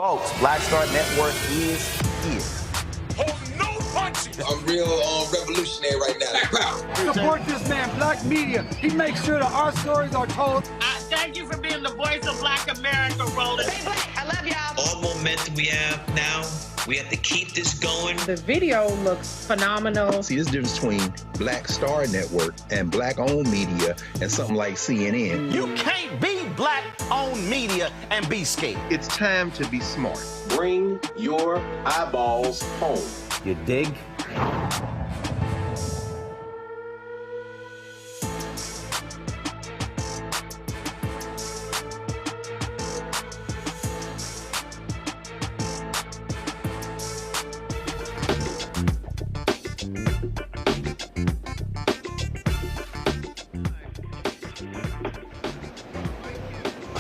Folks, Black Star Network is here. Hold no punches. I'm real revolutionary right now. Support this man, Black Media. He makes sure that our stories are told. Thank you for being the voice of Black America, Roland. Stay black. I love y'all. All momentum we have now, we have to keep this going. The video looks phenomenal. See, this difference between Black Star Network and Black-owned media and something like CNN. You can't be Black-owned media and be scared. It's time to be smart. Bring your eyeballs home. You dig?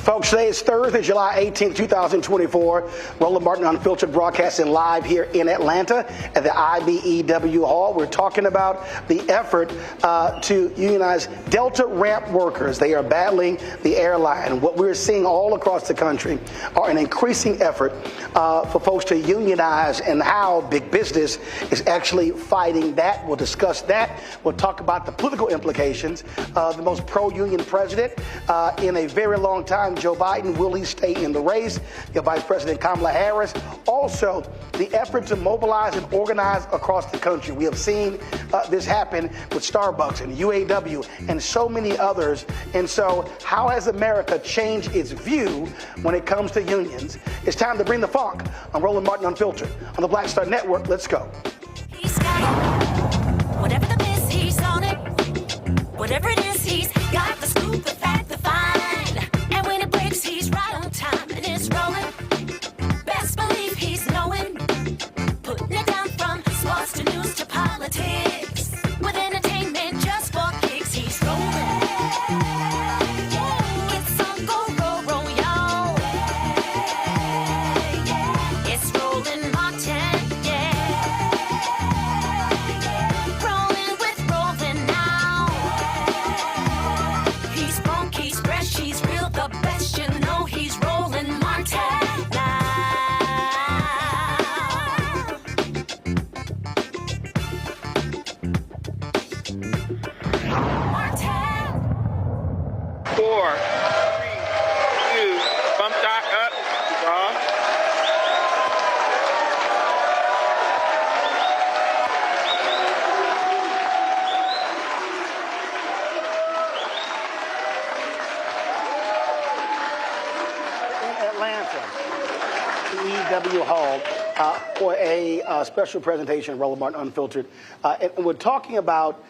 Folks, today is Thursday, July 18th, 2024. Roland Martin Unfiltered broadcasting live here in Atlanta at the IBEW Hall. We're talking about the effort to unionize Delta ramp workers. They are battling the airline. What we're seeing all across the country are an increasing effort for folks to unionize and how big business is actually fighting that. We'll discuss that. We'll talk about the political implications of the most pro-union president in a very long time, Joe Biden. Will he stay in the race? Your Vice President Kamala Harris. Also, the effort to mobilize and organize across the country. We have seen this happen with Starbucks and UAW and so many others. And so how has America changed its view when it comes to unions? It's time to bring the funk on Roland Martin Unfiltered on the Black Star Network. Let's go. He's got it. Whatever the miss, he's on it. Whatever it is, he's got the scoop, the fact, the find. And when it breaks, he's right on time and it's rolling. Best believe he's knowing. Putting it down from sports to news to politics. With entertainment just for kicks, he's rolling. It's on go, roll, y'all. It's Roland Martin, yeah. Rolling with Roland now. He's funk, he's fresh, he's real, the best, you know he's Roland Martin now. Martin. 4, 3, 2, bump stock up, draw. In Atlanta, EW Hall, for a special presentation of Roland Martin Unfiltered. And we're talking about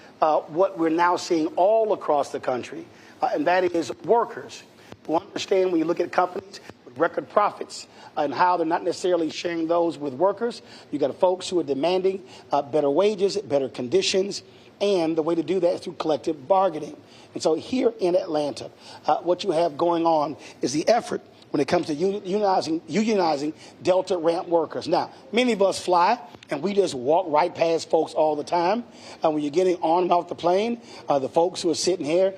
what we're now seeing all across the country, and that is workers who understand when you look at companies with record profits and how they're not necessarily sharing those with workers. You got folks who are demanding better wages, better conditions, and the way to do that is through collective bargaining. And so here in Atlanta, what you have going on is the effort when it comes to unionizing Delta ramp workers. Now, many of us fly, and we just walk right past folks all the time. When you're getting on and off the plane, the folks who are sitting here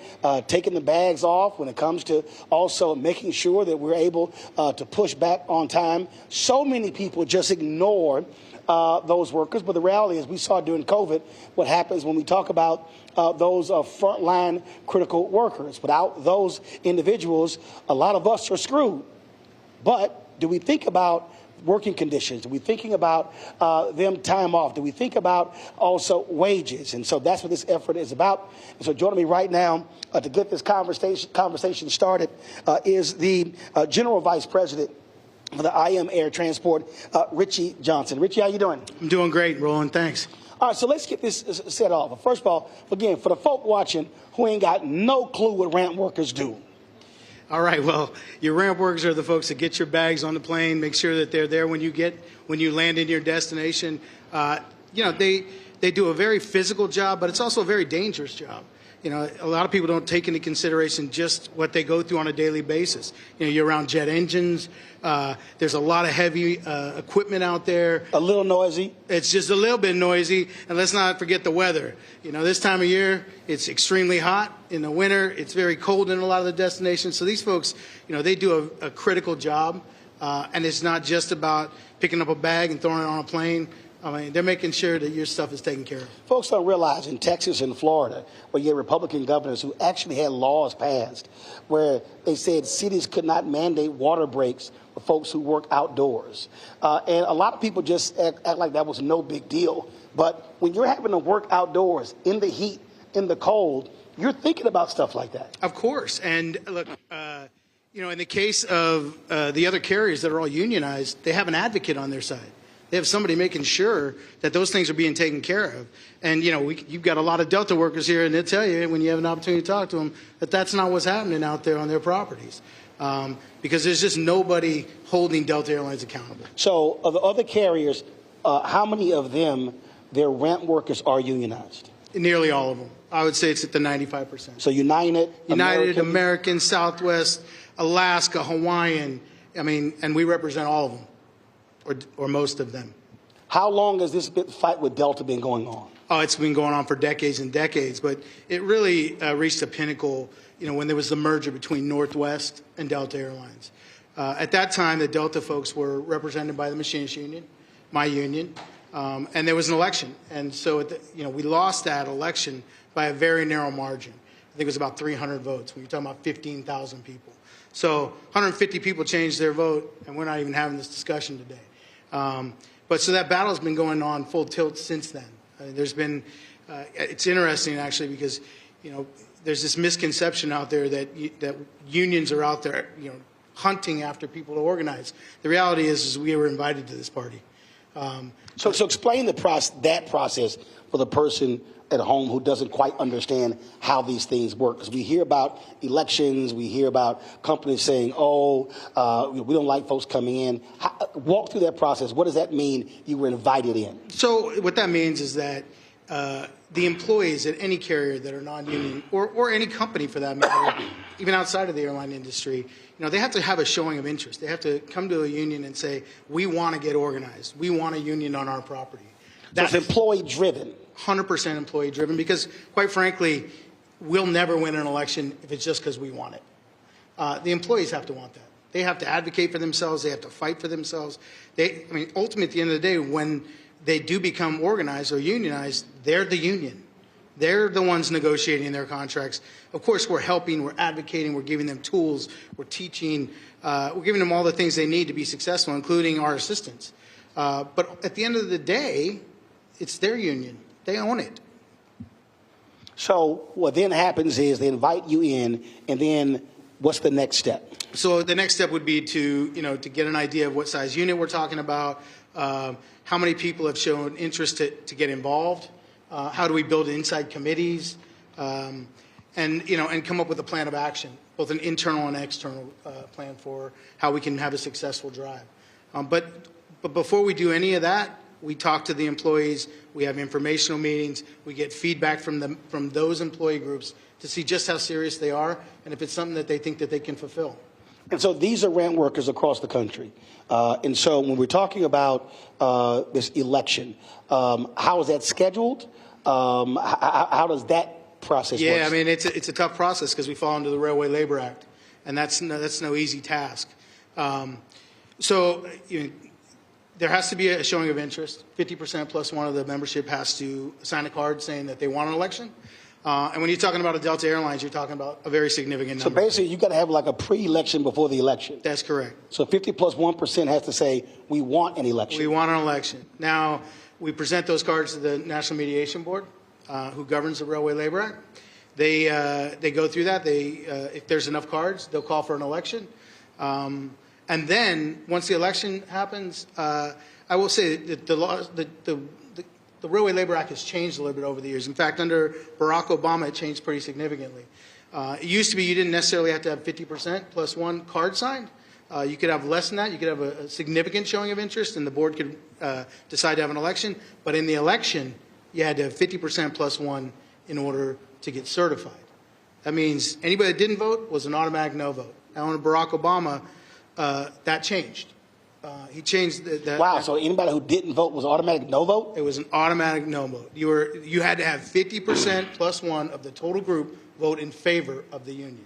taking the bags off, when it comes to also making sure that we're able to push back on time. So many people just ignore those workers. But the reality is we saw during COVID what happens when we talk about those frontline critical workers. Without those individuals, a lot of us are screwed. But do we think about working conditions? Are we thinking about them time off? Do we think about also wages? And so that's what this effort is about. And so joining me right now to get this conversation started is the General Vice President for the IAM Air Transport, Richie Johnson. Richie, how you doing? I'm doing great, Roland. Thanks. All right, so let's get this set off. First of all, again, for the folk watching who ain't got no clue what ramp workers do. All right, well, your ramp workers are the folks that get your bags on the plane, make sure that they're there when you land in your destination. They do a very physical job, but it's also a very dangerous job. You know, a lot of people don't take into consideration just what they go through on a daily basis. You know, you're around jet engines. There's a lot of heavy equipment out there. A little noisy. It's just a little bit noisy. And let's not forget the weather. You know, this time of year, it's extremely hot. In the winter, it's very cold in a lot of the destinations. So these folks, you know, they do a critical job. And it's not just about picking up a bag and throwing it on a plane. I mean, they're making sure that your stuff is taken care of. Folks don't realize in Texas and Florida, where you have Republican governors who actually had laws passed where they said cities could not mandate water breaks for folks who work outdoors. And a lot of people just act like that was no big deal. But when you're having to work outdoors in the heat, in the cold, you're thinking about stuff like that. Of course. And look, in the case of the other carriers that are all unionized, they have an advocate on their side. They have somebody making sure that those things are being taken care of. And, you've got a lot of Delta workers here, and they'll tell you when you have an opportunity to talk to them that that's not what's happening out there on their properties. Because there's just nobody holding Delta Airlines accountable. So of the other carriers, how many of them, their ramp workers are unionized? Nearly all of them. I would say it's at the 95%. So United, American, Southwest, Alaska, Hawaiian, and we represent all of them. Or most of them. How long has this fight with Delta been going on? Oh, it's been going on for decades and decades, but it really reached a pinnacle, when there was the merger between Northwest and Delta Airlines. At that time, the Delta folks were represented by the Machinists Union, my union, and there was an election. And so, we lost that election by a very narrow margin. I think it was about 300 votes when you're talking about 15,000 people. So 150 people changed their vote, and we're not even having this discussion today. But so that battle's been going on full tilt since then. There's been, it's interesting actually because, there's this misconception out there that unions are out there, hunting after people to organize. The reality is we were invited to this party. So explain that process for the person at home who doesn't quite understand how these things work. Because we hear about elections, we hear about companies saying, we don't like folks coming in. Walk through that process. What does that mean you were invited in? So what that means is that the employees at any carrier that are non-union, or any company for that matter, even outside of the airline industry, they have to have a showing of interest. They have to come to a union and say, we want to get organized. We want a union on our property. That's employee-driven. 100% employee-driven, because, quite frankly, we'll never win an election if it's just because we want it. The employees have to want that. They have to advocate for themselves. They have to fight for themselves. Ultimately, at the end of the day, when they do become organized or unionized, they're the union. They're the ones negotiating their contracts. Of course, we're helping, we're advocating, we're giving them tools, we're teaching, we're giving them all the things they need to be successful, including our assistance. But at the end of the day, it's their union. They own it. So what then happens is they invite you in, and then what's the next step? So the next step would be to get an idea of what size unit we're talking about, how many people have shown interest to get involved, how do we build inside committees, and come up with a plan of action, both an internal and external plan for how we can have a successful drive. But before we do any of that, we talk to the employees, we have informational meetings, we get feedback from those employee groups to see just how serious they are and if it's something that they think that they can fulfill. And so these are ramp workers across the country. And so when we're talking about this election, how is that scheduled? How does that process work? Yeah, it's a tough process because we fall under the Railway Labor Act, and that's no easy task. There has to be a showing of interest. 50% plus one of the membership has to sign a card saying that they want an election. And when you're talking about a Delta Airlines, you're talking about a very significant number. So basically, you got to have like a pre-election before the election. That's correct. So 50 plus 1% has to say, we want an election. We want an election. Now, we present those cards to the National Mediation Board, who governs the Railway Labor Act. They go through that. If there's enough cards, they'll call for an election. And then, once the election happens, I will say that the Railway Labor Act has changed a little bit over the years. In fact, under Barack Obama, it changed pretty significantly. It used to be you didn't necessarily have to have 50% plus one card signed. You could have less than that. You could have a significant showing of interest, and the board could decide to have an election. But in the election, you had to have 50% plus one in order to get certified. That means anybody that didn't vote was an automatic no vote. Now, under Barack Obama, that changed. He changed that. Wow, so anybody who didn't vote was automatic no vote? It was an automatic no vote. You had to have 50% plus one of the total group vote in favor of the union.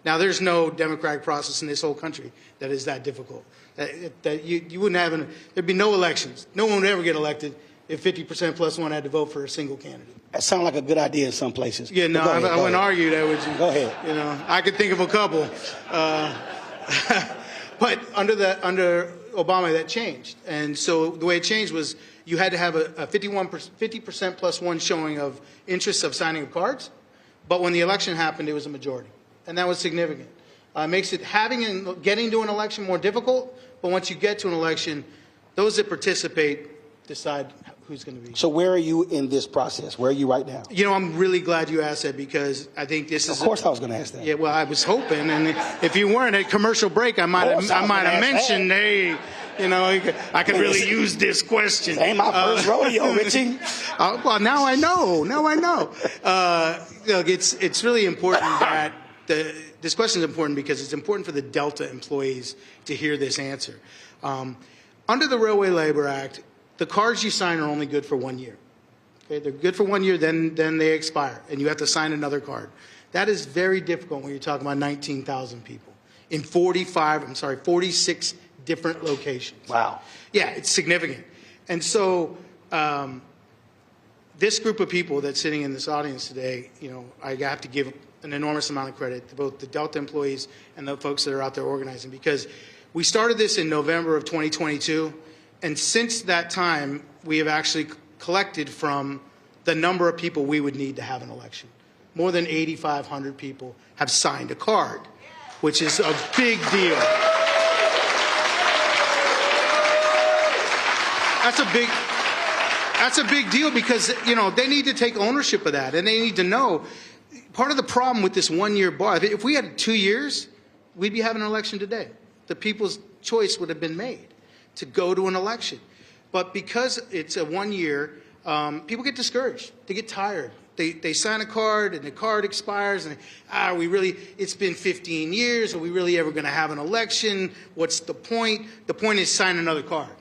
Now, there's no democratic process in this whole country that is that difficult. That you wouldn't have there'd be no elections. No one would ever get elected if 50% plus one had to vote for a single candidate. That sounds like a good idea in some places. Yeah, no, I wouldn't argue that with you. Go ahead. You know, I could think of a couple. But under Obama, that changed. And so the way it changed was you had to have a 50% plus one showing of interest of signing of cards. But when the election happened, it was a majority. And that was significant. Makes it getting to an election more difficult. But once you get to an election, those that participate decide who's going to be. So where are you in this process? Where are you right now? You know, I'm really glad you asked that because I think this is. Of course, I was going to ask that. Yeah, well, I was hoping, and if you weren't at commercial break, I might have mentioned, hey, you know, I could really use this question. Ain't my first rodeo, Richie. Well, now I know. Look, it's really important that this question is important because it's important for the Delta employees to hear this answer. Under the Railway Labor Act, the cards you sign are only good for 1 year. Okay, they're good for 1 year, then they expire, and you have to sign another card. That is very difficult when you're talking about 19,000 people in 46 different locations. Wow. Yeah, it's significant. And so this group of people that's sitting in this audience today, you know, I have to give an enormous amount of credit to both the Delta employees and the folks that are out there organizing, because we started this in November of 2022. And since that time, we have actually collected from the number of people we would need to have an election. More than 8,500 people have signed a card, which is a big deal. That's a big deal because, you know, they need to take ownership of that, and they need to know part of the problem with this 1 year bar. If we had 2 years, we'd be having an election today. The people's choice would have been made to go to an election. But because it's a 1 year, people get discouraged. They get tired. They sign a card and the card expires and it's been 15 years. Are we really ever going to have an election? What's the point? The point is sign another card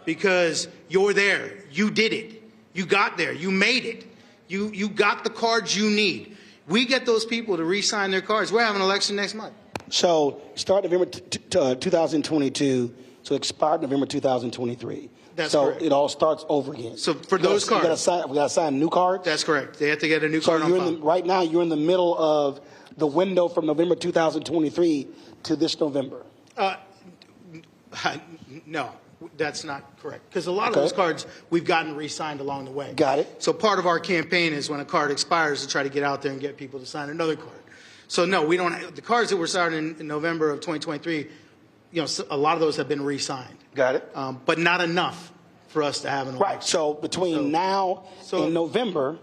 because you're there. You did it. You got there. You made it. You got the cards you need. We get those people to re-sign their cards. We're having an election next month. So start November 2022. So expired November 2023. That's so correct. It all starts over again. So for those cards, we got to sign new cards. That's correct. They have to get a new card on file. Right now, you're in the middle of the window from November 2023 to this November. No, that's not correct. Because a lot of those cards we've gotten re-signed along the way. Got it. So part of our campaign is when a card expires to try to get out there and get people to sign another card. So no, we don't. The cards that were signed in November of 2023. You know, a lot of those have been re-signed. Got it. But not enough for us to have an election. Right. So between now and November,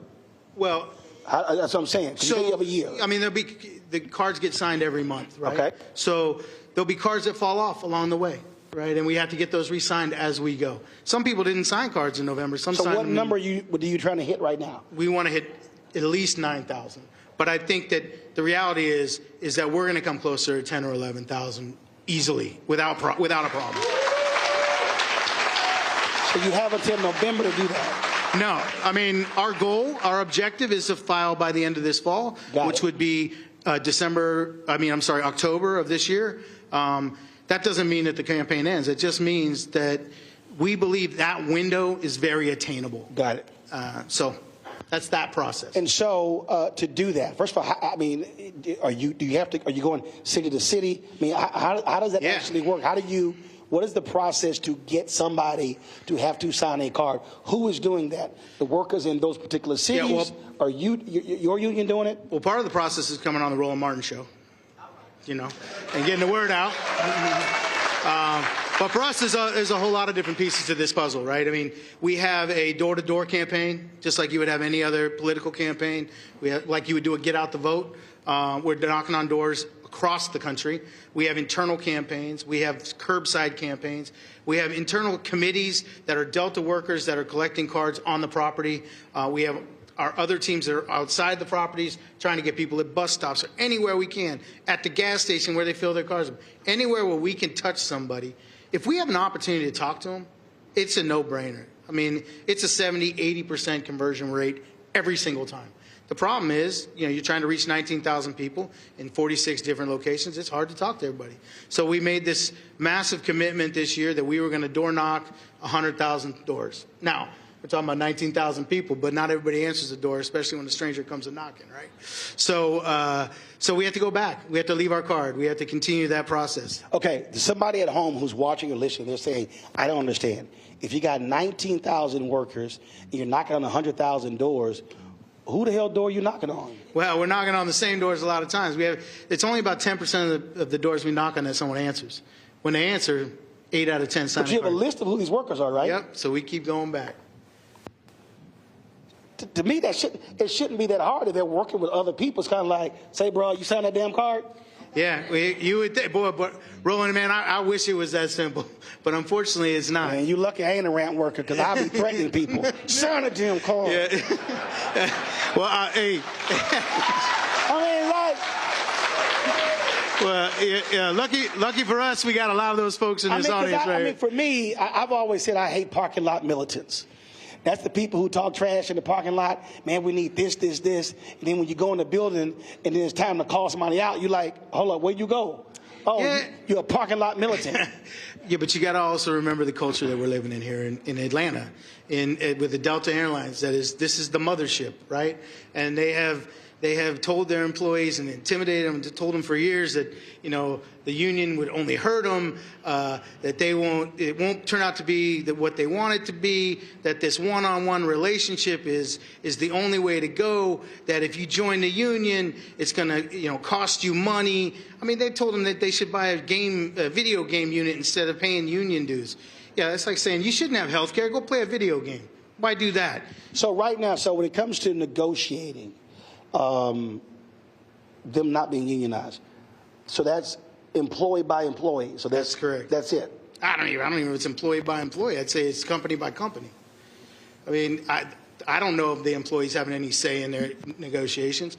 well, that's what I'm saying. So you have a year. I mean, the cards get signed every month, right? Okay. So there'll be cards that fall off along the way, right? And we have to get those re-signed as we go. Some people didn't sign cards in November. So what number are you trying to hit right now? We want to hit at least 9,000. But I think that the reality is that we're going to come closer to 10 or 11,000. Easily, without a problem. So you have until November to do that? No. I mean, our objective is to file by the end of this fall, which would be October of this year. That doesn't mean that the campaign ends. It just means that we believe that window is very attainable. Got it. So that's that process. And so to do that, first of all, I mean, are you going city to city? I mean, how does that actually work? What is the process to get somebody to have to sign a card? Who is doing that? The workers in those particular cities? Yeah, are your union doing it? Well, part of the process is coming on the Roland Martin show, you know, and getting the word out. But for us, there's a whole lot of different pieces to this puzzle, right? I mean, we have a door-to-door campaign, just like you would have any other political campaign. Like you would do a get out the vote. We're knocking on doors across the country. We have internal campaigns. We have curbside campaigns. We have internal committees that are Delta workers that are collecting cards on the property. We have our other teams that are outside the properties trying to get people at bus stops or anywhere we can, at the gas station where they fill their cars up, anywhere where we can touch somebody. If we have an opportunity to talk to them, it's a no-brainer. I mean, it's a 70, 80% conversion rate every single time. The problem is, you're trying to reach 19,000 people in 46 different locations. It's hard to talk to everybody. So we made this massive commitment this year that we were going to door knock 100,000 doors. Now, we're talking about 19,000 people, but not everybody answers the door, especially when a stranger comes a knocking, right? So we have to go back. We have to leave our card. We have to continue that process. Okay, somebody at home who's watching or listening, they're saying, I don't understand. If you got 19,000 workers and you're knocking on 100,000 doors, who the hell door are you knocking on? Well, we're knocking on the same doors a lot of times. It's only about 10% of the doors we knock on that someone answers. When they answer, 8 out of 10 sign. But you have a list of who these workers are, right? Yep, so we keep going back. To me, it shouldn't be that hard if they're working with other people. It's kind of like, say, bro, you signed that damn card? Yeah, you would think, boy, but Roland, man, I wish it was that simple, but unfortunately, it's not. Man, you lucky I ain't a ramp worker because I be threatening people. Sign a damn card. Yeah. Well, hey. I mean, like. Well, lucky for us, we got a lot of those folks in this audience, right? I mean, for me, I've always said I hate parking lot militants. That's the people who talk trash in the parking lot. Man, we need this. And then when you go in the building and then it's time to call somebody out, you're like, hold up, where'd you go? Oh, yeah. You're a parking lot militant. Yeah, but you got to also remember the culture that we're living in here in Atlanta, with the Delta Airlines. This is the mothership, right? And they have told their employees and intimidated them, told them for years that the union would only hurt them, that it won't turn out to be what they want it to be, that this one-on-one relationship is the only way to go, that if you join the union, it's going to cost you money. I mean, they told them that they should buy a video game unit instead of paying union dues. Yeah, that's like saying you shouldn't have health care. Go play a video game. Why do that? So right now, when it comes to negotiating, them not being unionized, so that's employee by employee. So that's correct. That's it. I don't even know if it's employee by employee. I'd say it's company by company. I mean, I don't know if the employees having any say in their negotiations.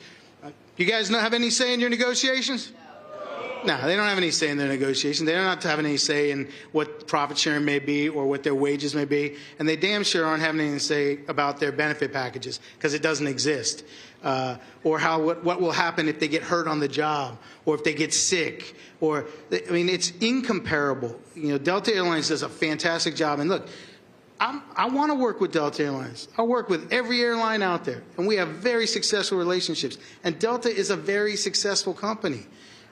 You guys not have any say in your negotiations? No, they don't have any say in their negotiations. They're not having any say in what profit sharing may be or what their wages may be. And they damn sure aren't having any say about their benefit packages because it doesn't exist. Or what will happen if they get hurt on the job or if they get sick. It's incomparable. Delta Airlines does a fantastic job. And look, I want to work with Delta Airlines. I work with every airline out there. And we have very successful relationships. And Delta is a very successful company.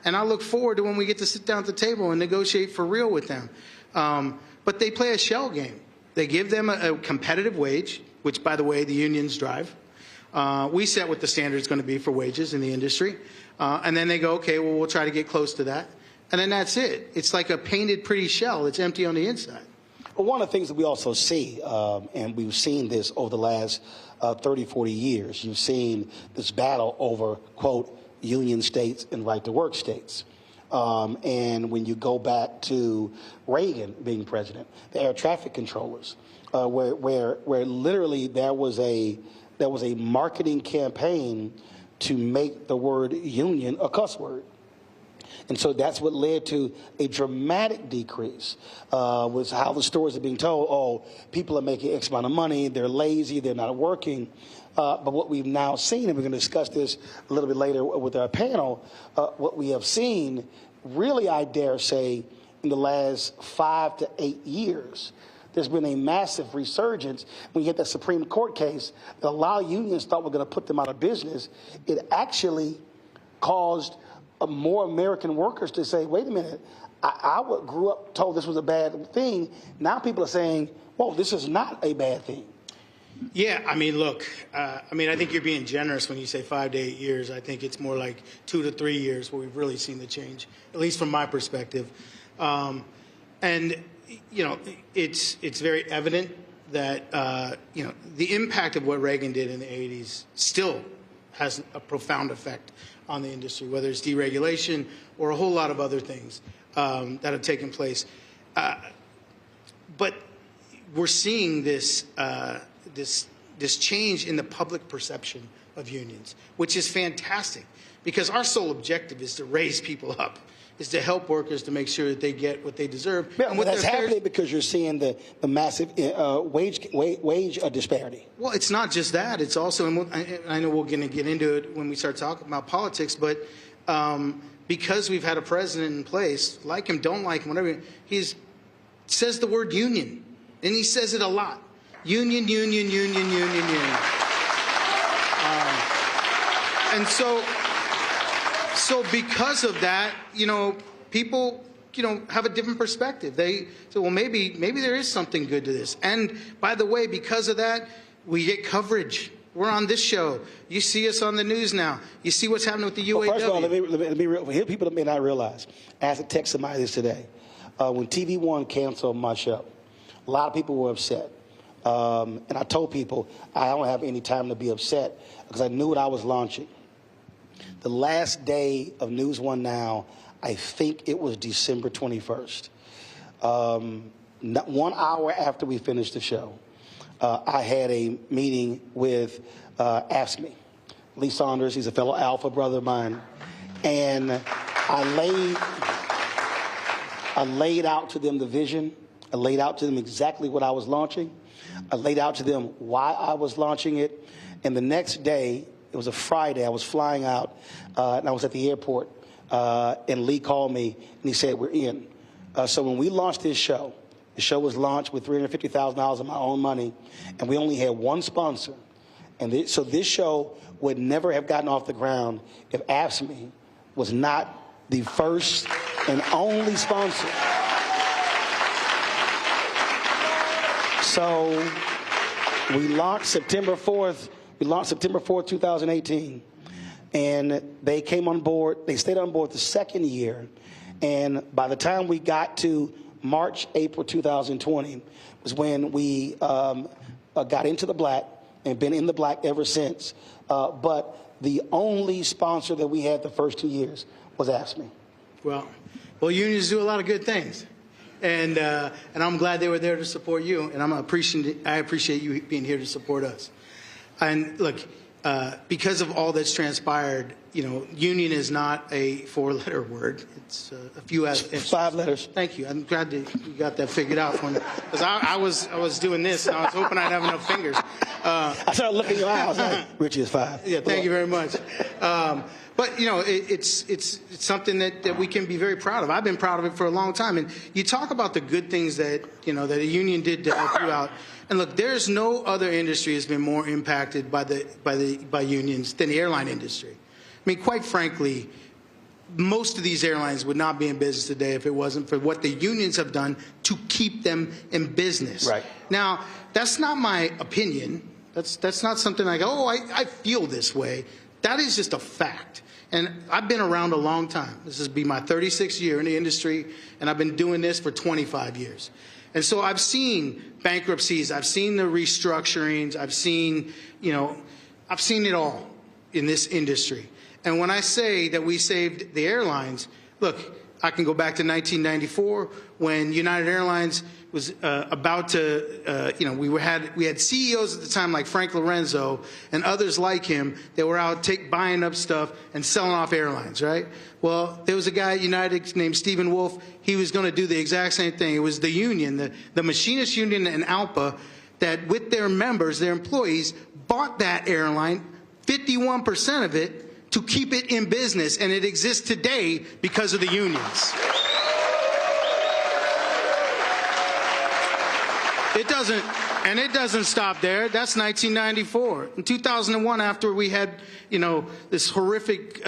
And I look forward to when we get to sit down at the table and negotiate for real with them. But they play a shell game. They give them a competitive wage, which, by the way, the unions drive. We set what the standard is going to be for wages in the industry. And then they go, okay, well, we'll try to get close to that. And then that's it. It's like a painted pretty shell. It's empty on the inside. Well, one of the things that we also see, and we've seen this over the last 30, 40 years, you've seen this battle over, quote, union states and right-to-work states. And when you go back to Reagan being president, the air traffic controllers, where literally there was a marketing campaign to make the word union a cuss word. And so that's what led to a dramatic decrease, was how the stories are being told. Oh, people are making X amount of money, they're lazy, they're not working. But what we've now seen, and we're going to discuss this a little bit later with our panel, what we have seen, really, I dare say, in the last 5 to 8 years, there's been a massive resurgence. When you get that Supreme Court case that a lot of unions thought were going to put them out of business, it actually caused more American workers to say, wait a minute, I grew up told this was a bad thing. Now people are saying, whoa, this is not a bad thing. Yeah, I mean, look, I think you're being generous when you say 5 to 8 years. I think it's more like 2 to 3 years where we've really seen the change, at least from my perspective. And it's very evident that, the impact of what Reagan did in the 80s still has a profound effect on the industry, whether it's deregulation or a whole lot of other things that have taken place. But we're seeing this change in the public perception of unions, which is fantastic because our sole objective is to raise people up, is to help workers to make sure that they get what they deserve. Yeah, and that's happening because you're seeing the massive wage disparity. Well, it's not just that. It's also, and I know we're going to get into it when we start talking about politics, but because we've had a president in place, like him, don't like him, whatever, he says the word union, and he says it a lot. Union, union, union, union, union. And so because of that, people, have a different perspective. They say, well, maybe there is something good to this. And by the way, because of that, we get coverage. We're on this show. You see us on the news now. You see what's happening with the UAW. Well, first of all, let me be real. Here, people that may not realize, I had to text somebody this today. When TV One canceled my show, a lot of people were upset. And I told people I don't have any time to be upset because I knew what I was launching. The last day of News One Now, I think it was December 21st. 1 hour after we finished the show, I had a meeting with AFSCME. Lee Saunders, he's a fellow Alpha brother of mine. And I laid out to them the vision. I laid out to them exactly what I was launching. I laid out to them why I was launching it. And the next day, it was a Friday, I was flying out, and I was at the airport, and Lee called me, and he said, we're in. So when we launched this show, the show was launched with $350,000 of my own money, and we only had one sponsor. And so this show would never have gotten off the ground if AFSCME was not the first and only sponsor. So we launched September 4th. We launched September 4th, 2018. And they came on board. They stayed on board the second year. And by the time we got to March, April 2020 was when we got into the black and been in the black ever since. But the only sponsor that we had the first 2 years was AFSCME. Well, unions do a lot of good things. And I'm glad they were there to support you. And I appreciate you being here to support us. And look, because of all that's transpired, union is not a 4-letter word. It's a few. It's 5 letters. Thank you. I'm glad that you got that figured out for me. Because I was doing this, and I was hoping I'd have enough fingers. I started looking in your eyes. Like, Richie is 5. Yeah, thank you very much. But it's something that we can be very proud of. I've been proud of it for a long time. And you talk about the good things that that a union did to help you out. And look, there's no other industry that's been more impacted by unions than the airline industry. I mean, quite frankly, most of these airlines would not be in business today if it wasn't for what the unions have done to keep them in business. Right. Now, that's not my opinion. That's not something I go, oh, I feel this way. That is just a fact. And I've been around a long time. This will be my 36th year in the industry, and I've been doing this for 25 years. And so I've seen bankruptcies, I've seen the restructurings, I've seen it all in this industry. And when I say that we saved the airlines, look, I can go back to 1994 when United Airlines was about to, we had CEOs at the time like Frank Lorenzo and others like him that were out buying up stuff and selling off airlines, right? Well, there was a guy at United named Stephen Wolf. He was going to do the exact same thing. It was the union, the Machinists Union and ALPA, that with their members, their employees, bought that airline, 51% of it, to keep it in business, and it exists today because of the unions. It doesn't stop there. That's 1994. In 2001, after we had, this horrific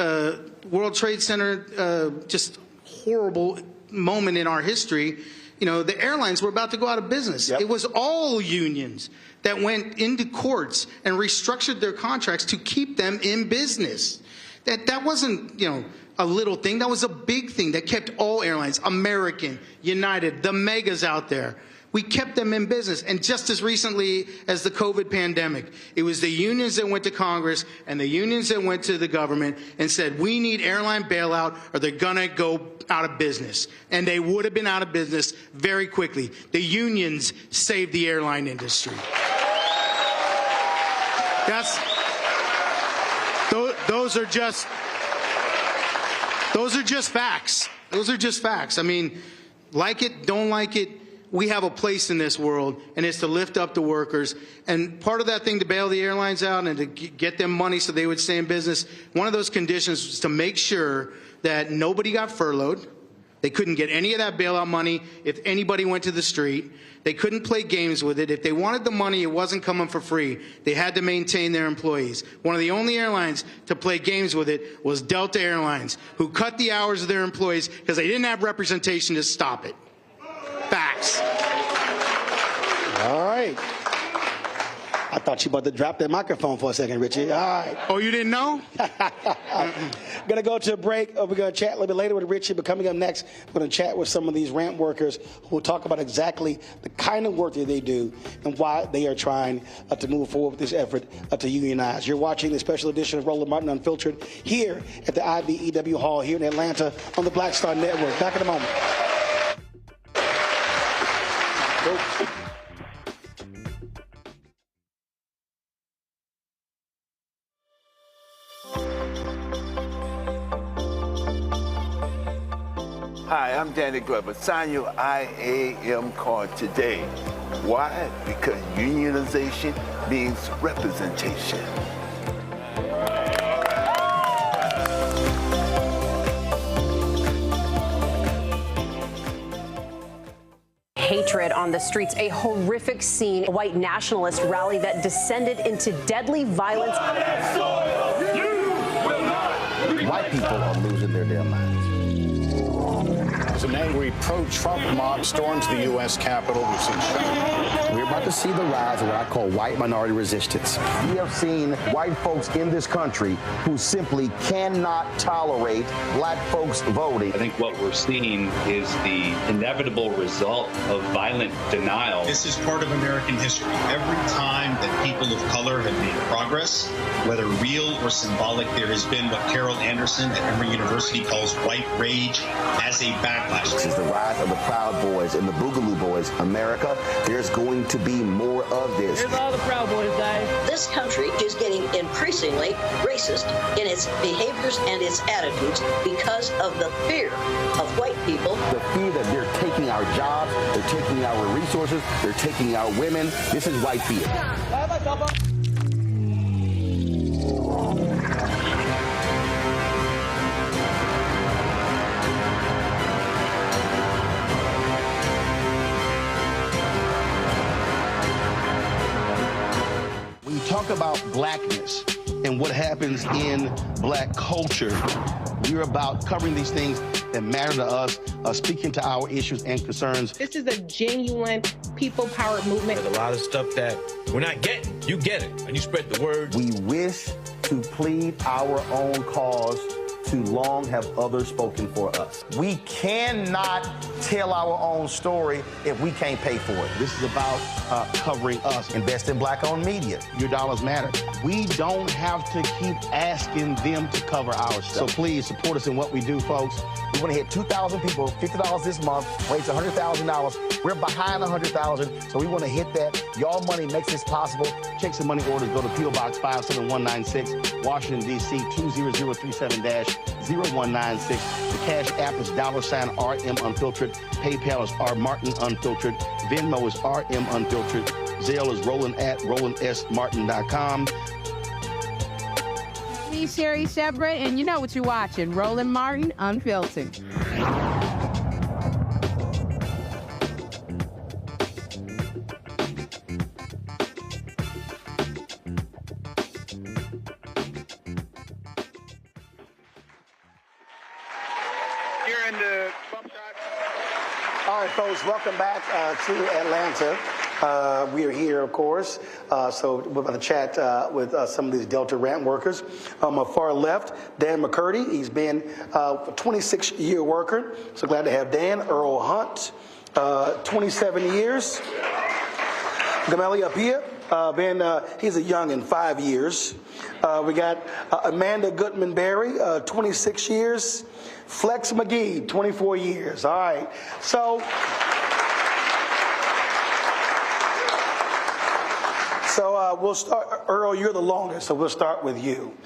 World Trade Center, just horrible moment in our history, the airlines were about to go out of business. Yep. It was all unions that went into courts and restructured their contracts to keep them in business. That wasn't, a little thing. That was a big thing that kept all airlines, American, United, the megas out there. We kept them in business. And just as recently as the COVID pandemic, it was the unions that went to Congress and the unions that went to the government and said, we need airline bailout or they're going to go out of business. And they would have been out of business very quickly. The unions saved the airline industry. those are just facts. Those are just facts. I mean, like it, don't like it, we have a place in this world, and it's to lift up the workers. And part of that thing to bail the airlines out and to get them money so they would stay in business, one of those conditions was to make sure that nobody got furloughed. They couldn't get any of that bailout money if anybody went to the street. They couldn't play games with it. If they wanted the money, it wasn't coming for free. They had to maintain their employees. One of the only airlines to play games with it was Delta Airlines, who cut the hours of their employees because they didn't have representation to stop it. Facts. All right. I thought you about to drop that microphone for a second, Richie. All right. Oh, you didn't know? Going to go to a break. We're going to chat a little bit later with Richie, but coming up next, we're going to chat with some of these ramp workers who will talk about exactly the kind of work that they do and why they are trying to move forward with this effort to unionize. You're watching the special edition of Roland Martin Unfiltered here at the IBEW Hall here in Atlanta on the Black Star Network. Back in a moment. Hi, I'm Danny Glover. Sign your IAM card today. Why? Because unionization means representation. Hatred on the streets, a horrific scene, a white nationalist rally that descended into deadly violence. White people are losing their damn minds. As an angry pro-Trump mob storms the U.S. Capitol, we've seen shooting. We're about to see the rise of what I call white minority resistance. We have seen white folks in this country who simply cannot tolerate black folks voting. I think what we're seeing is the inevitable result of violent denial. This is part of American history. Every time that people of color have made progress, whether real or symbolic, there has been what Carol Anderson at Emory University calls white rage as a backlash. This is the rise of the Proud Boys and the Boogaloo Boys. America, there's going to be more of this. Here's all the Proud Boys, guys. This country is getting increasingly racist in its behaviors and its attitudes because of the fear of white people. The fear that they're taking our jobs, they're taking our resources, they're taking our women. This is white fear. Talk about blackness and what happens in black culture. We're about covering these things that matter to us, speaking to our issues and concerns. This is a genuine people-powered movement. There's a lot of stuff that we're not getting. You get it, and you spread the word. We wish to plead our own cause. Too long have others spoken for us. We cannot tell our own story if we can't pay for it. This is about covering us. Invest in black-owned media. Your dollars matter. We don't have to keep asking them to cover our stuff. So please support us in what we do, folks. We want to hit 2,000 people, $50 this month, raise $100,000. We're behind 100,000, so we want to hit that. Y'all money makes this possible. Check some money orders. Go to P.O. Box 57196, Washington, D.C. 20037-0196. The Cash App is $RM Unfiltered. PayPal is R Martin Unfiltered. Venmo is RM Unfiltered. Zelle is Roland at RolandSMartin.com. Me, Sherry Shepard, and you know what you're watching, Roland Martin Unfiltered. All right, folks, welcome back to Atlanta. We are here, of course, so we're going to chat with some of these Delta ramp workers. On my far left, Dan McCurdy. He's been a 26-year worker. So glad to have Dan. Earl Hunt, 27 years. Gameli up here, he's a young in 5 years. We got Amanda Goodman-Berry, 26 years. Flex McGee, 24 years. All right. So we'll start, Earl, you're the longest, so we'll start with you.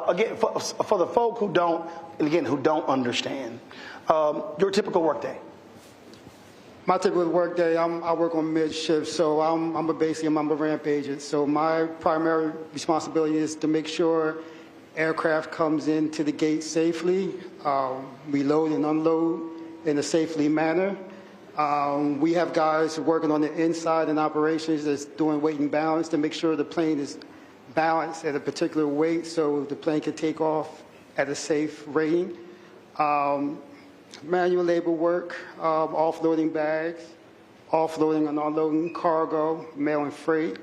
Again, for the folk who don't, and again, who don't understand, your typical workday. My typical work day, I work on mid-shift, so I'm a ramp agent. So my primary responsibility is to make sure aircraft comes into the gate safely, we load and unload in a safely manner. We have guys working on the inside in operations that's doing weight and balance to make sure the plane is balanced at a particular weight so the plane can take off at a safe rating. Manual labor work, offloading bags, offloading and unloading cargo, mail and freight.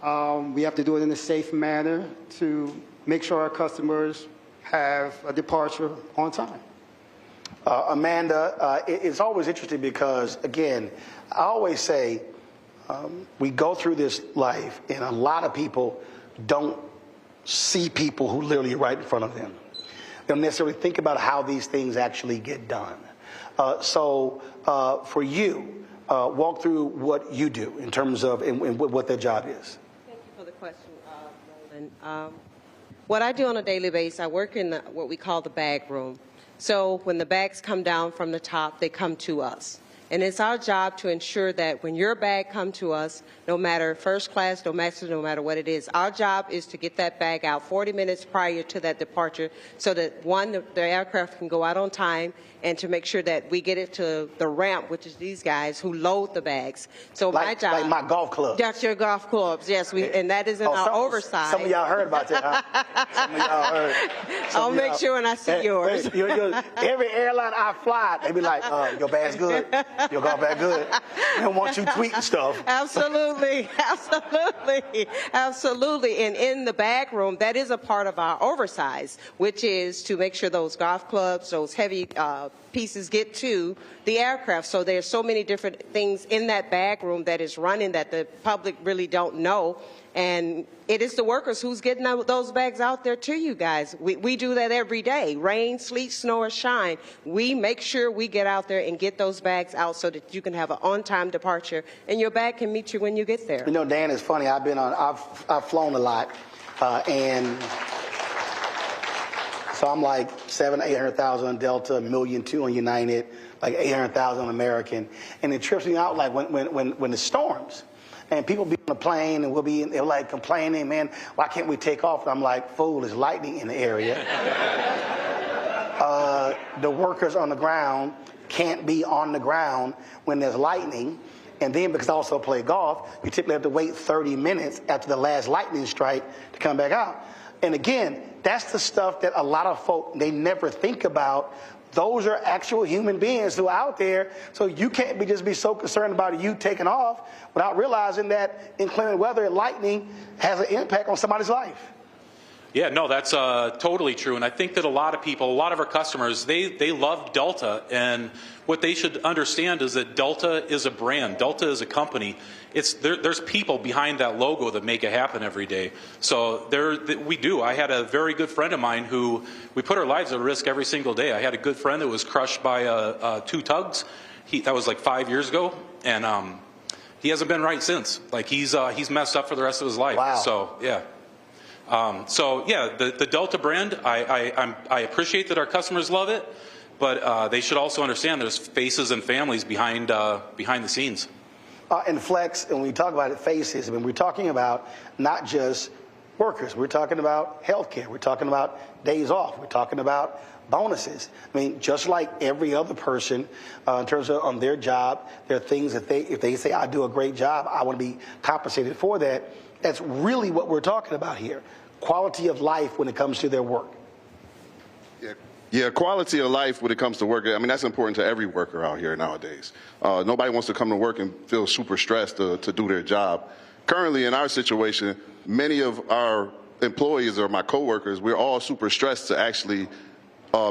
We have to do it in a safe manner to make sure our customers have a departure on time. Amanda, it's always interesting because, again, I always say we go through this life and a lot of people don't see people who literally right in front of them. They don't necessarily think about how these things actually get done. So for you, walk through what you do in terms of and what their job is. Thank you for the question, Roland. What I do on a daily basis, I work in what we call the bag room. So when the bags come down from the top, they come to us. And it's our job to ensure that when your bag comes to us, no matter first class, domestic, no matter what it is, our job is to get that bag out 40 minutes prior to that departure so that, one, the aircraft can go out on time, and to make sure that we get it to the ramp, which is these guys who load the bags. So my job... Like my golf club. That's your golf clubs, yes. And that is in our oversight. Some of y'all heard about that, huh? Some of y'all heard. I'll make sure when I see yours. Every airline I fly, they be like, your bag's good. Your golf bag good. They don't want you tweeting stuff. Absolutely. Absolutely. Absolutely. And in the bag room, that is a part of our oversize, which is to make sure those golf clubs, those heavy pieces get to the aircraft. So there's so many different things in that bag room that is running that the public really don't know. And it is the workers who's getting those bags out there to you guys. We do that every day. Rain, sleet, snow, or shine. We make sure we get out there and get those bags out so that you can have an on-time departure and your bag can meet you when you get there. You know, Dan, it's funny. I've flown a lot, and so I'm like 800,000 on Delta, 1.2 million on United, like 800,000 on American, and it trips me out like when the storms. And people be on the plane and they're like complaining, man, why can't we take off? And I'm like, fool, there's lightning in the area. The workers on the ground can't be on the ground when there's lightning. And then because I also play golf, you typically have to wait 30 minutes after the last lightning strike to come back out. And again, that's the stuff that a lot of folk, they never think about. Those are actual human beings who are out there. So you can't just be so concerned about you taking off without realizing that inclement weather and lightning has an impact on somebody's life. Yeah, no, that's totally true. And I think that a lot of people, a lot of our customers, they love Delta. And what they should understand is that Delta is a brand. Delta is a company. There's people behind that logo that make it happen every day. So we do. I had a very good friend of mine who, we put our lives at risk every single day. I had a good friend that was crushed by 2 tugs. That was like 5 years ago. And he hasn't been right since. Like he's messed up for the rest of his life. Wow. So, yeah. The Delta brand, I appreciate that our customers love it, but they should also understand there's faces and families behind the scenes. And Flex, and when we talk about it, faces, I mean, we're talking about not just workers. We're talking about health care. We're talking about days off. We're talking about bonuses. I mean, just like every other person in terms of on their job, there are things that if they say, I do a great job, I want to be compensated for that. That's really what we're talking about here. Quality of life when it comes to their work. Yeah, quality of life when it comes to work. I mean, that's important to every worker out here nowadays. Nobody wants to come to work and feel super stressed to do their job. Currently, in our situation, many of our employees or my coworkers, we're all super stressed to actually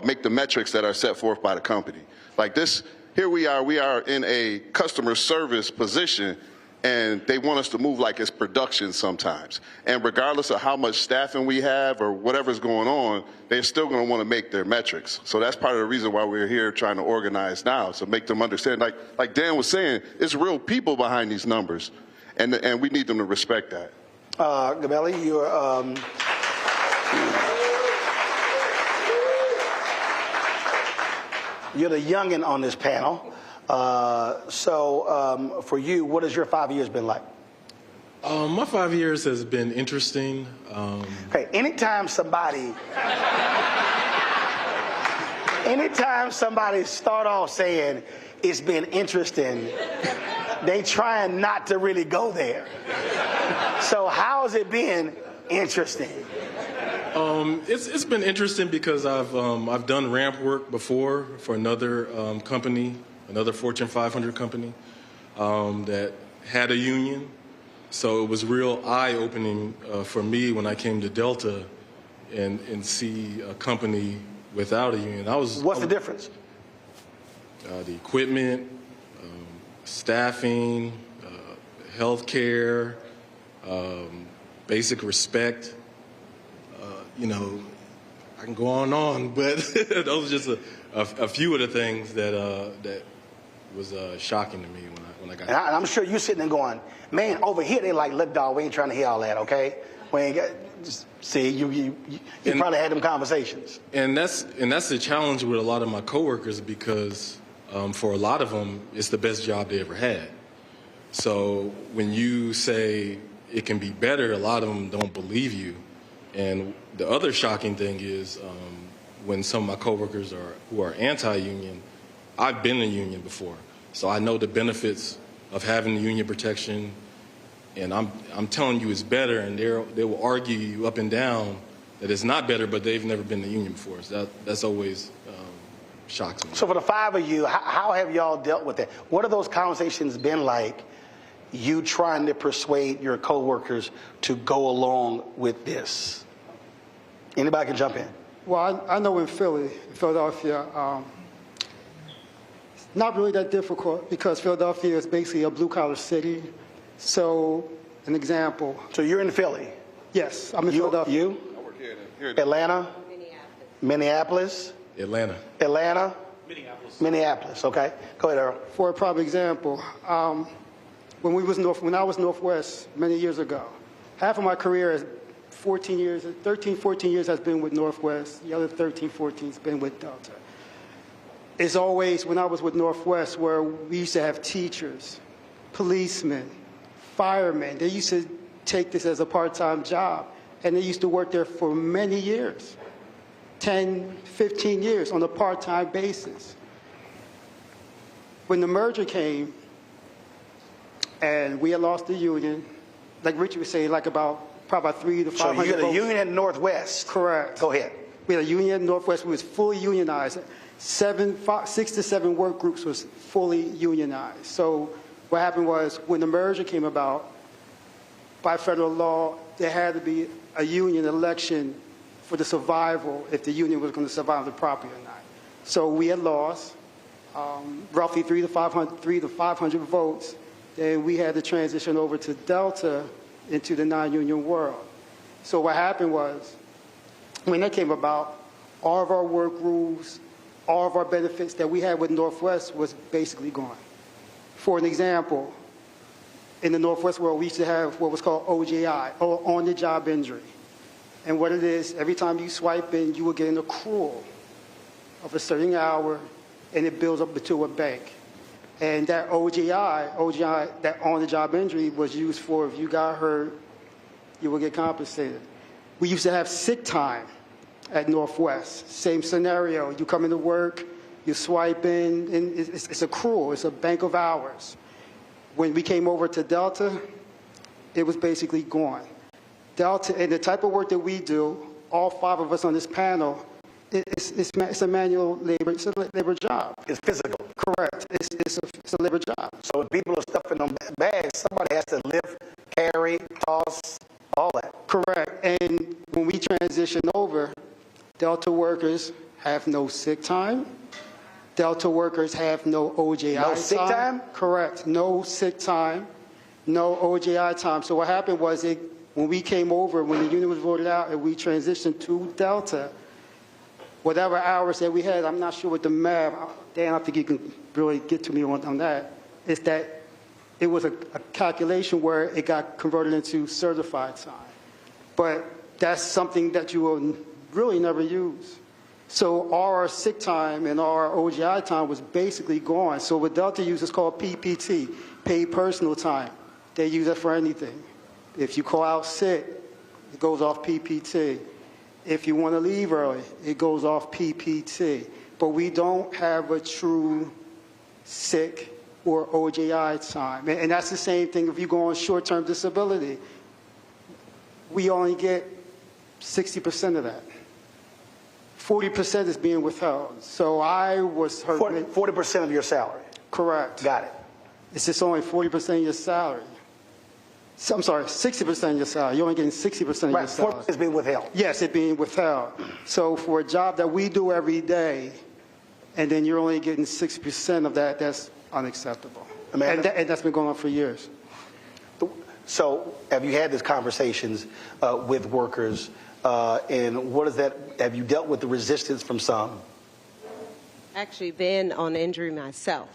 make the metrics that are set forth by the company. Like this, here we are in a customer service position, and they want us to move like it's production sometimes. And regardless of how much staffing we have or whatever's going on, they're still going to want to make their metrics. So that's part of the reason why we're here trying to organize now, so make them understand. Like Dan was saying, it's real people behind these numbers, and we need them to respect that. Gabelli, you're the youngin' on this panel. So for you, what has your 5 years been like? My 5 years has been interesting. Okay, anytime somebody start off saying it's been interesting, they trying not to really go there. So how has it been interesting? It's been interesting because I've done ramp work before for another company, another Fortune 500 company that had a union. So it was real eye-opening for me when I came to Delta and see a company without a union. What's the difference? The equipment, staffing, healthcare, basic respect. I can go on, but those are just a few of the things that was shocking to me when I got and I'm sure you're sitting there going, man, over here they like, look, dog, we ain't trying to hear all that, okay? We ain't got, just see, you probably had them conversations. And that's the challenge with a lot of my coworkers because for a lot of them, it's the best job they ever had. So when you say it can be better, a lot of them don't believe you. And the other shocking thing is when some of my coworkers who are anti-union, I've been in a union before, so I know the benefits of having the union protection, and I'm telling you it's better, and they will argue you up and down that it's not better, but they've never been in the union before. So that's always shocks me. So for the 5 of you, how have y'all dealt with that? What have those conversations been like, you trying to persuade your coworkers to go along with this? Anybody can jump in. Well, I know in Philadelphia, it's not really that difficult because Philadelphia is basically a blue-collar city. So, an example. So you're in Philly? Yes, I'm in Philadelphia. You? I work here. Atlanta? Minneapolis? Atlanta. Minneapolis, okay. Go ahead, Earl. For a prime example, when I was Northwest many years ago, half of my career is 14 years has been with Northwest. The other 13, 14 has been with Delta. It's always, when I was with Northwest, where we used to have teachers, policemen, firemen. They used to take this as a part-time job, and they used to work there for many years, 10, 15 years on a part-time basis. When the merger came, and we had lost the union, like Richard was saying, like probably about 300 to 500 So you had a votes. union at Northwest? Correct. Go ahead. We had a union at Northwest. We was fully unionized. 6 to 7 work groups was fully unionized. So what happened was when the merger came about, by federal law, there had to be a union election for the survival if the union was going to survive the property or not. So we had lost roughly 300 to 500 votes. Then we had to transition over to Delta into the non-union world. So what happened was, when that came about, all of our work rules, all of our benefits that we had with Northwest was basically gone. For an example, in the Northwest world, we used to have what was called OJI, or on-the-job injury. And what it is, every time you swipe in, you will get an accrual of a certain hour, and it builds up into a bank. And that OJI, that on-the-job injury, was used for if you got hurt, you will get compensated. We used to have sick time at Northwest. Same scenario. You come into work, you swipe in, and it's accrual. It's a bank of hours. When we came over to Delta, it was basically gone. Delta, and the type of work that we do, all 5 of us on this panel, it's a manual labor. It's a labor job. It's physical. Correct. It's a labor job. So when people are stuffing them bags, somebody has to lift, carry, toss, all that. Correct. And when we transition over, Delta workers have no sick time. Delta workers have no OJI time. No sick time? Correct. No sick time. No OJI time. So what happened was when we came over, when the union was voted out and we transitioned to Delta, whatever hours that we had, I'm not sure what the math, Dan, I think you can really get to me on that, is that it was a calculation where it got converted into certified time. But that's something that you will really never use. So our sick time and our OGI time was basically gone. So what Delta uses is called PPT, paid personal time. They use it for anything. If you call out sick, it goes off PPT. If you want to leave early, it goes off PPT. But we don't have a true sick or OGI time. And that's the same thing if you go on short-term disability. We only get 60% of that. 40% is being withheld. So I was hurt. 40% of your salary? Correct. Got it. It's just only 40% of your salary. So, I'm sorry, 60% of your salary. You're only getting 60% of your salary. 40% is being withheld. Yes, it's being withheld. So for a job that we do every day, and then you're only getting 60% of that, that's unacceptable. And that's been going on for years. So have you had these conversations with workers, and what is that? Have you dealt with the resistance from some? Actually been on injury myself,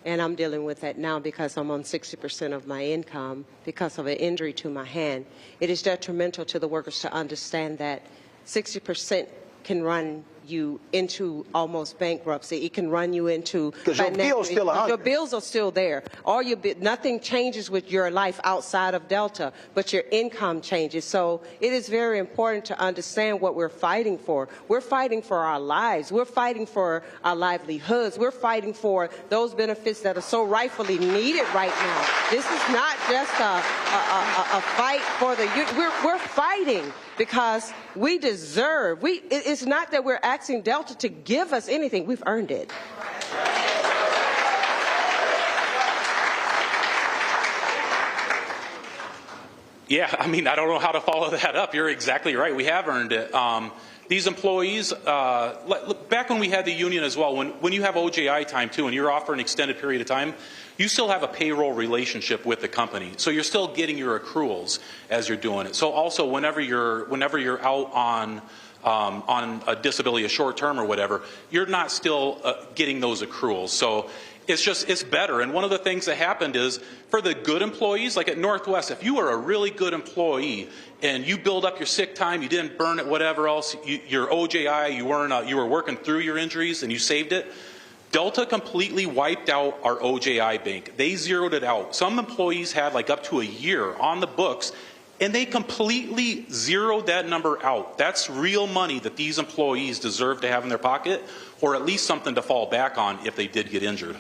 and I'm dealing with that now because I'm on 60% of my income because of an injury to my hand. It is detrimental to the workers to understand that 60% can run you into almost bankruptcy. It can run you into because your bills still 100. Your bills are still there. All your nothing changes with your life outside of Delta, but your income changes. So it is very important to understand what we're fighting for. We're fighting for our lives. We're fighting for our livelihoods. We're fighting for those benefits that are so rightfully needed right now. This is not just a fight for the youth. We're fighting because we deserve. It's not that we're asking Delta to give us anything. We've earned it. Yeah, I mean, I don't know how to follow that up. You're exactly right. We have earned it. These employees, back when we had the union as well, when you have OJI time too, and you're off for an extended period of time, you still have a payroll relationship with the company. So you're still getting your accruals as you're doing it. So also whenever you're out on a disability, a short term or whatever, you're not still getting those accruals. So it's better. And one of the things that happened is for the good employees, like at Northwest, if you were a really good employee and you build up your sick time, you didn't burn it, whatever else, your OJI, you were working through your injuries and you saved it, Delta completely wiped out our OJI bank. They zeroed it out. Some employees had like up to a year on the books, and they completely zeroed that number out. That's real money that these employees deserve to have in their pocket, or at least something to fall back on if they did get injured.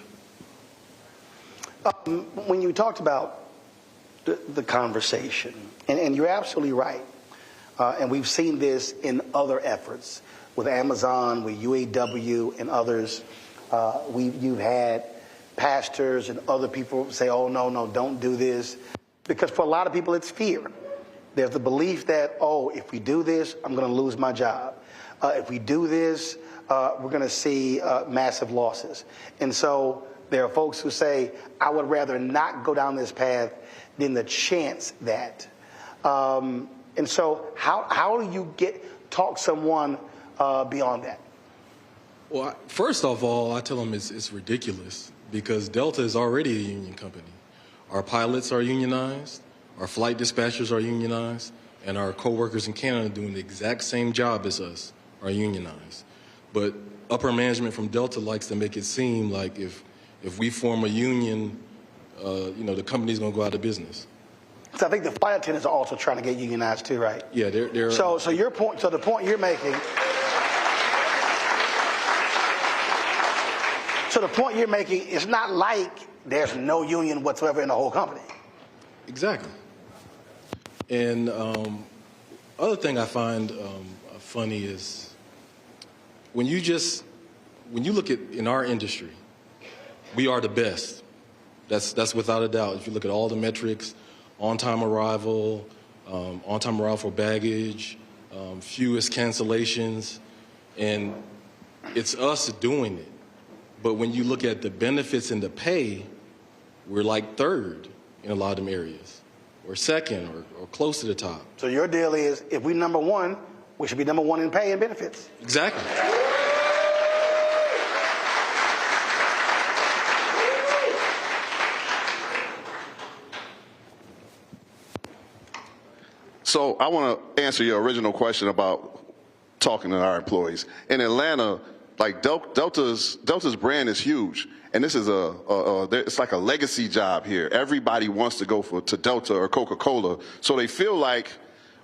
When you talked about the conversation, and you're absolutely right, and we've seen this in other efforts with Amazon, with UAW, and others. You've had pastors and other people say, oh, no, don't do this. Because for a lot of people, it's fear. There's the belief that, oh, if we do this, I'm going to lose my job. If we do this, we're going to see massive losses. And so there are folks who say, I would rather not go down this path than the chance that. And so how do you talk someone beyond that? Well, first of all, I tell them it's ridiculous because Delta is already a union company. Our pilots are unionized, our flight dispatchers are unionized, and our co-workers in Canada doing the exact same job as us are unionized. But upper management from Delta likes to make it seem like if we form a union, the company's going to go out of business. So I think the flight attendants are also trying to get unionized too, right? Yeah, they're. So your point. So the point you're making. So the point you're making is not like there's no union whatsoever in the whole company. Exactly. And other thing I find funny is when you look at in our industry, we are the best. That's without a doubt. If you look at all the metrics, on-time arrival for baggage, fewest cancellations, and it's us doing it. But when you look at the benefits and the pay, we're like third in a lot of them areas, or second, or close to the top. So your deal is, if we're number one, we should be number one in pay and benefits. Exactly. So I want to answer your original question about talking to our employees. In Atlanta, like Delta's brand is huge, and this is it's like a legacy job here. Everybody wants to go to Delta or Coca-Cola, so they feel like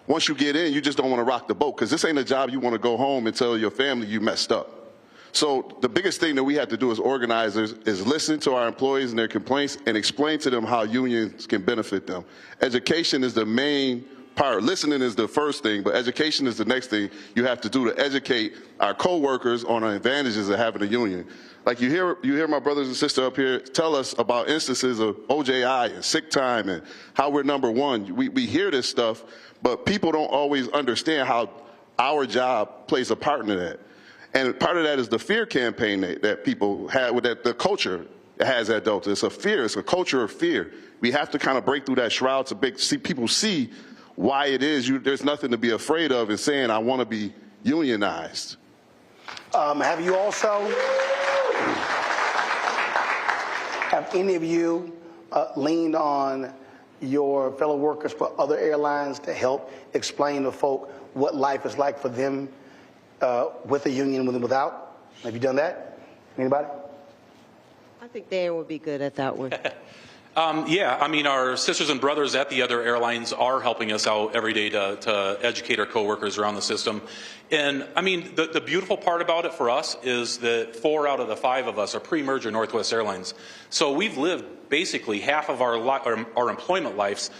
once you get in, you just don't want to rock the boat, because this ain't a job you want to go home and tell your family you messed up. So the biggest thing that we have to do as organizers is listen to our employees and their complaints and explain to them how unions can benefit them. Education is the main part. Listening is the first thing, but education is the next thing you have to do to educate our coworkers on the advantages of having a union. Like you hear my brothers and sisters up here tell us about instances of OJI and sick time and how we're number one. We hear this stuff, but people don't always understand how our job plays a part in that. And part of that is the fear campaign that people have, that the culture has at Delta. It's a fear. It's a culture of fear. We have to kind of break through that shroud to see people see why it is. There's nothing to be afraid of in saying, I want to be unionized. Have any of you leaned on your fellow workers for other airlines to help explain to folk what life is like for them with a union and without? Have you done that? Anybody? I think Dan would be good at that one. Yeah, I mean, our sisters and brothers at the other airlines are helping us out every day to educate our coworkers around the system. And I mean, the beautiful part about it for us is that 4 out of the 5 of us are pre-merger Northwest Airlines. So we've lived basically half of our employment lives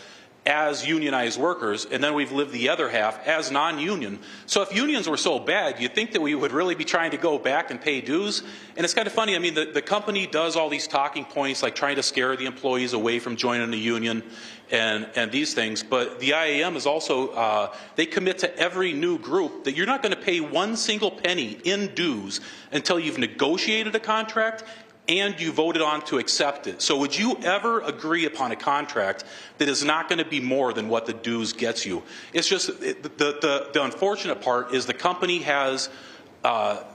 as unionized workers, and then we've lived the other half as non-union. So if unions were so bad, you'd think that we would really be trying to go back and pay dues. And it's kind of funny, I mean, the company does all these talking points, like trying to scare the employees away from joining the union and these things. But the IAM is also, they commit to every new group that you're not going to pay 1 single penny in dues until you've negotiated a contract and you voted on to accept it. So would you ever agree upon a contract that is not going to be more than what the dues gets you? It's just, the unfortunate part is the company has,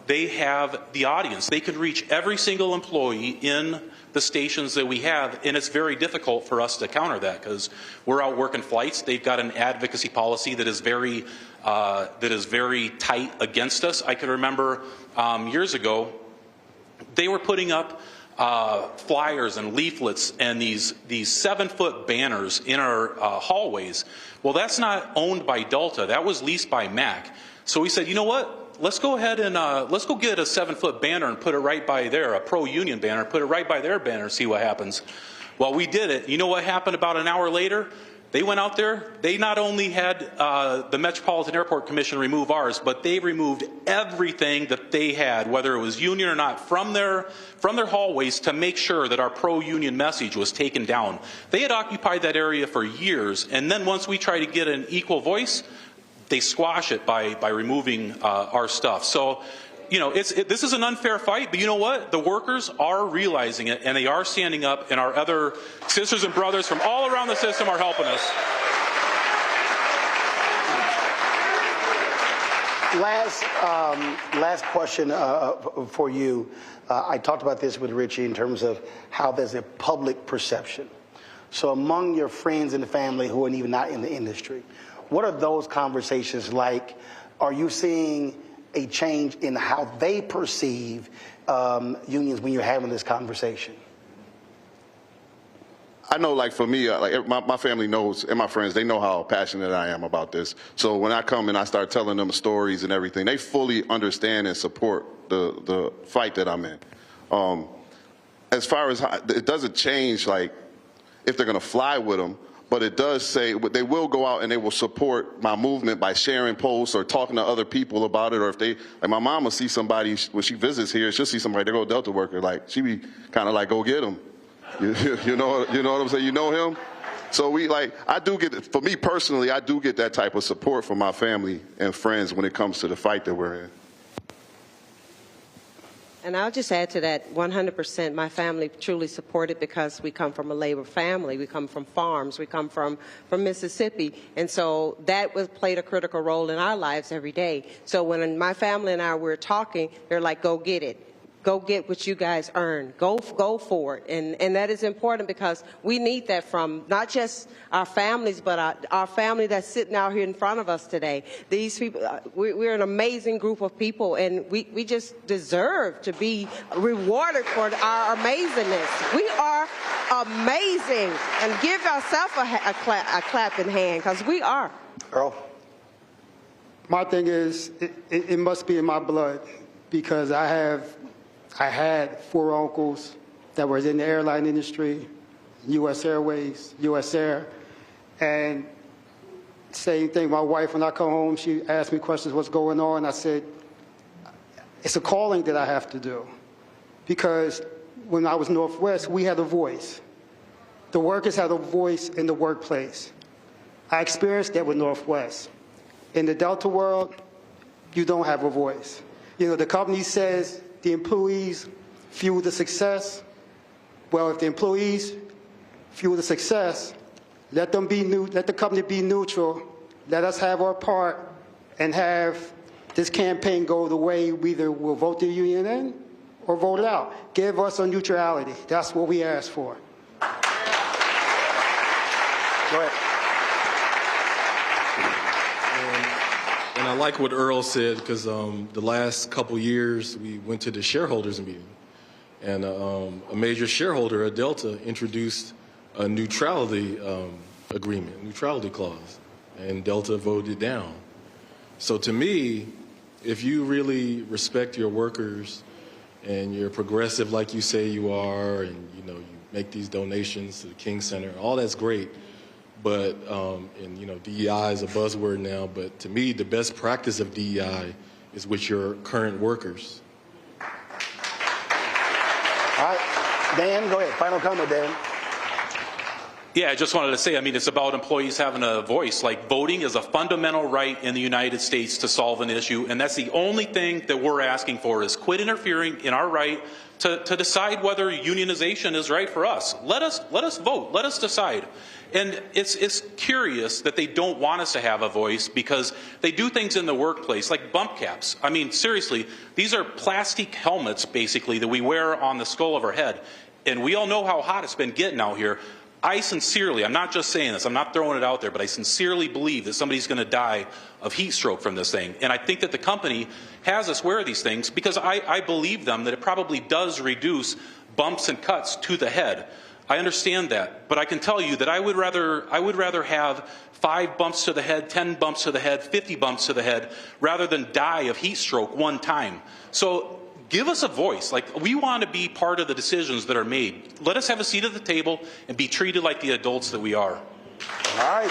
they have the audience. They can reach every single employee in the stations that we have, and it's very difficult for us to counter that because we're out working flights. They've got an advocacy policy that is very tight against us. I can remember years ago, they were putting up flyers and leaflets and these 7-foot banners in our hallways. Well, that's not owned by Delta. That was leased by Mac. So we said, you know what? Let's go ahead and let's go get a 7-foot banner and put it right by there, a pro-union banner, put it right by their banner, see what happens. Well, we did it. You know what happened about an hour later? They went out there, they not only had the Metropolitan Airport Commission remove ours, but they removed everything that they had, whether it was union or not, from their hallways to make sure that our pro-union message was taken down. They had occupied that area for years, and then once we try to get an equal voice, they squash it by removing our stuff. So, you know, this is an unfair fight, but you know what? The workers are realizing it, and they are standing up, and our other sisters and brothers from all around the system are helping us. Last question for you. I talked about this with Richie in terms of how there's a public perception. So among your friends and family who are even not in the industry, what are those conversations like? Are you seeing a change in how they perceive unions when you're having this conversation? I know, like for me, like my family knows, and my friends, they know how passionate I am about this. So when I come and I start telling them stories and everything, they fully understand and support the fight that I'm in. As far as it doesn't change, like if they're going to fly with them, but it does say they will go out and they will support my movement by sharing posts or talking to other people about it. Or if they, like my mom will see somebody, when she visits here, she'll see somebody, they go Delta worker, like she be kind of like, go get him. You know what I'm saying? You know him? So we like, I do get, for me personally, I do get that type of support from my family and friends when it comes to the fight that we're in. And I'll just add to that 100%. My family truly supported because we come from a labor family. We come from farms. We come from Mississippi. And so that played a critical role in our lives every day. So when my family and I were talking, they're like, go get it. go get what you guys earn. Go for it. And that is important because we need that from not just our families, but our family that's sitting out here in front of us today. These people, we're an amazing group of people, and we just deserve to be rewarded for our amazingness. We are amazing. And give yourself a clap in hand, because we are. Earl? My thing is, it must be in my blood, because I had 4 uncles that were in the airline industry, U.S. Airways, U.S. Air, and same thing. My wife, when I come home, she asked me questions, what's going on? I said, it's a calling that I have to do, because when I was Northwest, we had a voice. The workers had a voice in the workplace. I experienced that with Northwest. In the Delta world, you don't have a voice. You know, the company says the employees fuel the success. Well, if the employees fuel the success, let the company be neutral. Let us have our part and have this campaign go the way we either will vote the union in or vote it out. Give us a neutrality. That's what we ask for. Go ahead. And I like what Earl said, because the last couple years we went to the shareholders meeting, and a major shareholder at Delta introduced a neutrality agreement, neutrality clause, and Delta voted down. So to me, if you really respect your workers and you're progressive like you say you are, and you make these donations to the King Center, all that's great. But, and DEI is a buzzword now, but to me, the best practice of DEI is with your current workers. All right, Dan, go ahead. Final comment, Dan. Yeah, I just wanted to say, it's about employees having a voice. Like, voting is a fundamental right in the United States to solve an issue, and that's the only thing that we're asking for, is quit interfering in our right to decide whether unionization is right for us. Let us vote. Let us decide. And it's curious that they don't want us to have a voice, because they do things in the workplace, like bump caps. Seriously, these are plastic helmets, basically, that we wear on the skull of our head. And we all know how hot it's been getting out here. I sincerely, I'm not just saying this, I'm not throwing it out there, but I sincerely believe that somebody's going to die of heat stroke from this thing. And I think that the company has us wear these things because I believe them that it probably does reduce bumps and cuts to the head. I understand that, but I can tell you that I would rather have 5 bumps to the head, 10 bumps to the head, 50 bumps to the head, rather than die of heat stroke one time. So give us a voice. Like, we want to be part of the decisions that are made. Let us have a seat at the table and be treated like the adults that we are. All right.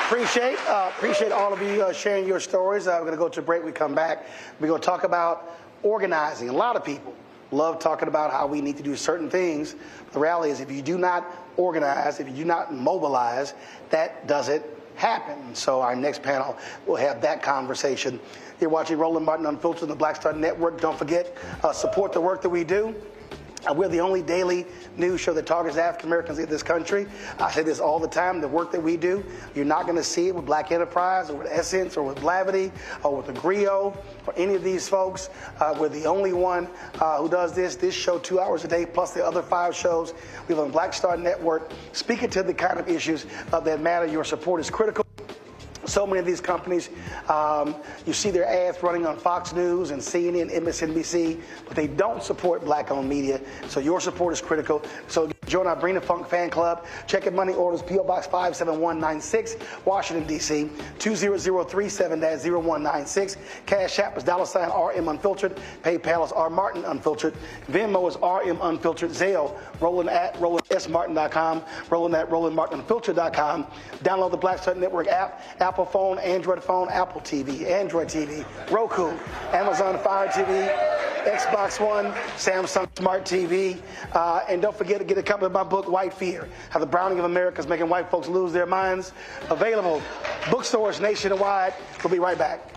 Appreciate all of you sharing your stories. We're going to go to a break. We come back. We're going to talk about organizing. A lot of people love talking about how we need to do certain things. The reality is, if you do not organize, if you do not mobilize, that doesn't happen. So our next panel will have that conversation. You're watching Roland Martin Unfiltered on the Black Star Network. Don't forget, support the work that we do. We're the only daily news show that targets African Americans in this country. I say this all the time. The work that we do, you're not going to see it with Black Enterprise or with Essence or with Blavity or with Agrio or any of these folks. We're the only one who does this show 2 hours a day, plus the other 5 shows we have on Black Star Network, speaking to the kind of issues that matter. Your support is critical. So many of these companies, you see their ads running on Fox News and CNN, MSNBC, but they don't support Black-owned media. So your support is critical. So join our Bring the Funk fan club. Check in money orders, P.O. Box 57196, Washington, D.C. 20037-0196. Cash App is $RM Unfiltered. PayPal is R Martin Unfiltered. Venmo is RM Unfiltered. Zelle, Roland at RolandSMartin.com. Roland at RolandMartinUnfiltered.com. Download the Black Star Network app. Apple phone, Android phone, Apple TV, Android TV, Roku, Amazon Fire TV, Xbox One, Samsung Smart TV. And don't forget to get a copy of my book, White Fear, How the Browning of America is Making White Folks Lose Their Minds. Available bookstores nationwide. We'll be right back.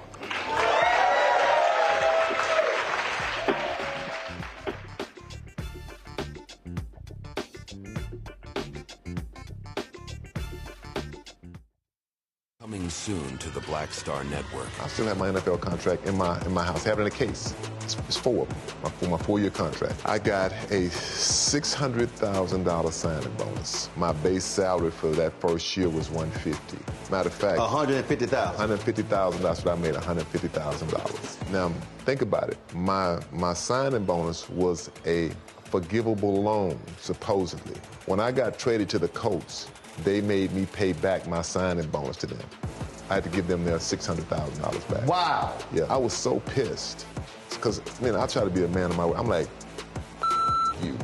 Coming soon to to the Black Star Network. I still have my NFL contract in my house, have it in a case. It's 4 of them, my 4-year contract. I got a $600,000 signing bonus. My base salary for that first year was $150,000. Matter of fact, $150,000. $150,000. That's what I made, $150,000. Now think about it. My signing bonus was a forgivable loan, supposedly. When I got traded to the Colts, they made me pay back my signing bonus to them. I had to give them their $600,000 back. Wow. Yeah, I was so pissed. Because, I try to be a man of my word. I'm like, you,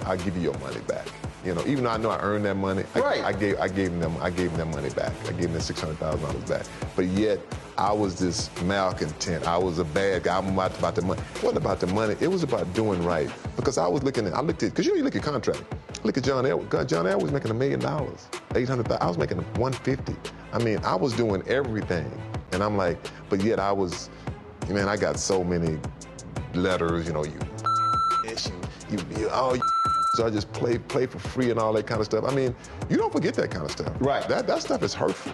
I'll give you your money back. Even though I know I earned that money, right. I gave them their money back. I gave them $600,000 back. But yet, I was this malcontent. I was a bad guy. I'm about the money. It wasn't about the money. It was about doing right. Because I looked at, because you look at contract. Look at John Elway. John Elway was making $1 million, $800,000. I was making $150,000. I was doing everything. And I'm like, but yet I was, I got so many letters, so I just play for free and all that kind of stuff. You don't forget that kind of stuff. Right. That stuff is hurtful.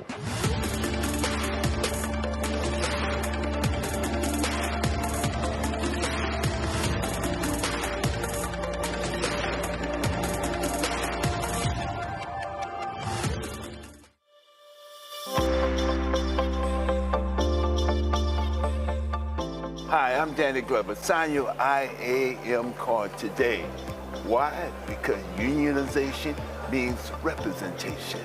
Hi, I'm Danny Glover. Sign your IAM card today. Why? Because unionization means representation.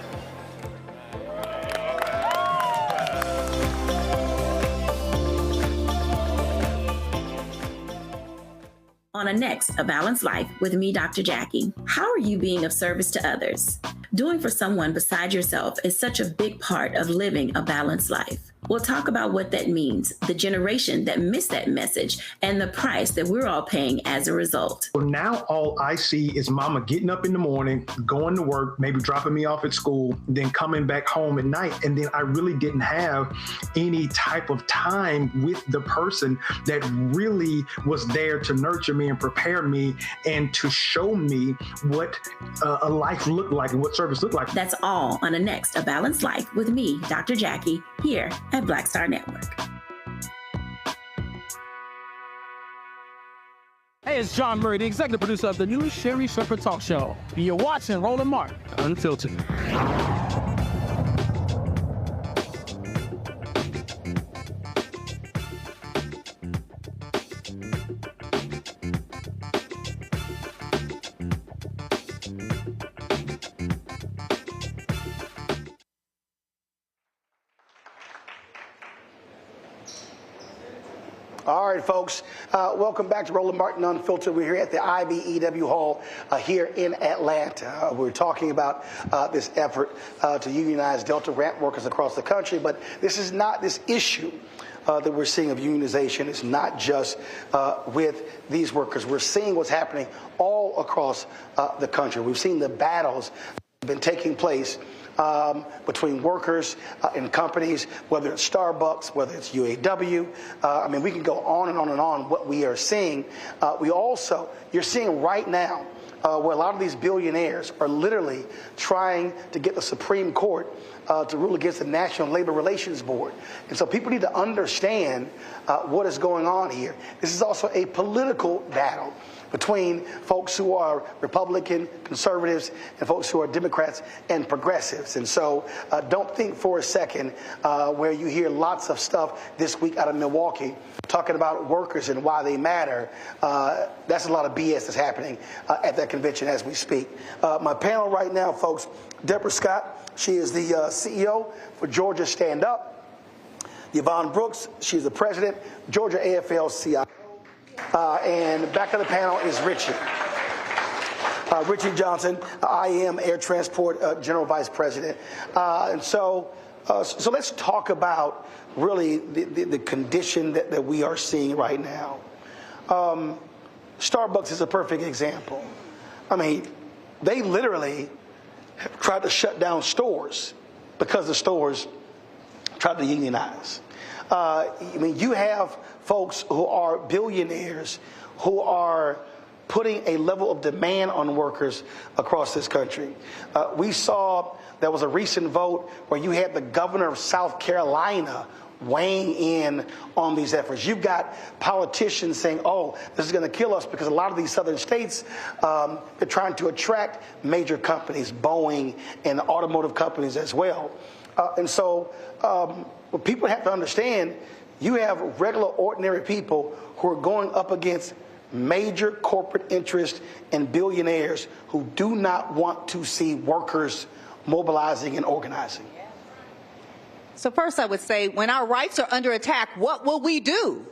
On a next, A Balanced Life with me, Dr. Jackie. How are you being of service to others? Doing for someone beside yourself is such a big part of living a balanced life. We'll talk about what that means, the generation that missed that message, and the price that we're all paying as a result. Well, now all I see is mama getting up in the morning, going to work, maybe dropping me off at school, then coming back home at night. And then I really didn't have any type of time with the person that really was there to nurture me and prepare me and to show me what a life looked like and what service looked like. That's all on a next, A Balanced Life with me, Dr. Jackie, here at Black Star Network. Hey, it's John Murray, the executive producer of the new Sherry Shepherd Talk Show. You're watching Roland Martin Unfiltered. All right, folks, welcome back to Roland Martin Unfiltered. We're here at the IBEW Hall here in Atlanta. We're talking about this effort to unionize Delta ramp workers across the country, but this issue that we're seeing of unionization is not just with these workers. We're seeing what's happening all across the country. We've seen the battles that have been taking place between workers and companies, whether it's Starbucks, whether it's UAW. We can go on and on and on what we are seeing. You're seeing right now where a lot of these billionaires are literally trying to get the Supreme Court to rule against the National Labor Relations Board. And so people need to understand what is going on here. This is also a political battle between folks who are Republican, conservatives, and folks who are Democrats and progressives. And so don't think for a second where you hear lots of stuff this week out of Milwaukee talking about workers and why they matter. That's a lot of BS that's happening at that convention as we speak. My panel right now, folks, Deborah Scott, she is the CEO for Georgia Stand Up. Yvonne Brooks, she's the president, Georgia AFL-CIO. And back of the panel is Richie. Richie Johnson, IAM Air Transport General Vice President. So let's talk about really the condition that we are seeing right now. Starbucks is a perfect example. They literally tried to shut down stores because the stores tried to unionize. You have folks who are billionaires who are putting a level of demand on workers across this country. We saw there was a recent vote where you had the governor of South Carolina weighing in on these efforts. You've got politicians saying, oh, this is going to kill us, because a lot of these southern states, they're trying to attract major companies, Boeing and automotive companies as well. And so what people have to understand, you have regular, ordinary people who are going up against major corporate interests and billionaires who do not want to see workers mobilizing and organizing. So first I would say, when our rights are under attack, what will we do?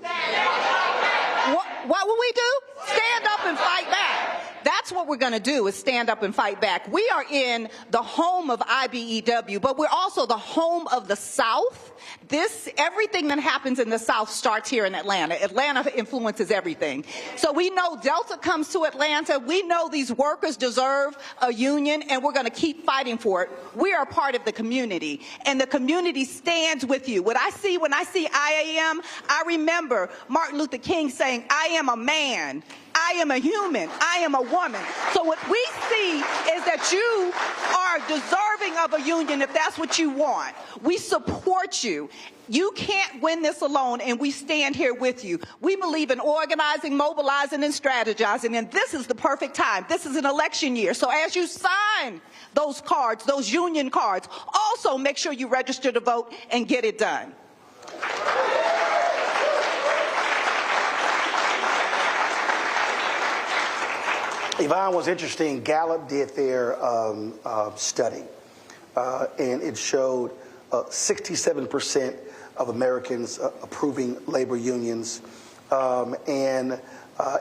What will we do? Stand up and fight back. That's what we're going to do, is stand up and fight back. We are in the home of IBEW, but we're also the home of the South. Everything that happens in the South starts here in Atlanta. Atlanta influences everything. So we know Delta comes to Atlanta. We know these workers deserve a union, and we're going to keep fighting for it. We are part of the community, and the community stands with you. When I see IAM, I remember Martin Luther King saying, I am a man, I am a human, I am a woman. So what we see is that you are deserving of a union if that's what you want. We support you. You can't win this alone, and we stand here with you. We believe in organizing, mobilizing, and strategizing, and this is the perfect time. This is an election year. So as you sign those cards, those union cards, also make sure you register to vote and get it done. Yvonne, was interesting. Gallup did their study, and it showed 67% of Americans approving labor unions. And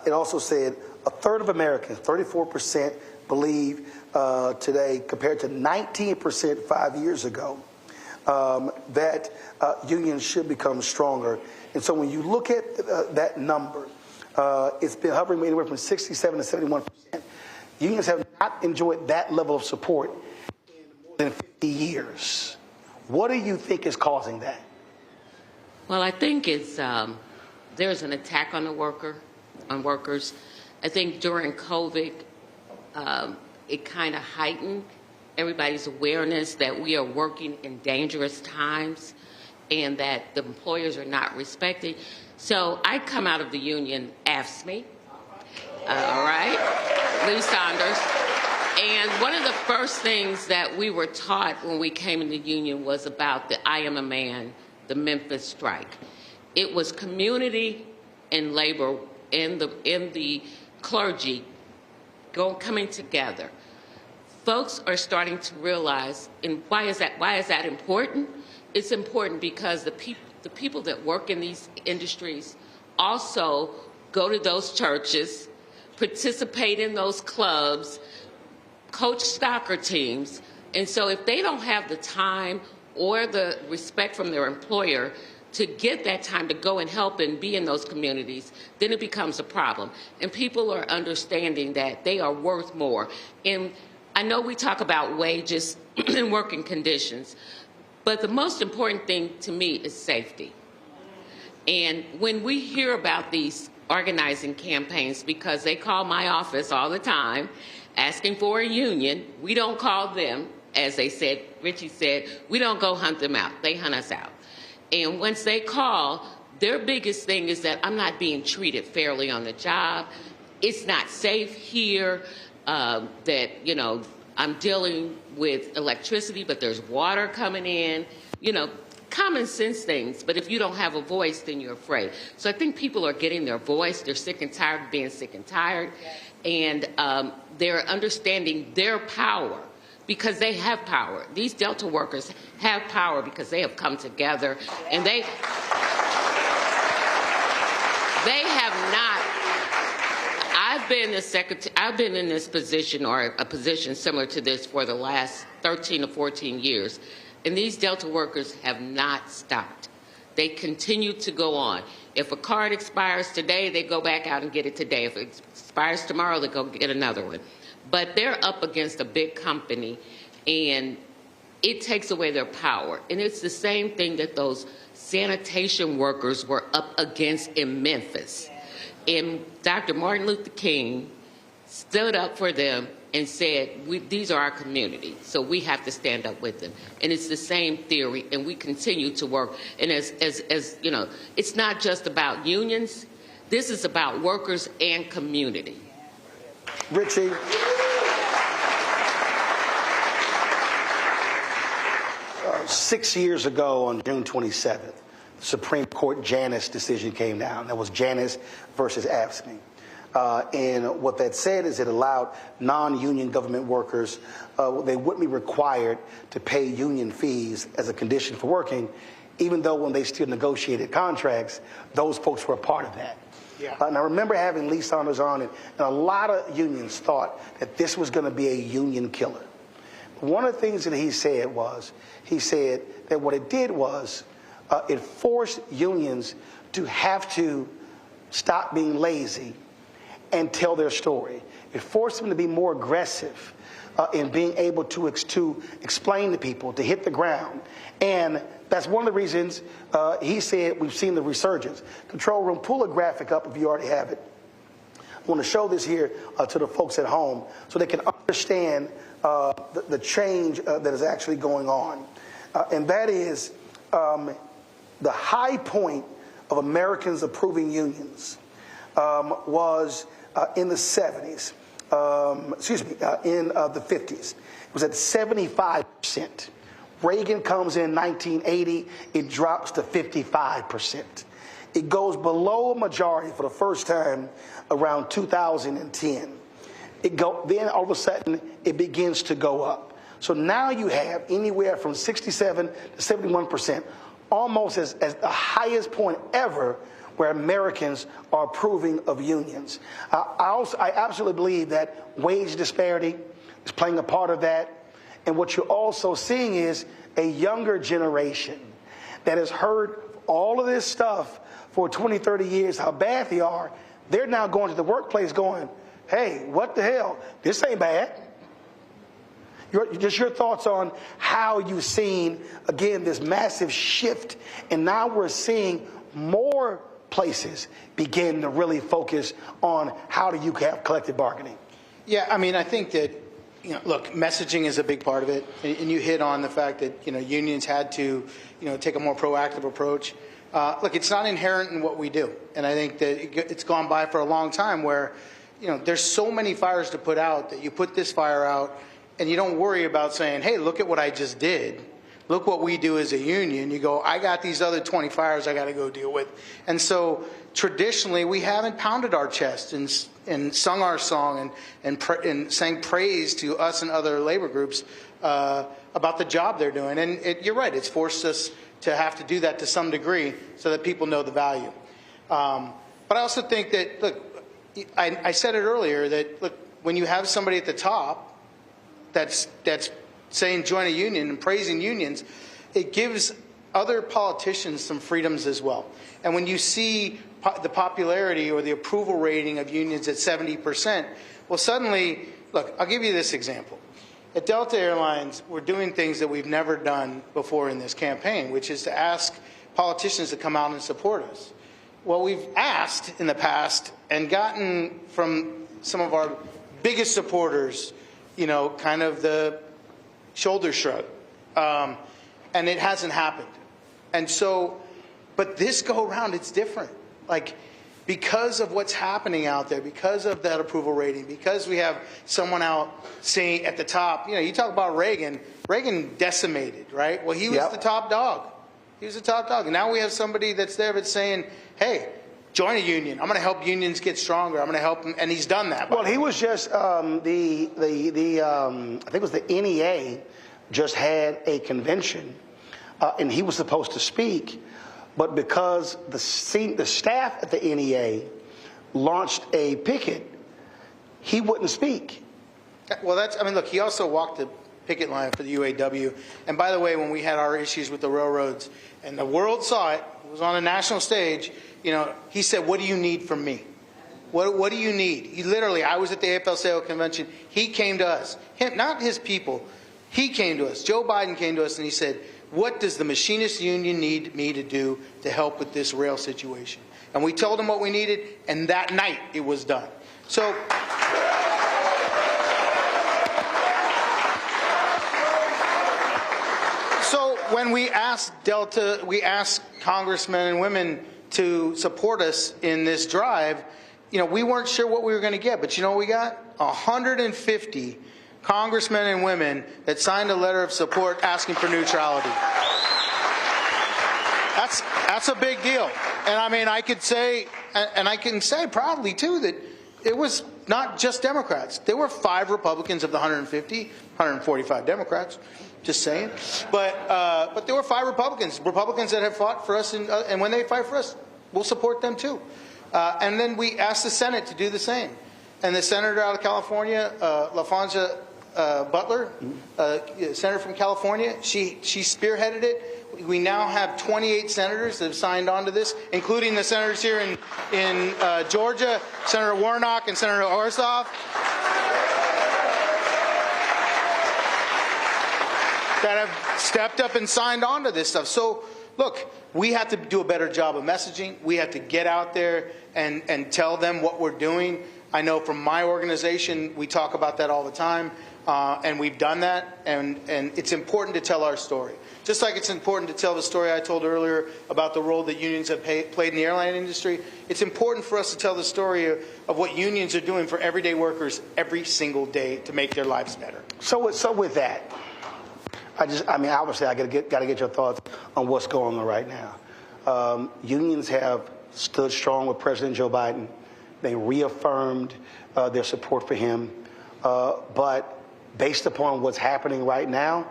it also said a third of Americans, 34%, believe today, compared to 19% 5 years ago, that unions should become stronger. And so when you look at that number, it's been hovering anywhere from 67 to 71%. Unions have not enjoyed that level of support in more than 50 years. What do you think is causing that? Well, I think it's there's an attack on workers. I think during COVID, it kind of heightened everybody's awareness that we are working in dangerous times and that the employers are not respected. So I come out of the union, AFSCME, all right, Lee Saunders. And one of the first things that we were taught when we came in the union was about the I Am a Man, the Memphis strike. It was community and labor and the clergy coming together. Folks are starting to realize, and why is that important? It's important because the people that work in these industries also go to those churches, participate in those clubs, coach soccer teams. And so if they don't have the time or the respect from their employer to get that time to go and help and be in those communities, then it becomes a problem. And people are understanding that they are worth more. And I know we talk about wages and working conditions, but the most important thing to me is safety. And when we hear about these organizing campaigns, because they call my office all the time asking for a union, we don't call them, as they said, Richie said, we don't go hunt them out, they hunt us out. And once they call, their biggest thing is that I'm not being treated fairly on the job, it's not safe here, that, you know, I'm dealing with electricity, but there's water coming in, you know, common sense things. But if you don't have a voice, then you're afraid. So I think people are getting their voice. They're sick and tired of being sick and tired. And they're understanding their power because they have power. These Delta workers have power because they have come together and they have not. I've been in this position or a position similar to this for the last 13 to 14 years. And these Delta workers have not stopped. They continue to go on. If a card expires today, they go back out and get it today. If it expires tomorrow, they go get another one. But they're up against a big company, and it takes away their power. And it's the same thing that those sanitation workers were up against in Memphis. And Dr. Martin Luther King stood up for them and said, these are our community, so we have to stand up with them. And it's the same theory, and we continue to work. And as you know, it's not just about unions. This is about workers and community. Richie. 6 years ago on June 27th, the Supreme Court Janus decision came down. That was Janus versus AFSCME. And what that said is it allowed non-union government workers, they wouldn't be required to pay union fees as a condition for working, even though when they still negotiated contracts, those folks were a part of that. Yeah. And I remember having Lee Saunders on, and a lot of unions thought that this was going to be a union killer. One of the things that he said that what it did was it forced unions to have to stop being lazy and tell their story. It forced them to be more aggressive in being able to explain to people, to hit the ground. And that's one of the reasons he said we've seen the resurgence. Control room, pull a graphic up if you already have it. I want to show this here to the folks at home so they can understand the change that is actually going on. And that is the high point of Americans approving unions was in the 70s, in the 50s. It was at 75%. Reagan comes in 1980, it drops to 55%. It goes below a majority for the first time around 2010. Then all of a sudden, it begins to go up. So now you have anywhere from 67 to 71%, almost as the highest point ever where Americans are approving of unions. I absolutely believe that wage disparity is playing a part of that. And what you're also seeing is a younger generation that has heard all of this stuff for 20, 30 years, how bad they are. They're now going to the workplace going, hey, what the hell? This ain't bad. Just your thoughts on how you've seen, again, this massive shift, and now we're seeing more places begin to really focus on how do you have collective bargaining. Yeah, I mean, I think that, look, messaging is a big part of it, and you hit on the fact that, unions had to, take a more proactive approach. Look, it's not inherent in what we do, and I think that it's gone by for a long time where, there's so many fires to put out that you put this fire out and you don't worry about saying, hey, look at what I just did. Look what we do as a union. You go, I got these other 20 fires I got to go deal with. And so traditionally, we haven't pounded our chest and sung our song and sang praise to us and other labor groups about the job they're doing. And you're right, it's forced us to have to do that to some degree so that people know the value. But I also think that, look, I said it earlier that, look, when you have somebody at the top that's saying join a union and praising unions, it gives other politicians some freedoms as well. And when you see the popularity or the approval rating of unions at 70%, well, suddenly, look, I'll give you this example. At Delta Airlines, we're doing things that we've never done before in this campaign, which is to ask politicians to come out and support us. Well, we've asked in the past and gotten from some of our biggest supporters, kind of the shoulder shrug. And it hasn't happened. And so, but this go around, it's different. Like, because of what's happening out there, because of that approval rating, because we have someone out saying at the top, you talk about Reagan decimated, right? Well, he was the top dog. He was the top dog. And now we have somebody that's there that's saying, hey, join a union. I'm going to help unions get stronger. I'm going to help them. And he's done that. Well, he was just, I think it was the NEA just had a convention, and he was supposed to speak. But because the staff at the NEA launched a picket, he wouldn't speak. Well, look, he also walked the picket line for the UAW. And by the way, when we had our issues with the railroads and the world saw it, it was on a national stage, he said, what do you need from me? What do you need? He literally, I was at the AFL-CIO convention. He came to us, not his people. He came to us. Joe Biden came to us and he said, what does the Machinists Union need me to do to help with this rail situation? And we told him what we needed, and that night it was done. So when we asked Delta, we asked congressmen and women to support us in this drive, we weren't sure what we were going to get. But you know what we got? 150 congressmen and women that signed a letter of support asking for neutrality. That's a big deal. And I mean, I could say, and I can say proudly too, that it was not just Democrats. There were 5 Republicans of the 150, 145 Democrats. Just saying. But there were 5 Republicans that have fought for us, and when they fight for us, we'll support them too. And then we asked the Senate to do the same. And the senator out of California, LaFonza Butler, senator from California, she spearheaded it. We now have 28 senators that have signed on to this, including the senators here in Georgia, Senator Warnock and Senator Ossoff, that have stepped up and signed on to this stuff. So, look, we have to do a better job of messaging. We have to get out there and tell them what we're doing. I know from my organization, we talk about that all the time, and we've done that, and it's important to tell our story. Just like it's important to tell the story I told earlier about the role that unions have played in the airline industry, it's important for us to tell the story of what unions are doing for everyday workers every single day to make their lives better. So with that, obviously I got to get your thoughts on what's going on right now. Unions have stood strong with President Joe Biden. They reaffirmed their support for him. But based upon what's happening right now,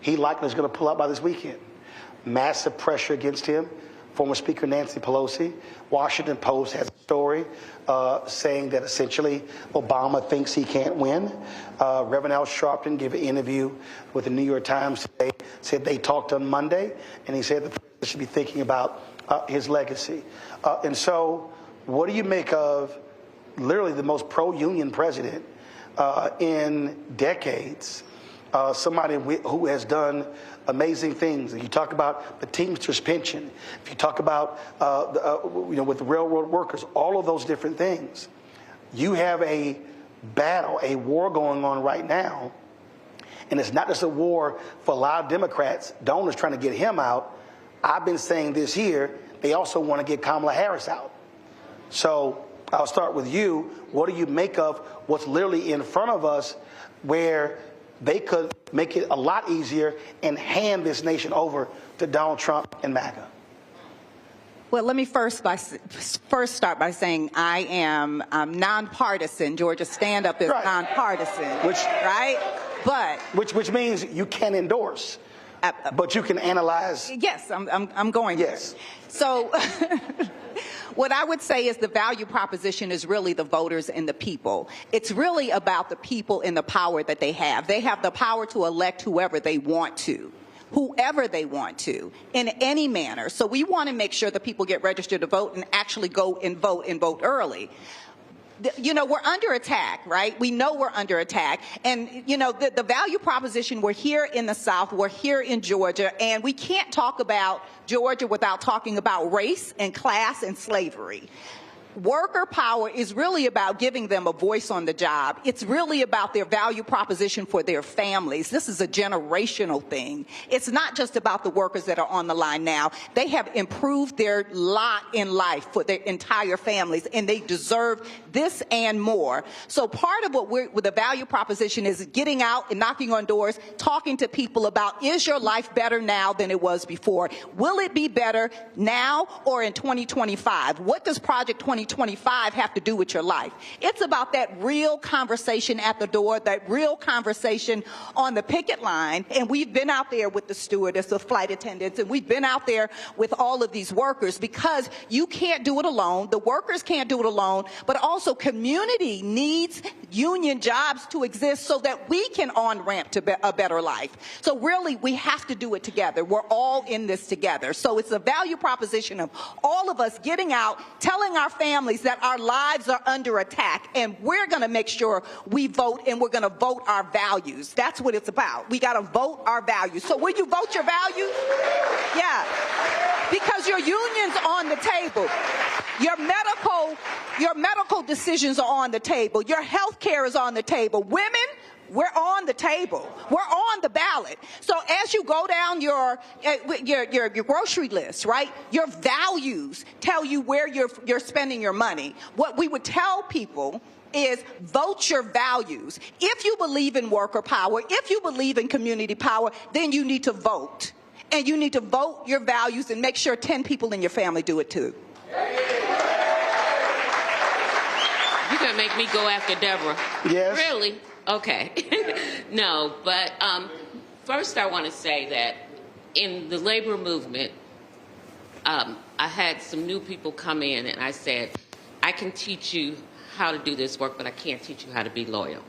he likely is going to pull out by this weekend. Massive pressure against him. Former Speaker Nancy Pelosi. Washington Post has a story saying that essentially Obama thinks he can't win. Reverend Al Sharpton gave an interview with the New York Times today, said they talked on Monday, and he said the president should be thinking about his legacy. And so what do you make of literally the most pro-union president in decades? Somebody who has done amazing things. You talk about the Teamsters pension. If you talk about with the railroad workers, all of those different things. You have a battle, a war going on right now, and it's not just a war for a lot of Democrats, donors trying to get him out. I've been saying this here. They also want to get Kamala Harris out. So I'll start with you. What do you make of what's literally in front of us, where they could make it a lot easier and hand this nation over to Donald Trump and MAGA? Well, let me first start by saying I am nonpartisan. Georgia Stand Up is nonpartisan, right? But which means you can endorse, but you can analyze. Yes, I'm going. Yes. There. So. What I would say is the value proposition is really the voters and the people. It's really about the people and the power that they have. They have the power to elect whoever they want to in any manner. So we want to make sure that people get registered to vote and actually go and vote early. We're under attack, right? We know we're under attack. And, the value proposition, we're here in the South, we're here in Georgia, and we can't talk about Georgia without talking about race and class and slavery. Worker power is really about giving them a voice on the job. It's really about their value proposition for their families. This is a generational thing. It's not just about the workers that are on the line now. They have improved their lot in life for their entire families, and they deserve this and more. So part of what the value proposition is getting out and knocking on doors, talking to people about, is your life better now than it was before? Will it be better now or in 2025? What does Project 2025 have to do with your life? It's about that real conversation at the door, that real conversation on the picket line. And we've been out there with the stewardess, the flight attendants, and we've been out there with all of these workers, because you can't do it alone. The workers can't do it alone, but also community needs union jobs to exist so that we can on-ramp to a better life. So really, we have to do it together. We're all in this together. So it's a value proposition of all of us getting out, telling our families that our lives are under attack, and we're going to make sure we vote, and we're going to vote our values. That's what it's about. We got to vote our values. So will you vote your values? Yeah. Because your union's on the table. Your medical decisions are on the table. Your health care is on the table. Women, We're on the table. We're on the ballot. So as you go down your grocery list, right, your values tell you where you're spending your money. What we would tell people is vote your values. If you believe in worker power, if you believe in community power, then you need to vote. And you need to vote your values and make sure 10 people in your family do it too. You're going to make me go after Deborah. Yes. Really? Okay. No, but first I want to say that in the labor movement, I had some new people come in and I said, I can teach you how to do this work, but I can't teach you how to be loyal.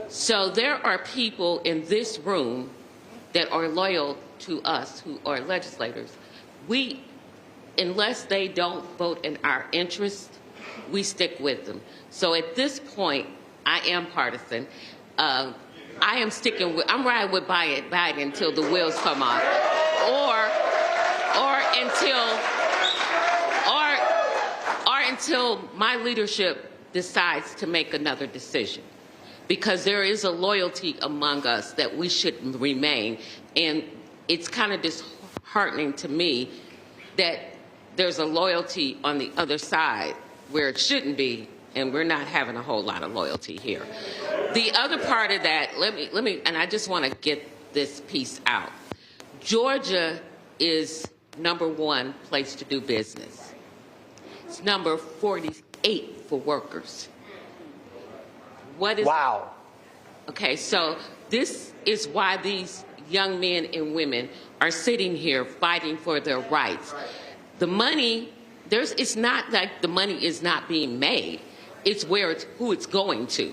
So there are people in this room that are loyal to us who are legislators. Unless they don't vote in our interest, we stick with them. So at this point, I am partisan. I'm riding with Biden until the wheels come off, or until my leadership decides to make another decision. Because there is a loyalty among us that we should remain. And it's kind of disheartening to me that there's a loyalty on the other side where it shouldn't be, and we're not having a whole lot of loyalty here. The other part of that, let me, and I just want to get this piece out. Georgia is #1 place to do business. It's number 48 for workers. Wow. Okay, so this is why these young men and women are sitting here fighting for their rights. The money, it's not like the money is not being made. It's who it's going to.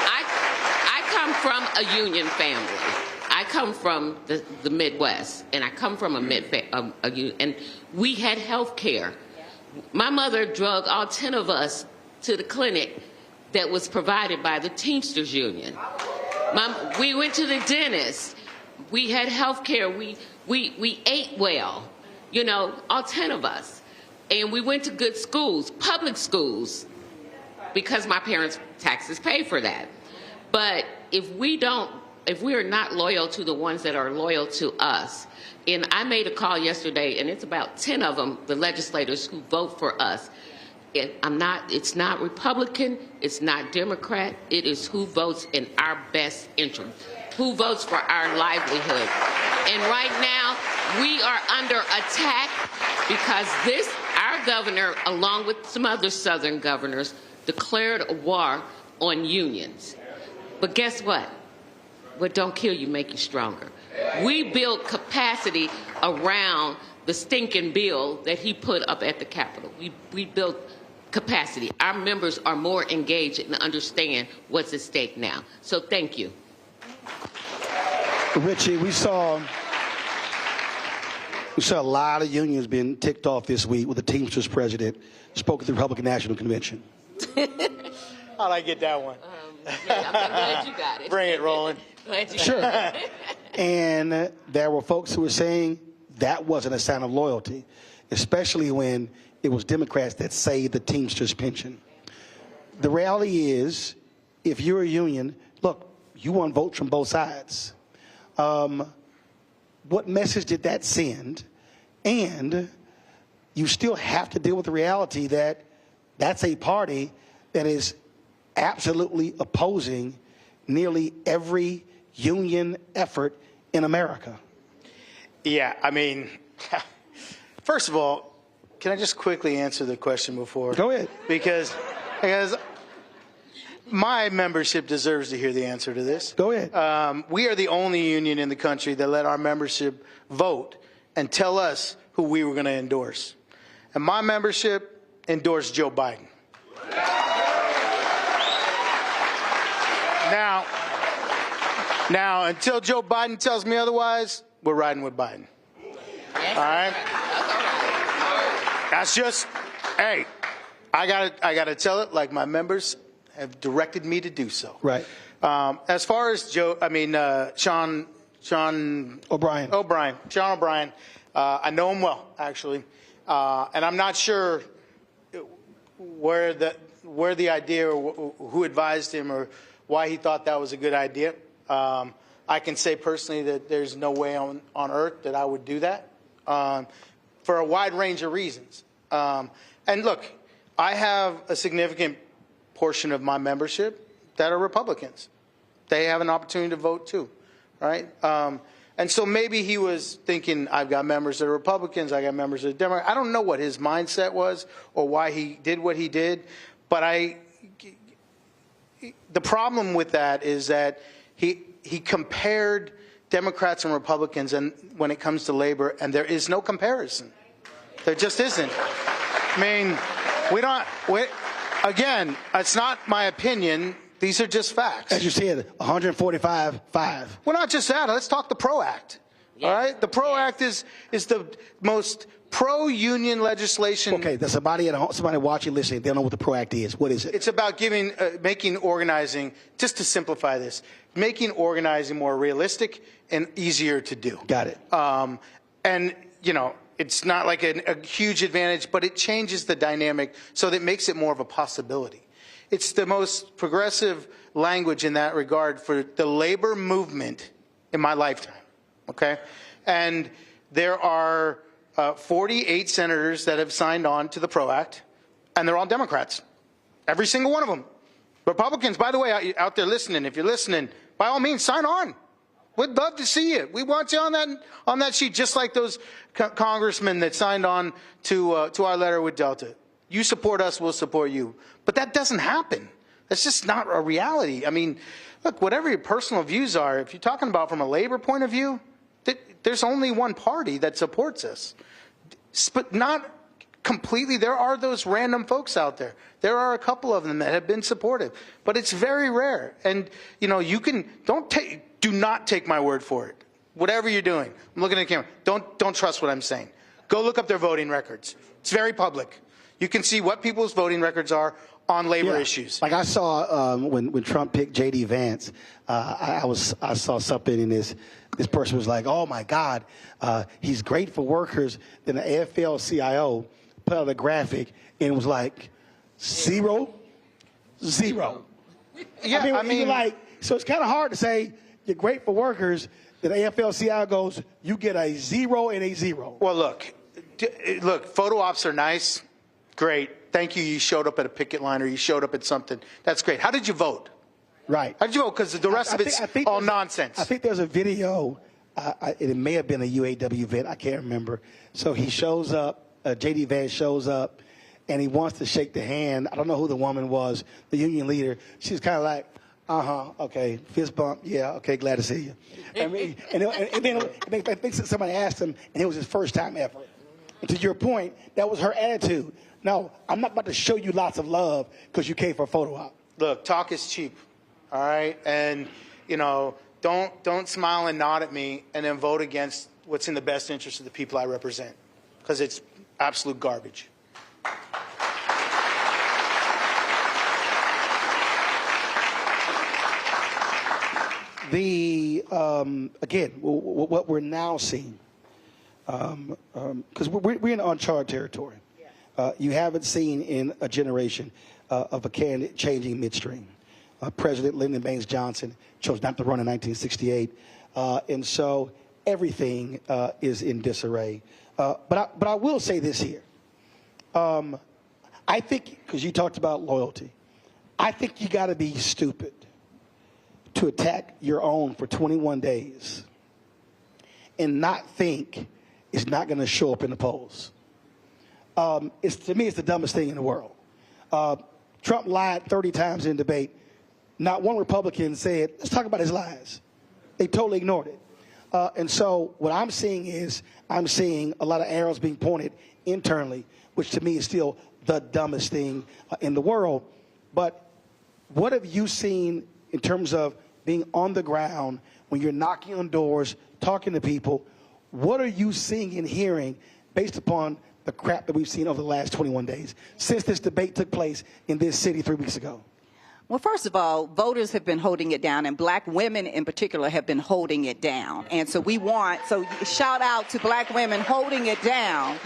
I come from a union family. I come from the Midwest, and I come from and we had health care. My mother drug all 10 of us to the clinic that was provided by the Teamsters Union. We went to the dentist. We had health care. We ate well, all 10 of us. And we went to good schools, public schools, because my parents' taxes pay for that. But if we are not loyal to the ones that are loyal to us, and I made a call yesterday, and it's about 10 of them, the legislators who vote for us. It's not Republican, it's not Democrat, it is who votes in our best interest, who votes for our livelihood. And right now, we are under attack because our governor, along with some other Southern governors, declared a war on unions. But guess what? What don't kill you make you stronger. We built capacity around the stinking bill that he put up at the Capitol. We built capacity. Our members are more engaged and understand what's at stake now. So thank you. Richie, we saw a lot of unions being ticked off this week with the Teamsters president spoke at the Republican National Convention. How'd I get that one? I'm glad you got it. Bring it, Roland. Sure. And there were folks who were saying that wasn't a sign of loyalty, especially when it was Democrats that saved the Teamsters pension. The reality is, if you're a union, look, you want votes from both sides. What message did that send? And you still have to deal with the reality that that's a party that is absolutely opposing nearly every union effort in America. Yeah, I mean, first of all, can I just quickly answer the question before? Go ahead. Because my membership deserves to hear the answer to this. Go ahead. We are the only union in the country that let our membership vote and tell us who we were going to endorse. And my membership endorsed Joe Biden. Now, until Joe Biden tells me otherwise, we're riding with Biden. All right? That's just, hey, I gotta tell it like my members have directed me to do so. Right. As far as Sean O'Brien, I know him well, actually, and I'm not sure where the idea or who advised him or why he thought that was a good idea. I can say personally that there's no way on earth that I would do that for a wide range of reasons. And look, I have a significant portion of my membership that are Republicans. They have an opportunity to vote too, right? And so maybe he was thinking, I've got members that are Republicans, I got members that are Democrats. I don't know what his mindset was or why he did what he did, but the problem with that is that he compared Democrats and Republicans and when it comes to labor, and there is no comparison. There just isn't. I mean, again, it's not my opinion. These are just facts. As you said, 145-5. Well, not just that. Let's talk the PRO Act. All right? The PRO Act is the most pro-union legislation. Okay, there's somebody at home, somebody watching, listening. They don't know what the PRO Act is. What is it? It's about making organizing, just to simplify this, making organizing more realistic and easier to do. Got it. And, it's not like a huge advantage, but it changes the dynamic so that it makes it more of a possibility. It's the most progressive language in that regard for the labor movement in my lifetime, okay? And there are 48 senators that have signed on to the PRO Act, and they're all Democrats. Every single one of them. Republicans, by the way, out there listening, if you're listening, by all means, sign on. We'd love to see you. We want you on that sheet, just like those congressmen that signed on to our letter with Delta. You support us, we'll support you. But that doesn't happen. That's just not a reality. I mean, look, whatever your personal views are, if you're talking about from a labor point of view, there's only one party that supports us. But not completely. There are those random folks out there. There are a couple of them that have been supportive. But it's very rare. And, do not take my word for it. Whatever you're doing, I'm looking at the camera. Don't trust what I'm saying. Go look up their voting records. It's very public. You can see what people's voting records are on labor issues. Like I saw when Trump picked J.D. Vance, I saw something in this person was like, oh my God, he's great for workers. Then the AFL-CIO put out a graphic and it was like 0, 0. Yeah, I mean, so it's kind of hard to say you're great for workers. Then the AFL-CIO goes, you get a 0 and a 0. Well, look, photo ops are nice. Great. Thank you. You showed up at a picket line or you showed up at something. That's great. How did you vote? Right. How did you vote? Because the rest of it's all nonsense. I think there's a video. It may have been a UAW event. I can't remember. So he shows up. J.D. Vance shows up, and he wants to shake the hand. I don't know who the woman was, the union leader. She's kind of like, okay, fist bump, yeah, okay, glad to see you. I mean, and then I think somebody asked him, and it was his first time ever. And to your point, that was her attitude. No, I'm not about to show you lots of love because you came for a photo op. Look, talk is cheap, all right? And, don't smile and nod at me and then vote against what's in the best interest of the people I represent, because it's absolute garbage. Again, what we're now seeing, because we're in uncharted territory. You haven't seen in a generation of a candidate changing midstream. President Lyndon Baines Johnson chose not to run in 1968, and so everything is in disarray. But I will say this here. I think, because you talked about loyalty, I think you got to be stupid to attack your own for 21 days and not think it's not going to show up in the polls. To me, it's the dumbest thing in the world. Trump lied 30 times in debate. Not one Republican said, let's talk about his lies. They totally ignored it. And so what I'm seeing is I'm seeing a lot of arrows being pointed internally, which to me is still the dumbest thing in the world. But what have you seen in terms of being on the ground when you're knocking on doors, talking to people? What are you seeing and hearing based upon the crap that we've seen over the last 21 days since this debate took place in this city 3 weeks ago? Well, first of all, voters have been holding it down, and black women in particular have been holding it down. And so shout out to black women holding it down.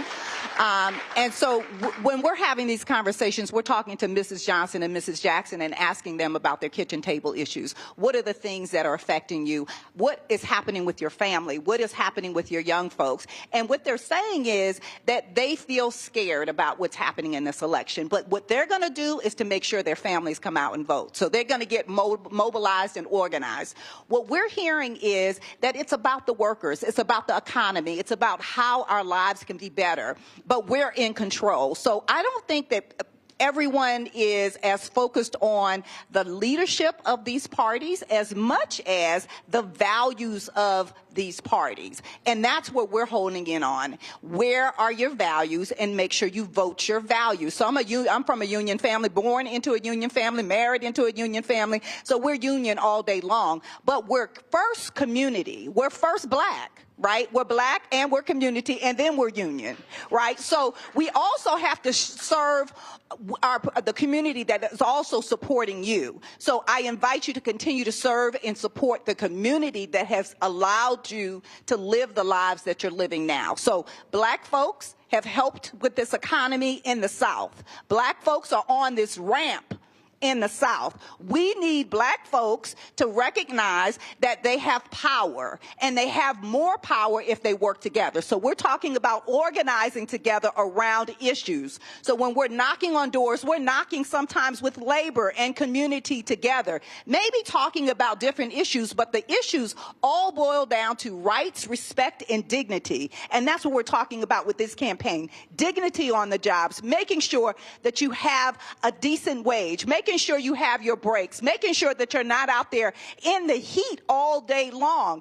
And so when we're having these conversations, we're talking to Mrs. Johnson and Mrs. Jackson and asking them about their kitchen table issues. What are the things that are affecting you? What is happening with your family? What is happening with your young folks? And what they're saying is that they feel scared about what's happening in this election. But what they're going to do is to make sure their families come out and vote. So they're going to get mobilized and organized. What we're hearing is that it's about the workers. It's about the economy. It's about how our lives can be better. But we're in control. So I don't think that everyone is as focused on the leadership of these parties as much as the values of these parties. And that's what we're honing in on. Where are your values? And make sure you vote your values. So I'm from a union family, born into a union family, married into a union family. So we're union all day long. But we're first community. We're first black. Right? We're black and we're community and then we're union, right? So we also have to serve the community that is also supporting you. So I invite you to continue to serve and support the community that has allowed you to live the lives that you're living now. So black folks have helped with this economy in the South. Black folks are on this ramp in the South. We need black folks to recognize that they have power, and they have more power if they work together. So we're talking about organizing together around issues. So when we're knocking on doors, we're knocking sometimes with labor and community together, maybe talking about different issues, but the issues all boil down to rights, respect, and dignity. And that's what we're talking about with this campaign. Dignity on the jobs, making sure that you have a decent wage, making sure you have your breaks, making sure that you're not out there in the heat all day long.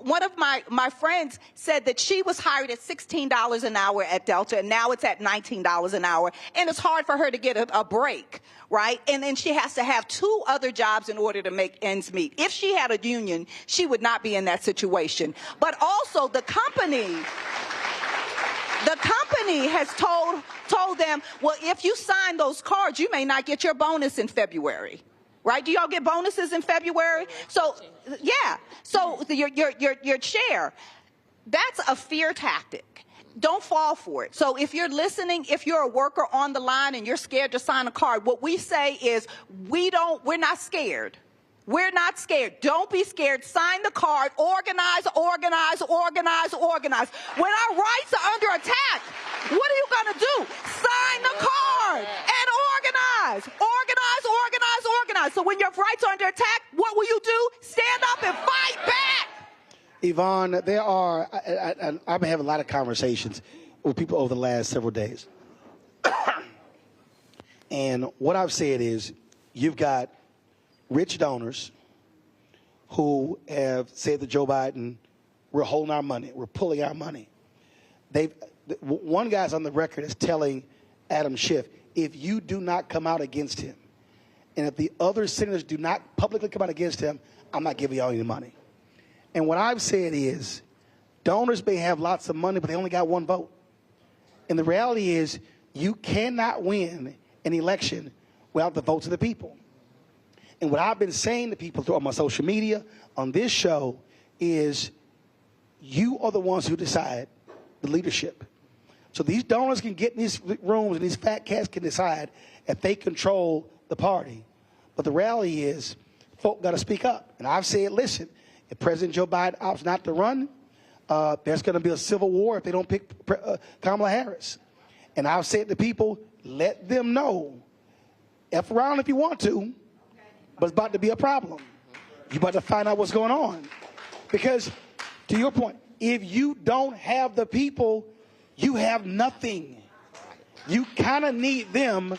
One of my friends said that she was hired at $16 an hour at Delta, and now it's at $19 an hour, and it's hard for her to get a break, right? And then she has to have 2 other jobs in order to make ends meet. If she had a union, she would not be in that situation. But also the company has told them, well, if you sign those cards, you may not get your bonus in February. Right? Do y'all get bonuses in February? So, yeah. So your chair, that's a fear tactic. Don't fall for it. So if you're listening, if you're a worker on the line and you're scared to sign a card, what we say is we're not scared. We're not scared. Don't be scared. Sign the card. Organize, organize, organize, organize. When our rights are under attack, what are you going to do? Sign the card and organize. Organize, organize, organize. So when your rights are under attack, what will you do? Stand up and fight back. Yvonne, I've been having a lot of conversations with people over the last several days. And what I've said is you've got rich donors who have said to Joe Biden, we're holding our money, we're pulling our money. One guy's on the record is telling Adam Schiff, if you do not come out against him, and if the other senators do not publicly come out against him, I'm not giving y'all any money. And what I've said is, donors may have lots of money, but they only got one vote. And the reality is, you cannot win an election without the votes of the people. And what I've been saying to people through my social media, on this show, is you are the ones who decide the leadership. So these donors can get in these rooms and these fat cats can decide if they control the party. But the reality is, folk got to speak up. And I've said, listen, if President Joe Biden opts not to run, there's going to be a civil war if they don't pick Kamala Harris. And I've said to people, let them know, F around if you want to, but it's about to be a problem. You're about to find out what's going on. Because, to your point, if you don't have the people, you have nothing. You kind of need them,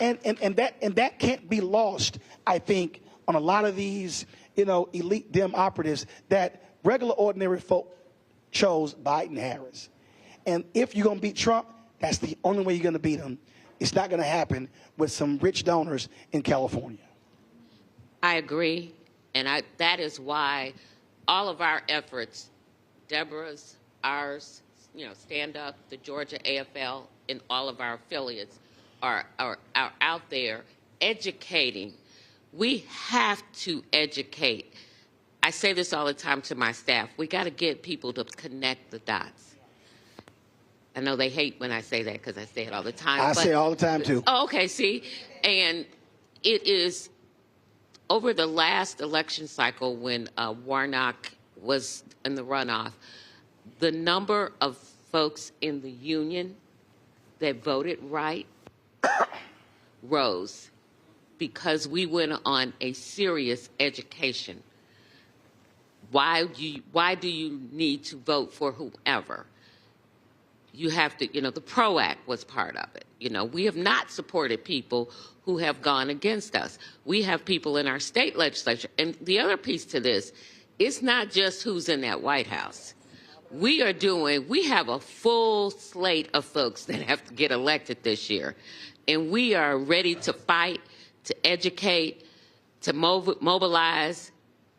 and that can't be lost, I think, on a lot of these, elite Dem operatives that regular, ordinary folk chose Biden-Harris. And if you're going to beat Trump, that's the only way you're going to beat him. It's not going to happen with some rich donors in California. I agree, and that is why all of our efforts, Deborah's, ours, Stand Up, the Georgia AFL, and all of our affiliates are out there educating. We have to educate. I say this all the time to my staff. We got to get people to connect the dots. I know they hate when I say that because I say it all the time. I say it all the time, too. Oh, okay, see? And it is over the last election cycle when Warnock was in the runoff, the number of folks in the union that voted right rose because we went on a serious education. Why do you need to vote for whoever? You have to, the PRO Act was part of it. We have not supported people who have gone against us. We have people in our state legislature. And the other piece to this, it's not just who's in that White House. We have a full slate of folks that have to get elected this year. And we are ready to fight, to educate, to mobilize,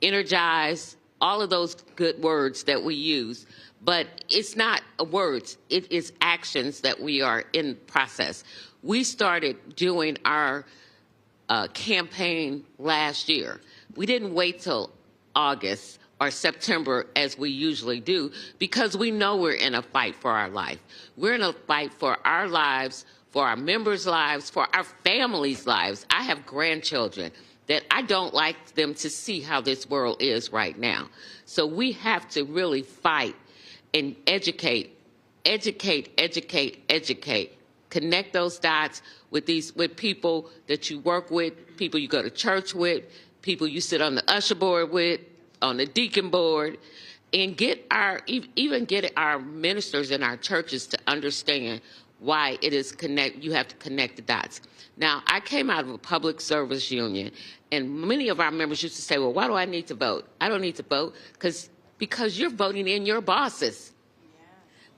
energize, all of those good words that we use. But it's not words, it is actions that we are in process. We started doing our campaign last year. We didn't wait till August or September as we usually do because we know we're in a fight for our life. We're in a fight for our lives, for our members' lives, for our families' lives. I have grandchildren that I don't like them to see how this world is right now. So we have to really fight and educate. Connect those dots with people that you work with, people you go to church with, people you sit on the usher board with, on the deacon board, and even get our ministers in our churches to understand why it is you have to connect the dots. Now, I came out of a public service union, and many of our members used to say, well, why do I need to vote? I don't need to vote because you're voting in your bosses.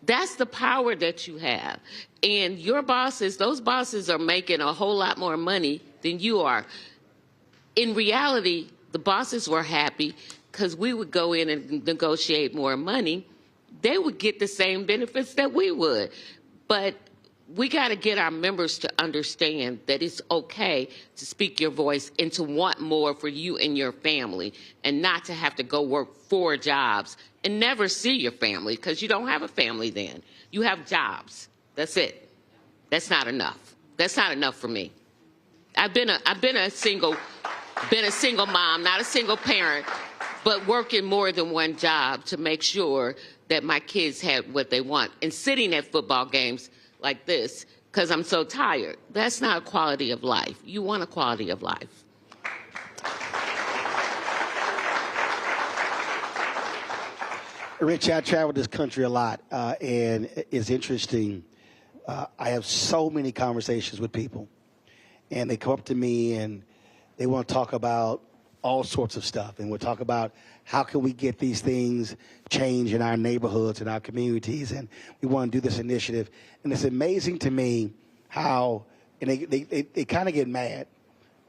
That's the power that you have. And your bosses, those bosses are making a whole lot more money than you are. In reality, the bosses were happy because we would go in and negotiate more money. They would get the same benefits that we would. But we got to get our members to understand that it's okay to speak your voice and to want more for you and your family and not to have to go work 4 jobs and never see your family because you don't have a family then. You have jobs. That's it. That's not enough. That's not enough for me. I've been a single mom, not a single parent, but working more than one job to make sure that my kids had what they want and sitting at football games like this because I'm so tired. That's not a quality of life. You want a quality of life. Rich, I travel this country a lot, and it's interesting. I have so many conversations with people, and they come up to me and they want to talk about all sorts of stuff, and we'll talk about how can we get these things changed in our neighborhoods and our communities, and we want to do this initiative. And it's amazing to me how, and they kind of get mad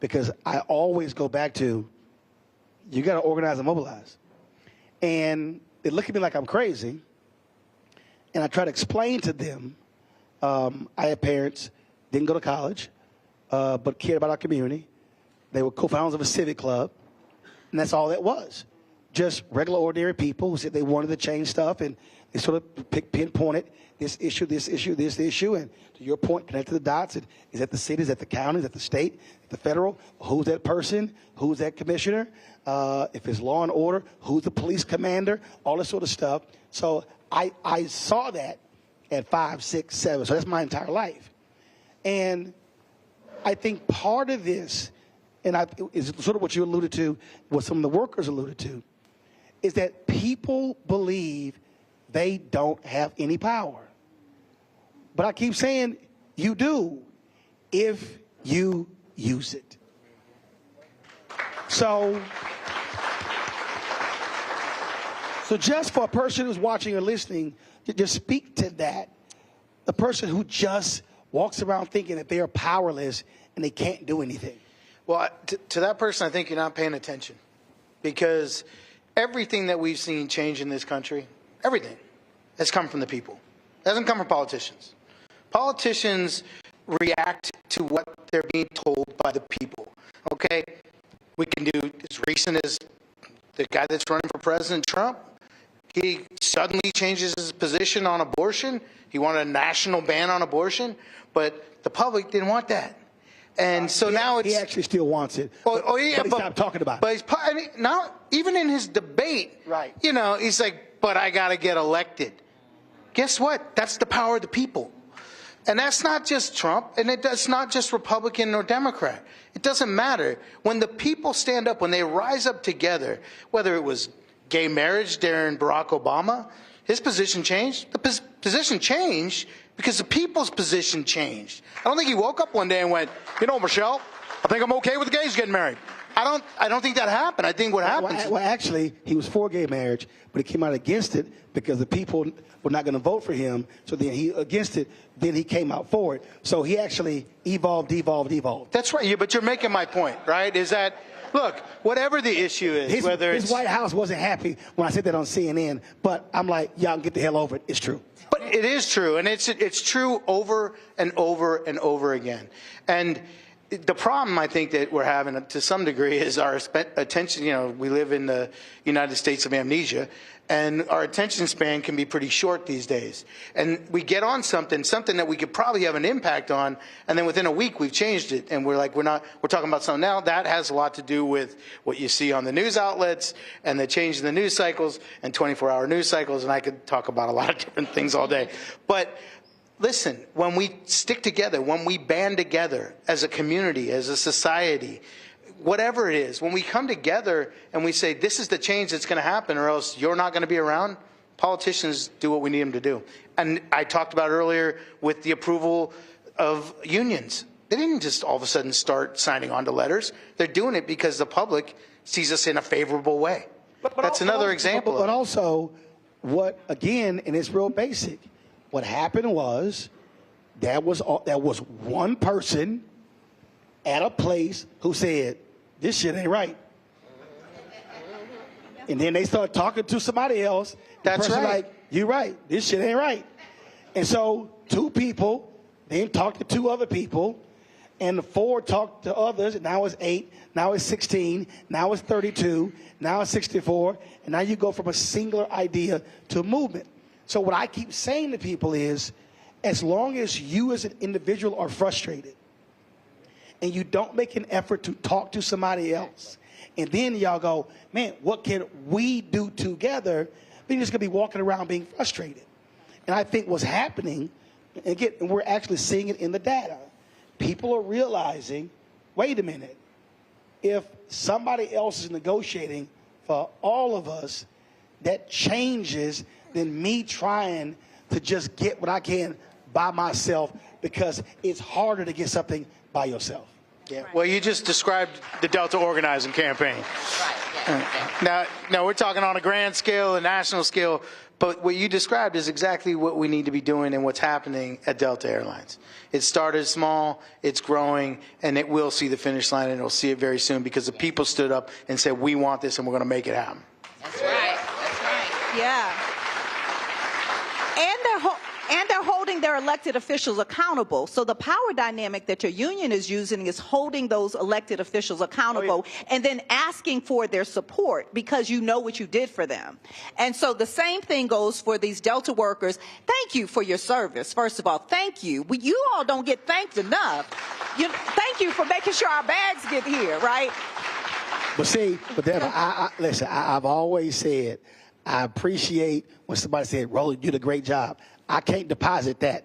because I always go back to, you got to organize and mobilize. And they look at me like I'm crazy, and I try to explain to them, I had parents, didn't go to college, but cared about our community. They were co-founders of a civic club, and that's all that was. Just regular, ordinary people who said they wanted to change stuff, and they sort of pinpointed this issue, this issue, this issue, and to your point, connect to the dots. Is that the cities, at the counties, at the state, at the federal? Who's that person? Who's that commissioner? If it's law and order, who's the police commander? All this sort of stuff. So I saw that at 5, 6, 7. So that's my entire life. And I think part of this, and is sort of what you alluded to, what some of the workers alluded to, is that people believe they don't have any power. But I keep saying you do if you use it. So just for a person who's watching or listening, just speak to that. The person who just walks around thinking that they are powerless and they can't do anything. Well, to that person, I think you're not paying attention, because everything that we've seen change in this country, everything, has come from the people. It hasn't come from politicians. Politicians react to what they're being told by the people. Okay? We can do as recent as the guy that's running for President Trump. He suddenly changes his position on abortion. He wanted a national ban on abortion, but the public didn't want that. And so now it's... He actually still wants it. But he stopped talking about it. But now, even in his debate, right? You know, he's like, but I got to get elected. Guess what? That's the power of the people. And that's not just Trump, and it's not just Republican or Democrat. It doesn't matter. When the people stand up, when they rise up together, whether it was gay marriage during Barack Obama, his position changed. The position changed because the people's position changed. I don't think he woke up one day and went, you know, Michelle, I think I'm okay with the gays getting married. I don't think that happened. I think what happened... Well, actually, he was for gay marriage, but he came out against it because the people were not going to vote for him. So then he against it. Then he came out for it. So he actually evolved. That's right. But you're making my point, right? Is that, look, whatever the issue is, his White House wasn't happy when I said that on CNN. But I'm like, y'all get the hell over it. It's true. But it is true, and it's true over and over and over again. And the problem I think that we're having to some degree is our attention. You know, we live in the United States of amnesia, and our attention span can be pretty short these days. And we get on something that we could probably have an impact on, and then within a week we've changed it, and we're talking about something now. That has a lot to do with what you see on the news outlets and the change in the news cycles and 24-hour news cycles, and I could talk about a lot of different things all day. But listen, when we stick together, when we band together as a community, as a society, whatever it is, when we come together and we say, this is the change that's going to happen or else you're not going to be around, politicians do what we need them to do. And I talked about earlier with the approval of unions. They didn't just all of a sudden start signing on to letters. They're doing it because the public sees us in a favorable way. That's another example. But also, again, and it's real basic, what happened was there was one person at a place who said, this shit ain't right. And then they start talking to somebody else. That's right. Like, you're right. This shit ain't right. And so 2 people then talked to 2 other people, and the 4 talked to others, and now it's 8, now it's 16, now it's 32, now it's 64, and now you go from a singular idea to a movement. So what I keep saying to people is, as long as you as an individual are frustrated and you don't make an effort to talk to somebody else, and then y'all go, man, what can we do together? Then you're just going to be walking around being frustrated. And I think what's happening, and we're actually seeing it in the data, people are realizing, wait a minute, if somebody else is negotiating for all of us, that changes than me trying to just get what I can by myself, because it's harder to get something by yourself. Yeah. Well, you just described the Delta organizing campaign. Right. Yeah. Now we're talking on a grand scale, a national scale, but what you described is exactly what we need to be doing and what's happening at Delta Airlines. It started small, it's growing, and it will see the finish line, and it'll see it very soon because the people stood up and said, we want this and we're going to make it happen. That's right. That's right. Yeah. And they're holding their elected officials accountable. So the power dynamic that your union is using is holding those elected officials accountable and then asking for their support because you know what you did for them. And so the same thing goes for these Delta workers. Thank you for your service. First of all, thank you. You all don't get thanked enough. Thank you for making sure our bags get here, right? But see, listen, I've always said, I appreciate when somebody said, Roland, you did a great job. I can't deposit that.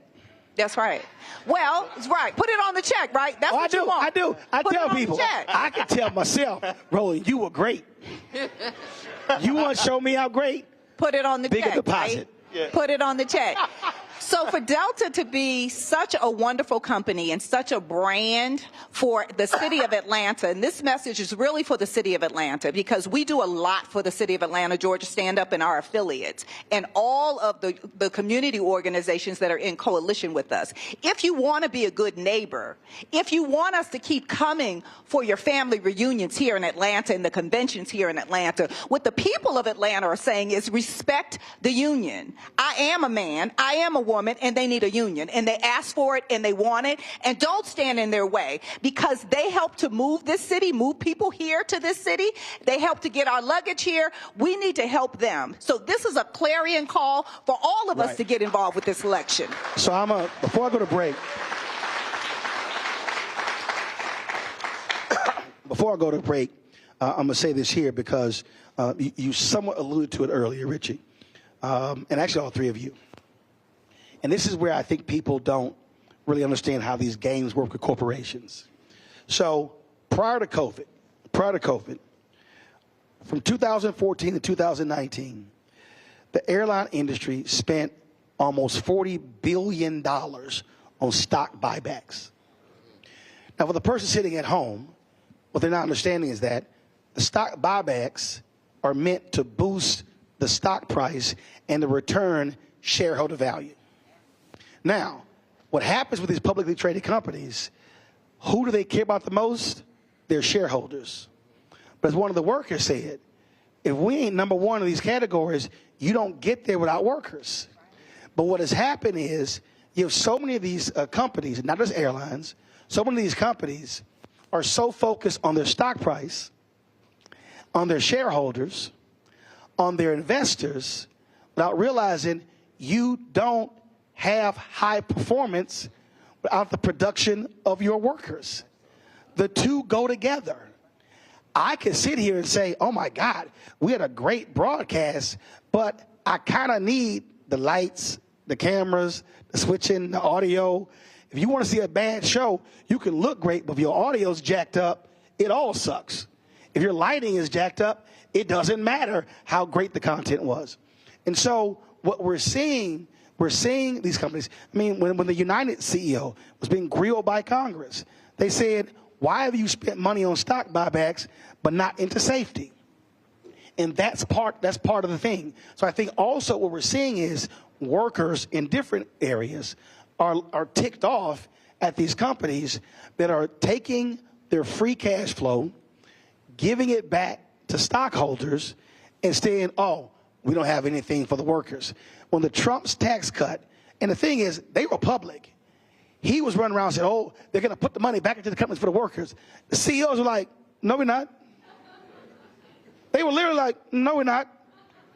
That's right. Well, it's right. Put it on the check, right? That's what you want. I do. I tell people. I can tell myself, Roland, you were great. You want to show me how great? Put it on the check. Bigger deposit. Right? Yeah. Put it on the check. So for Delta to be such a wonderful company and such a brand for the city of Atlanta, and this message is really for the city of Atlanta because we do a lot for the city of Atlanta, Georgia Stand Up, and our affiliates, and all of the community organizations that are in coalition with us. If you want to be a good neighbor, if you want us to keep coming for your family reunions here in Atlanta and the conventions here in Atlanta, what the people of Atlanta are saying is respect the union. I am a man. I am a woman and they need a union, and they ask for it and they want it, and don't stand in their way, because they help to move this city, move people here to this city. They help to get our luggage here. We need to help them. So this is a clarion call for all of us to get involved with this election. So before I go to break, I'm going to say this here because you somewhat alluded to it earlier, Richie, and actually all three of you. And this is where I think people don't really understand how these games work with corporations. So prior to COVID, from 2014 to 2019, the airline industry spent almost $40 billion on stock buybacks. Now, for the person sitting at home, what they're not understanding is that the stock buybacks are meant to boost the stock price and to return shareholder value. Now, what happens with these publicly traded companies, who do they care about the most? Their shareholders. But as one of the workers said, if we ain't number one in these categories, you don't get there without workers. But what has happened is you have so many of these companies, not just airlines, so many of these companies are so focused on their stock price, on their shareholders, on their investors, without realizing you don't have high performance without the production of your workers. The two go together. I can sit here and say, oh my God, we had a great broadcast, but I kind of need the lights, the cameras, the switching, the audio. If you want to see a bad show, you can look great, but if your audio's jacked up, it all sucks. If your lighting is jacked up, it doesn't matter how great the content was. And so what we're seeing these companies, I mean, when the United CEO was being grilled by Congress, they said, why have you spent money on stock buybacks but not into safety? And that's part of the thing. So I think also what we're seeing is workers in different areas are ticked off at these companies that are taking their free cash flow, giving it back to stockholders, and saying, oh, we don't have anything for the workers. When the Trump's tax cut, and the thing is, they were public. He was running around and said, oh, they're going to put the money back into the companies for the workers. The CEOs were like, no, we're not. They were literally like, no, we're not.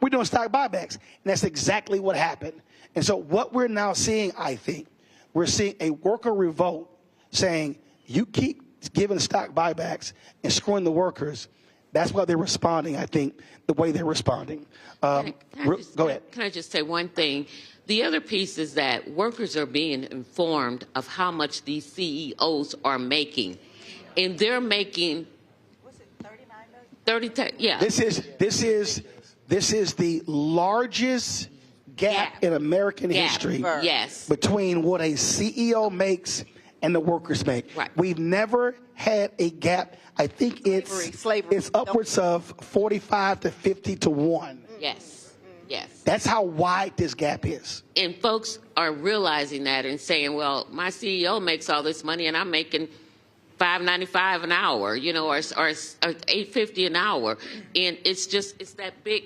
We're doing stock buybacks. And that's exactly what happened. And so what we're now seeing, I think, we're seeing a worker revolt saying, you keep giving stock buybacks and screwing the workers. That's why they're responding, I think, the way they're responding. Go ahead. Can I just say one thing? The other piece is that workers are being informed of how much these CEOs are making. And they're making, was it 39 million? Yeah. This is the largest gap in American history between what a CEO makes and the workers make. Right. We've never had a gap. I think it's upwards of 45 to 50 to 1. Yes. Yes. That's how wide this gap is. And folks are realizing that and saying, well, my CEO makes all this money and I'm making $5.95 an hour, you know, or $8.50 an hour. And it's that big,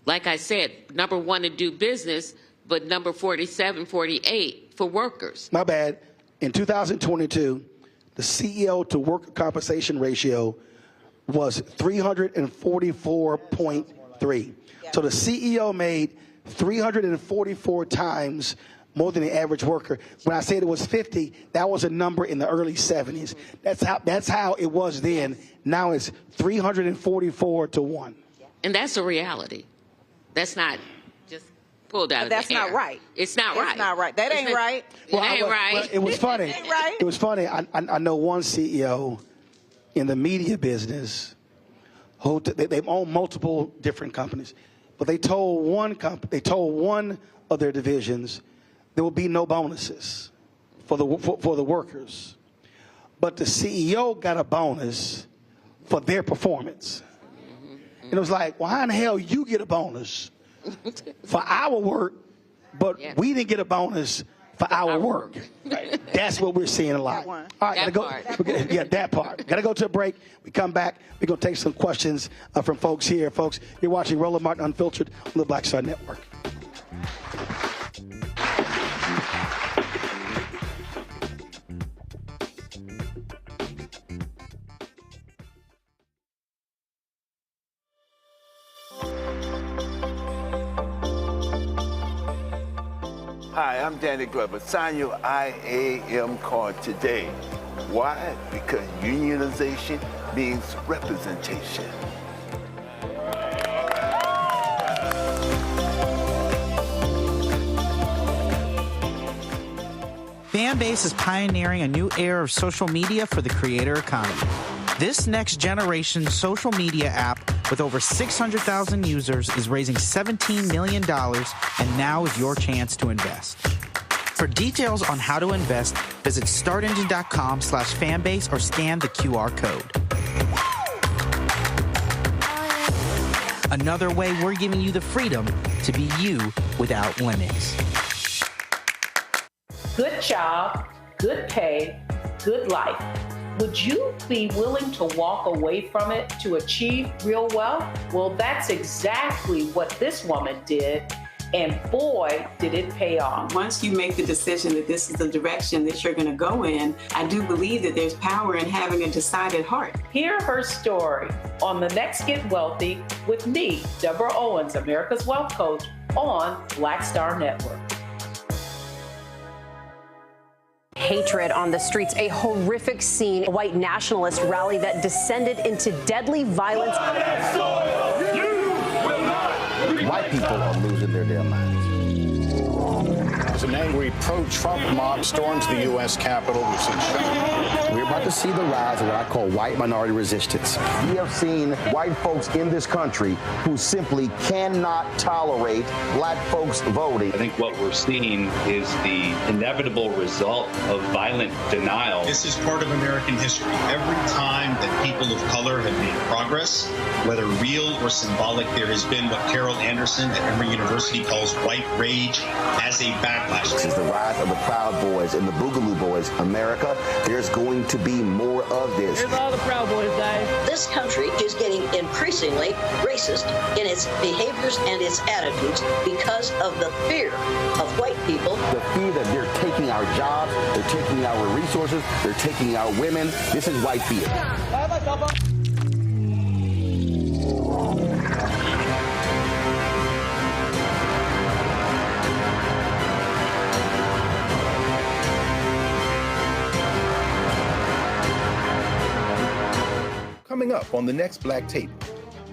like I said, number one to do business, but number 47, 48 for workers. My bad. In 2022, the CEO to worker compensation ratio was 344.3. So the CEO made 344 times more than the average worker. When I said it was 50, that was a number in the early 70s. That's how it was then. Now it's 344 to 1. And that's a reality. That's not just pulled out of the air. That's not right. It's not right. It's not right. That ain't right. It ain't right. Well, it was funny. It ain't right. It was funny. I know one CEO in the media business who they own multiple different companies, but they told one of their divisions there will be no bonuses for the workers, but the CEO got a bonus for their performance. And it was like, well, how in the hell you get a bonus for our work, but we didn't get a bonus for our work? Right. That's what we're seeing a lot. All right, that part. Got to go to a break. We come back. We're going to take some questions from folks here. Folks, you're watching Roland Martin Unfiltered on the Black Star Network. Hi, I'm Danny Glover. Sign your IAM card today. Why? Because unionization means representation. Fanbase is pioneering a new era of social media for the creator economy. This next generation social media app with over 600,000 users is raising $17 million, and now is your chance to invest. For details on how to invest, visit startengine.com/fanbase or scan the QR code. Another way we're giving you the freedom to be you without limits. Good job, good pay, good life. Would you be willing to walk away from it to achieve real wealth? Well, that's exactly what this woman did, and boy, did it pay off. Once you make the decision that this is the direction that you're going to go in, I do believe that there's power in having a decided heart. Hear her story on The Next Get Wealthy with me, Deborah Owens, America's Wealth Coach, on Black Star Network. Hatred on the streets, a horrific scene, a white nationalist rally that descended into deadly violence. White people are losing their damn minds. As an angry pro-Trump mob storms the U.S. Capitol, we've seen shooting. We're about to see the rise of what I call white minority resistance. We have seen white folks in this country who simply cannot tolerate black folks voting. I think what we're seeing is the inevitable result of violent denial. This is part of American history. Every time that people of color have made progress, whether real or symbolic, there has been what Carol Anderson at Emory University calls white rage as a backlash. This is the rise of the Proud Boys and the Boogaloo Boys. America, there's going to be more of this. Here's all the Proud Boys, guys. This country is getting increasingly racist in its behaviors and its attitudes because of the fear of white people. The fear that they're taking our jobs, they're taking our resources, they're taking our women. This is white fear. Coming up on the next Black Table,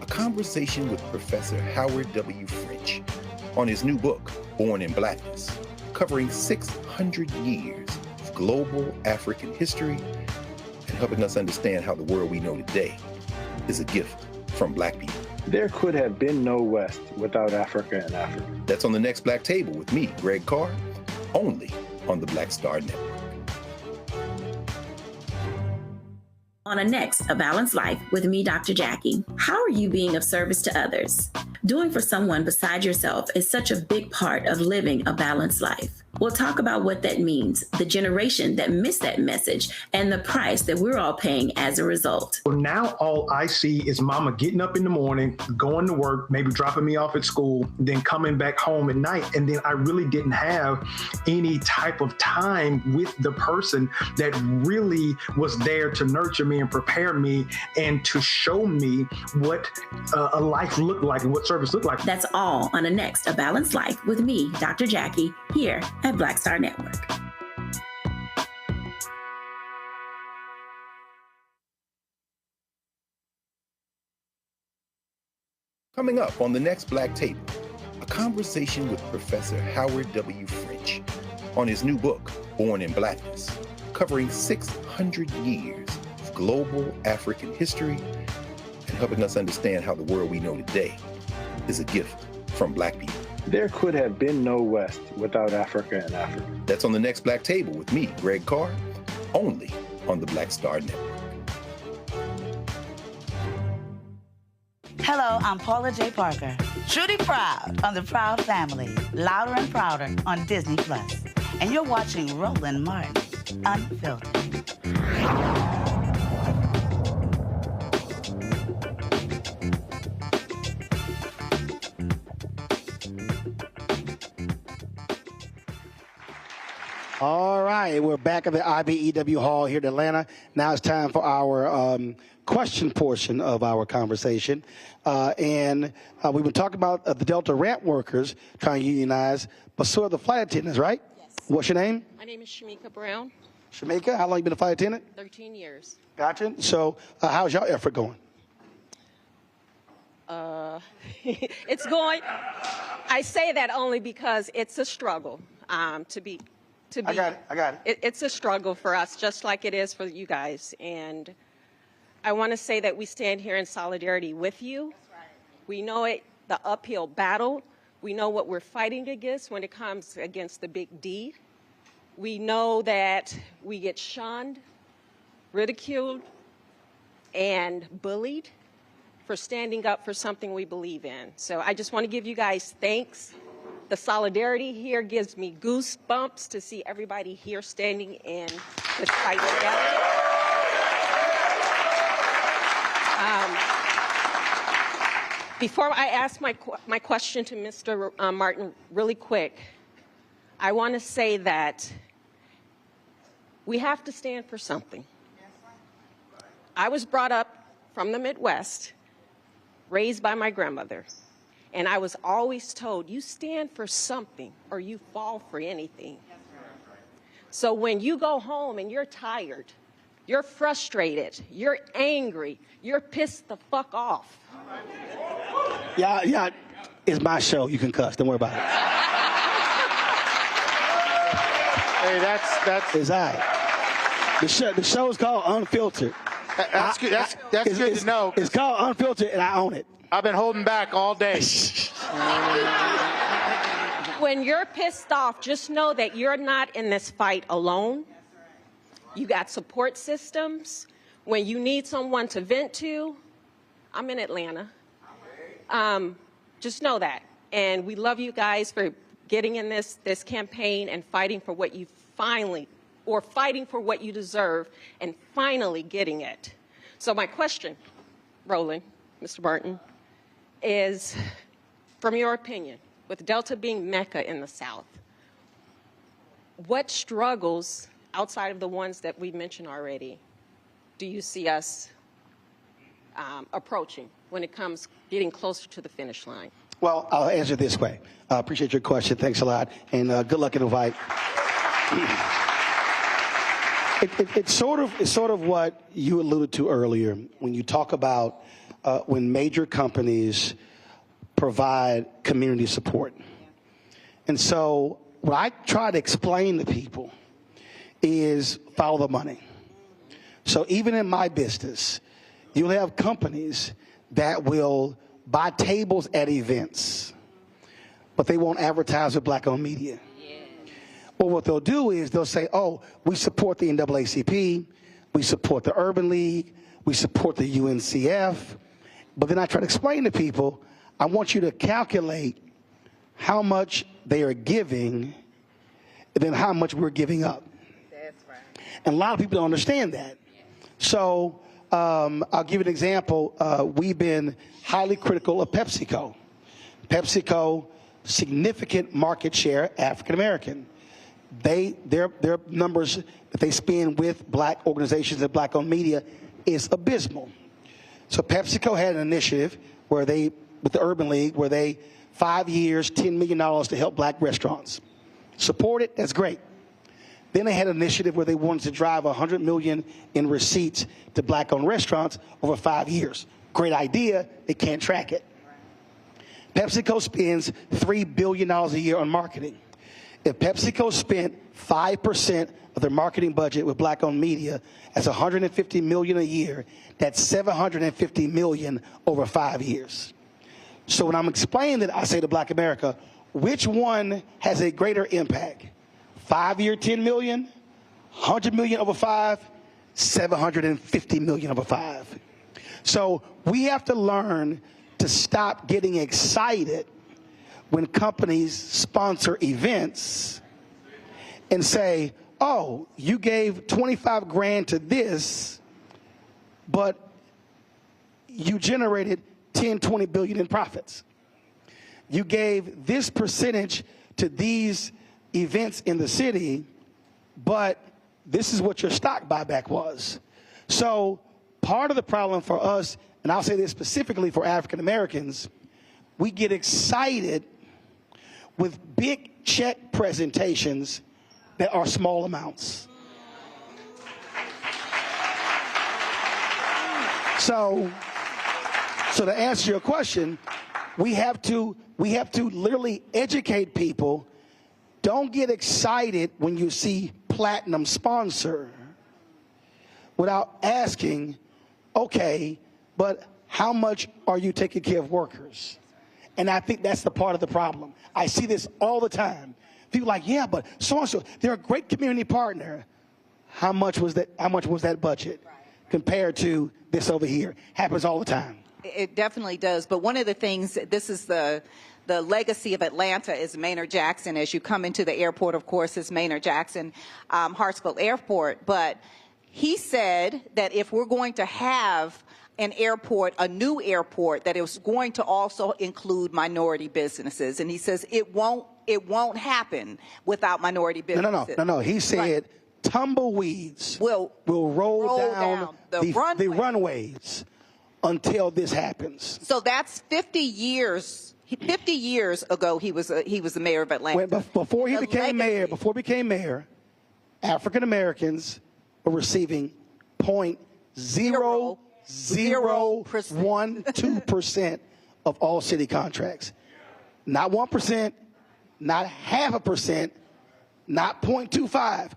a conversation with Professor Howard W. French on his new book, Born in Blackness, covering 600 years of global African history and helping us understand how the world we know today is a gift from Black people. There could have been no West without Africa and Africa. That's on the next Black Table with me, Greg Carr, only on the Black Star Network. On a next, A Balanced Life with me, Dr. Jackie. How are you being of service to others? Doing for someone beside yourself is such a big part of living a balanced life. We'll talk about what that means, the generation that missed that message, and the price that we're all paying as a result. Well, now all I see is mama getting up in the morning, going to work, maybe dropping me off at school, then coming back home at night. And then I really didn't have any type of time with the person that really was there to nurture me and prepare me and to show me what a life looked like and what service looked like. That's all on a next, A Balanced Life with me, Dr. Jackie, here at Black Star Network. Coming up on the next Black Table, a conversation with Professor Howard W. French on his new book, Born in Blackness, covering 600 years of global African history and helping us understand how the world we know today is a gift from Black people. There could have been no West without Africa and Africa. That's on the next Black Table with me, Greg Carr, only on the Black Star Network. Hello, I'm Paula J. Parker. Truly proud on the Proud Family, Louder and Prouder on Disney+. And you're watching Roland Martin, Unfiltered. All right, we're back at the IBEW Hall here in Atlanta. Now it's time for our question portion of our conversation. And we've been talking about the Delta ramp workers trying to unionize, but so are the flight attendants, right? Yes. What's your name? My name is Shamika Brown. Shamika, how long you been a flight attendant? 13 years. Gotcha. So how's your effort going? It's going. I say that only because it's a struggle to be. I got it. It's a struggle for us, just like it is for you guys. And I want to say that we stand here in solidarity with you. That's right. We know it, the uphill battle. We know what we're fighting against when it comes against the big D. We know that we get shunned, ridiculed, and bullied for standing up for something we believe in. So I just want to give you guys thanks. The solidarity here gives me goosebumps to see everybody here standing in this fight together. Before I ask my question to Mr. Martin really quick, I want to say that we have to stand for something. I was brought up from the Midwest, raised by my grandmother. And I was always told, you stand for something or you fall for anything. So when you go home and you're tired, you're frustrated, you're angry, you're pissed the fuck off. Yeah, it's my show. You can cuss. Don't worry about it. Hey, that's It's all right. The show's called Unfiltered. That's good. That's good to know. It's called Unfiltered, and I own it. I've been holding back all day. When you're pissed off, just know that you're not in this fight alone. You got support systems. When you need someone to vent to, I'm in Atlanta. Just know that. And we love you guys for getting in this campaign and fighting for what you fighting for what you deserve and finally getting it. So my question, Roland, Mr. Martin, is, from your opinion, with Delta being Mecca in the South, what struggles, outside of the ones that we've mentioned already, do you see us approaching when it comes getting closer to the finish line? Well, I'll answer this way. I appreciate your question. Thanks a lot. And good luck in the fight. It's sort of what you alluded to earlier when you talk about when major companies provide community support. And so what I try to explain to people is follow the money. So even in my business, you'll have companies that will buy tables at events, but they won't advertise with black-owned media. Well, what they'll do is they'll say, oh, we support the NAACP, we support the Urban League, we support the UNCF. But then I try to explain to people, I want you to calculate how much they are giving and then how much we're giving up. That's right. And a lot of people don't understand that. So I'll give you an example. We've been highly critical of PepsiCo. PepsiCo, significant market share, African-American. Their numbers that they spend with black organizations and black-owned media is abysmal. So PepsiCo had an initiative where they, with the Urban League, where they, 5 years, $10 million to help black restaurants. Support it, that's great. Then they had an initiative where they wanted to drive $100 million in receipts to black-owned restaurants over 5 years. Great idea, they can't track it. PepsiCo spends $3 billion a year on marketing. If PepsiCo spent 5% of their marketing budget with black-owned media, that's $150 million a year. That's $750 million over 5 years. So when I'm explaining that, I say to Black America, which one has a greater impact? 5 year, 10 million, 100 million over 5, 750 million over 5. So we have to learn to stop getting excited when companies sponsor events and say, oh, you gave 25 grand to this, but you generated 10, 20 billion in profits. You gave this percentage to these events in the city, but this is what your stock buyback was. So part of the problem for us, and I'll say this specifically for African Americans, we get excited with big check presentations that are small amounts. So to answer your question, we have to literally educate people. Don't get excited when you see platinum sponsor without asking, okay, but how much are you taking care of workers? And I think that's the part of the problem. I see this all the time. People are like, yeah, but so-and-so, they're a great community partner. How much was that budget compared to this over here? Happens all the time. It definitely does. But one of the things, this is the legacy of Atlanta is Maynard Jackson. As you come into the airport, of course, it's Maynard Jackson Hartsfield Airport. But he said that if we're going to have an airport, a new airport, that it was going to also include minority businesses. And he says it won't happen without minority businesses. No. He said tumbleweeds will roll down the runways until this happens. So that's 50 years. 50 years ago, he was the mayor of Atlanta. Before he became mayor, African Americans were receiving 0.0012% of all city contracts. Not 1%, not 0.5%, not 0.25,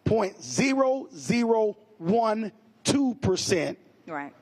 0.0012%. Right.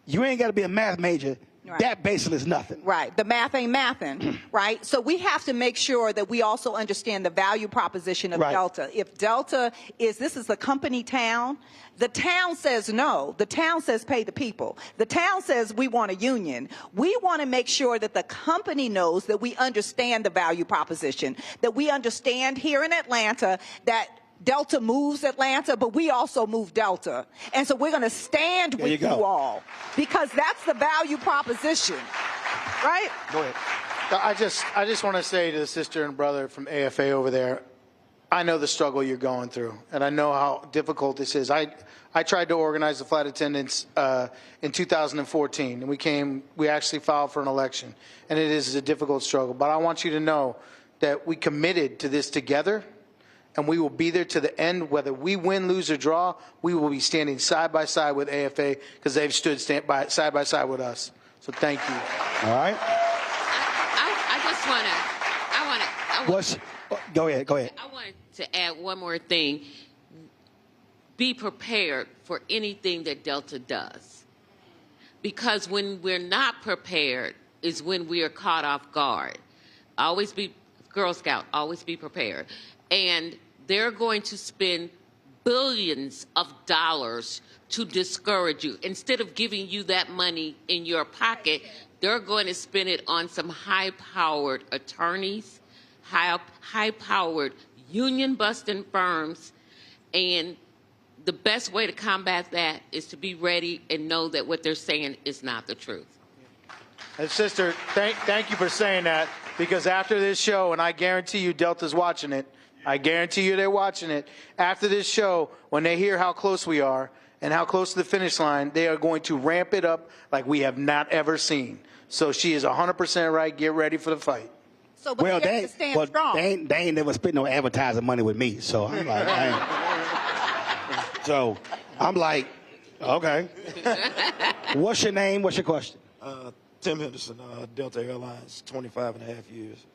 You ain't got to be a math major. Right. That basically is nothing. Right. The math ain't mathin', right? So we have to make sure that we also understand the value proposition of Delta. If Delta this is the company town, the town says no. The town says pay the people. The town says we want a union. We want to make sure that the company knows that we understand the value proposition, that we understand here in Atlanta that Delta moves Atlanta, but we also move Delta. And so we're going to stand with you all because that's the value proposition, right? Go ahead. I just want to say to the sister and brother from AFA over there, I know the struggle you're going through, and I know how difficult this is. I tried to organize the flight attendants in 2014, and we actually filed for an election, and it is a difficult struggle. But I want you to know that we committed to this together, and we will be there to the end. Whether we win, lose, or draw, we will be standing side by side with AFA because they've stood side by side with us. So thank you. All right. I just want to. Go ahead. I wanted to add one more thing. Be prepared for anything that Delta does, because when we're not prepared is when we are caught off guard. Always be Girl Scout. Always be prepared, and they're going to spend billions of dollars to discourage you. Instead of giving you that money in your pocket, they're going to spend it on some high-powered attorneys, high-powered union-busting firms, and the best way to combat that is to be ready and know that what they're saying is not the truth. And sister, thank you for saying that, because after this show, and I guarantee you Delta's watching it, I guarantee you they're watching it. After this show, when they hear how close we are and how close to the finish line, they are going to ramp it up like we have not ever seen. So she is 100% right. Get ready for the fight. So, but they have to stand strong. They ain't never spent no advertising money with me. So I'm like, okay. What's your name? What's your question? Tim Henderson, Delta Airlines, 25 and a half years.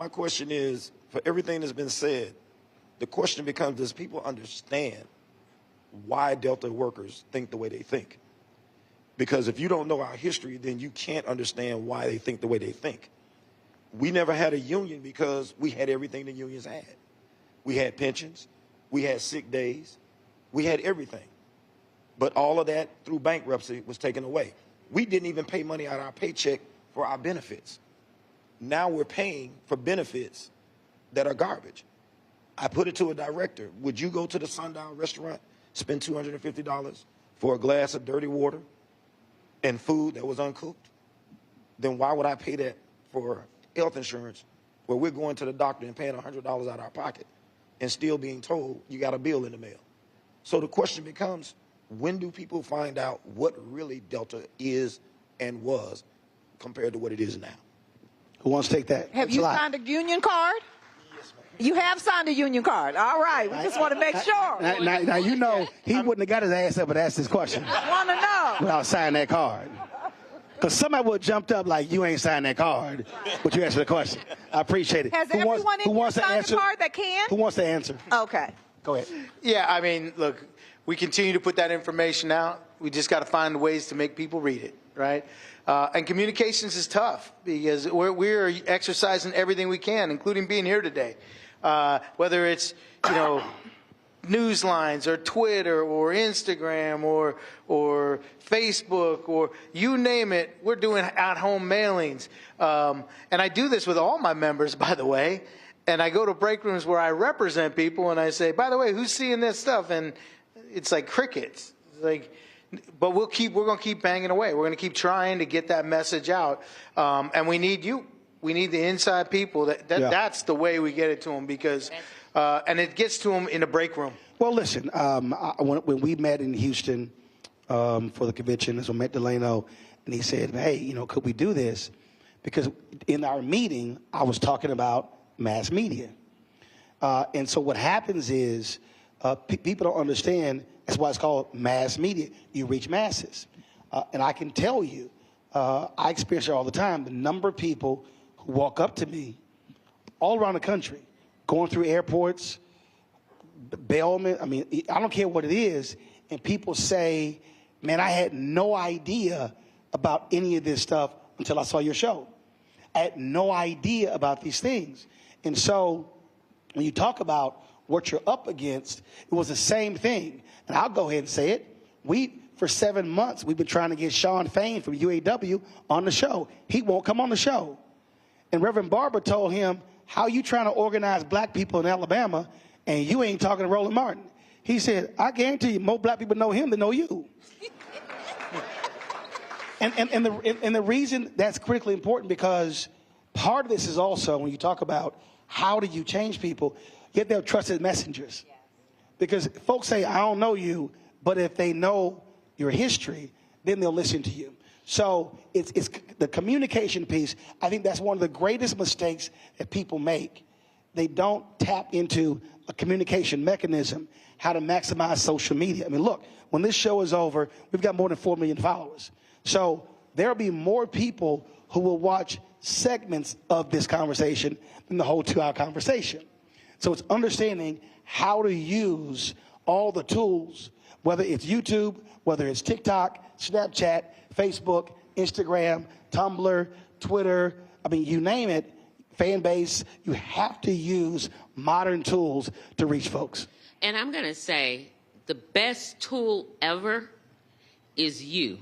My question is, for everything that's been said, the question becomes, does people understand why Delta workers think the way they think? Because if you don't know our history, then you can't understand why they think the way they think. We never had a union because we had everything the unions had. We had pensions, we had sick days, we had everything. But all of that through bankruptcy was taken away. We didn't even pay money out of our paycheck for our benefits. Now we're paying for benefits that are garbage. I put it to a director. Would you go to the Sundown restaurant, spend $250 for a glass of dirty water and food that was uncooked? Then why would I pay that for health insurance where we're going to the doctor and paying $100 out of our pocket and still being told you got a bill in the mail. So the question becomes, when do people find out what really Delta is and was compared to what it is now? Who wants to take that? Have you signed a union card? Yes, ma'am. You have signed a union card. All right. We just want to make sure. Now, you know, he wouldn't have got his ass up and asked this question. I want to know. Without signing that card. Because somebody would have jumped up like, you ain't signed that card, but you answered the question. I appreciate it. Has everyone in here signed a card that can? Who wants to answer? Okay. Go ahead. Yeah, I mean, look, we continue to put that information out. We just got to find ways to make people read it, right? And communications is tough because we're exercising everything we can, including being here today. Whether it's, news lines or Twitter or Instagram or Facebook or you name it, we're doing at-home mailings. And I do this with all my members, by the way. And I go to break rooms where I represent people and I say, by the way, who's seeing this stuff? And it's like crickets. It's like, but we're going to keep banging away. We're going to keep trying to get that message out. And we need you. We need the inside people. That's the way we get it to them because, and it gets to them in the break room. Well, listen, when we met in Houston for the convention, so I met Delano, and he said, hey, could we do this? Because in our meeting, I was talking about mass media. And so what happens is people don't understand. That's why it's called mass media. You reach masses. And I can tell you, I experience it all the time, the number of people who walk up to me all around the country, going through airports, bailment, I don't care what it is, and people say, man, I had no idea about any of this stuff until I saw your show. I had no idea about these things. And so when you talk about what you're up against, it was the same thing. And I'll go ahead and say it. For 7 months, we've been trying to get Sean Fain from UAW on the show. He won't come on the show. And Reverend Barber told him, how you trying to organize black people in Alabama and you ain't talking to Roland Martin? He said, I guarantee you more black people know him than know you. and the reason that's critically important because part of this is also when you talk about how do you change people, you have to have trusted messengers. Because folks say, I don't know you, but if they know your history, then they'll listen to you. So it's the communication piece. I think that's one of the greatest mistakes that people make. They don't tap into a communication mechanism, how to maximize social media. Look, when this show is over, we've got more than 4 million followers. So there'll be more people who will watch segments of this conversation than the whole 2-hour conversation. So it's understanding how to use all the tools, whether it's YouTube, whether it's TikTok, Snapchat, Facebook, Instagram, Tumblr, Twitter, you name it, fan base, you have to use modern tools to reach folks. And I'm going to say the best tool ever is you.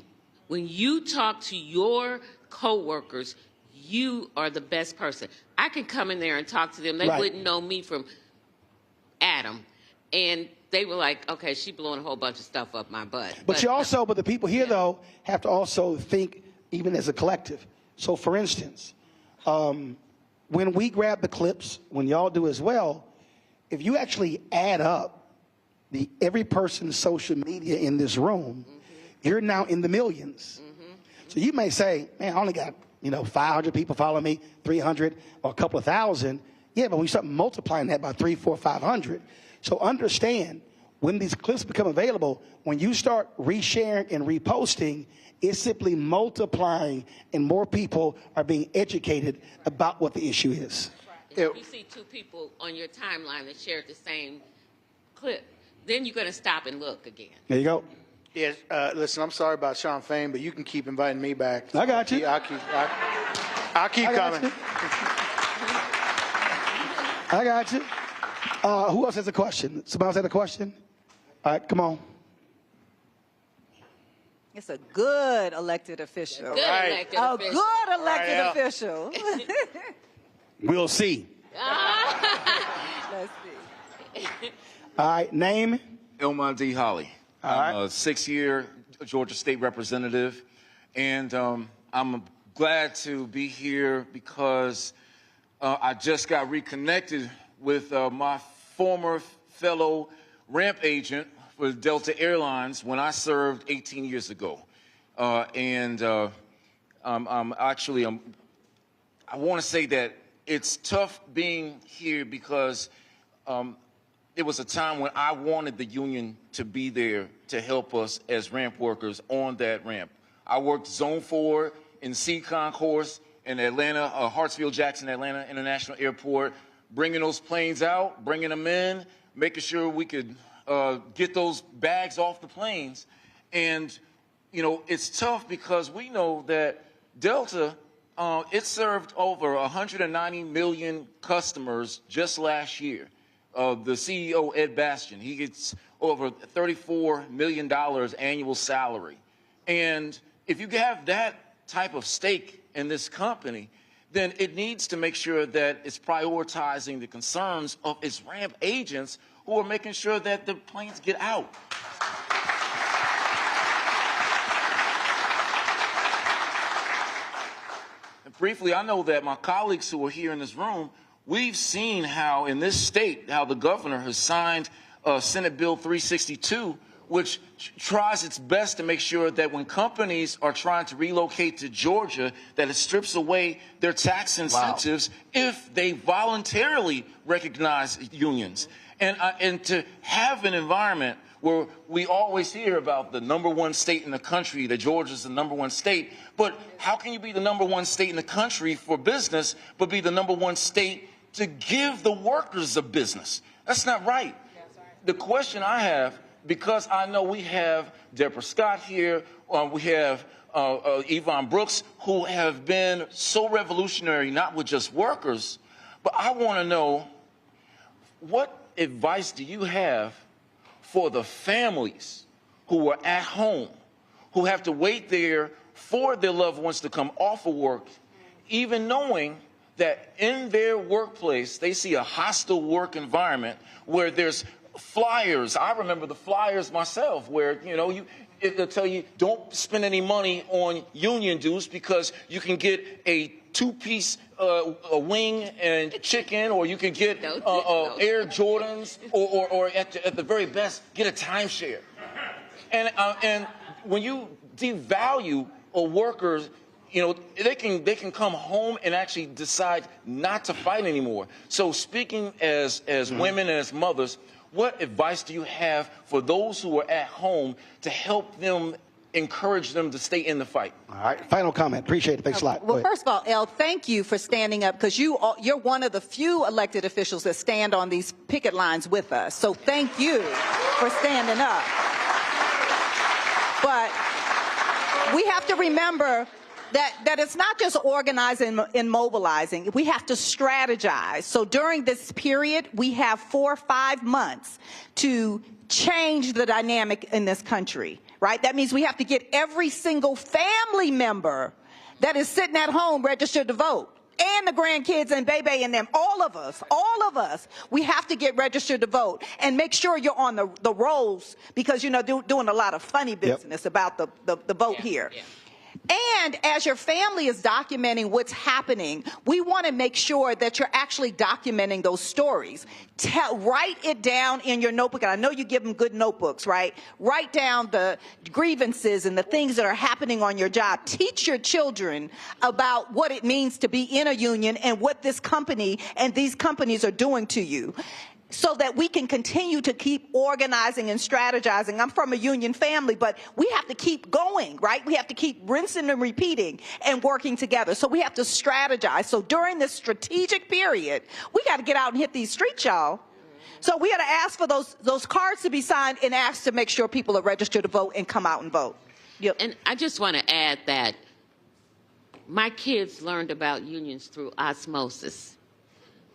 When you talk to your coworkers, you are the best person. I can come in there and talk to them. They wouldn't know me from Adam. And they were like, okay, she blowing a whole bunch of stuff up my butt. But the people here, though, have to also think even as a collective. So, for instance, when we grab the clips, when y'all do as well, if you actually add up every person's social media in this room, you're now in the millions. So you may say, man, I only got 500 people following me, 300 or a couple of thousand. Yeah, but we start multiplying that by 300, 400, 500. So understand, when these clips become available, when you start resharing and reposting, it's simply multiplying and more people are being educated about what the issue is. If you see 2 people on your timeline that shared the same clip, then you're going to stop and look again. There you go. Yes, listen, I'm sorry about Sean Fain, but you can keep inviting me back. I got you. I'll keep coming. I got you. Who else has a question? Somebody else had a question? All right, come on. It's a good elected official. Good elected official. Good elected official. We'll see. Let's see. All right, name? Ilma D. Holly. I'm a 6-year Georgia State Representative, and I'm glad to be here because I just got reconnected with my former fellow ramp agent for Delta Airlines when I served 18 years ago. I want to say that it's tough being here because it was a time when I wanted the union to be there to help us as ramp workers on that ramp. I worked Zone 4 in C Concourse in Atlanta, Hartsfield-Jackson Atlanta International Airport, bringing those planes out, bringing them in, making sure we could get those bags off the planes. And, you know, it's tough because we know that Delta, it served over 190 million customers just last year. The CEO, Ed Bastian, he gets over $34 million annual salary. And if you have that type of stake in this company, then it needs to make sure that it's prioritizing the concerns of its ramp agents who are making sure that the planes get out. And briefly, I know that my colleagues who are here in this room, we've seen how in this state, how the governor has signed Senate Bill 362, which tries its best to make sure that when companies are trying to relocate to Georgia, that it strips away their tax incentives if they voluntarily recognize unions. And to have an environment where we always hear about the #1 state in the country, that Georgia's the #1 state, but how can you be the #1 state in the country for business, but be the #1 state to give the workers a business? That's not right. The question I have, because I know we have Deborah Scott here, we have Yvonne Brooks, who have been so revolutionary, not with just workers, but I want to know, what advice do you have for the families who are at home, who have to wait there for their loved ones to come off of work, even knowing that in their workplace they see a hostile work environment where there's flyers? I remember the flyers myself where, you know, they'll tell you don't spend any money on union dues because you can get a two-piece a wing and chicken, or you can get Air Jordans, or at the very best, get a timeshare. And when you devalue a worker, you know, they can come home and actually decide not to fight anymore. So speaking as women and as mothers, what advice do you have for those who are at home to help them, encourage them to stay in the fight? All right, final comment. Appreciate it. Thanks a lot. Well, first of all, El, thank you for standing up, because you're one of the few elected officials that stand on these picket lines with us. So thank you for standing up. But we have to remember that it's not just organizing and mobilizing. We have to strategize. So during this period, we have 4 or 5 months to change the dynamic in this country, right? That means we have to get every single family member that is sitting at home registered to vote, and the grandkids and baby and them, all of us, we have to get registered to vote and make sure you're on the rolls, because, you know, doing a lot of funny business about the vote here. Yeah. And as your family is documenting what's happening, we want to make sure that you're actually documenting those stories. Write it down in your notebook. And I know you give them good notebooks, right? Write down the grievances and the things that are happening on your job. Teach your children about what it means to be in a union and what this company and these companies are doing to you, so that we can continue to keep organizing and strategizing. I'm from a union family, but we have to keep going, right? We have to keep rinsing and repeating and working together. So we have to strategize. So during this strategic period, we got to get out and hit these streets, y'all. So we got to ask for those cards to be signed and ask to make sure people are registered to vote and come out and vote. Yep. And I just want to add that my kids learned about unions through osmosis.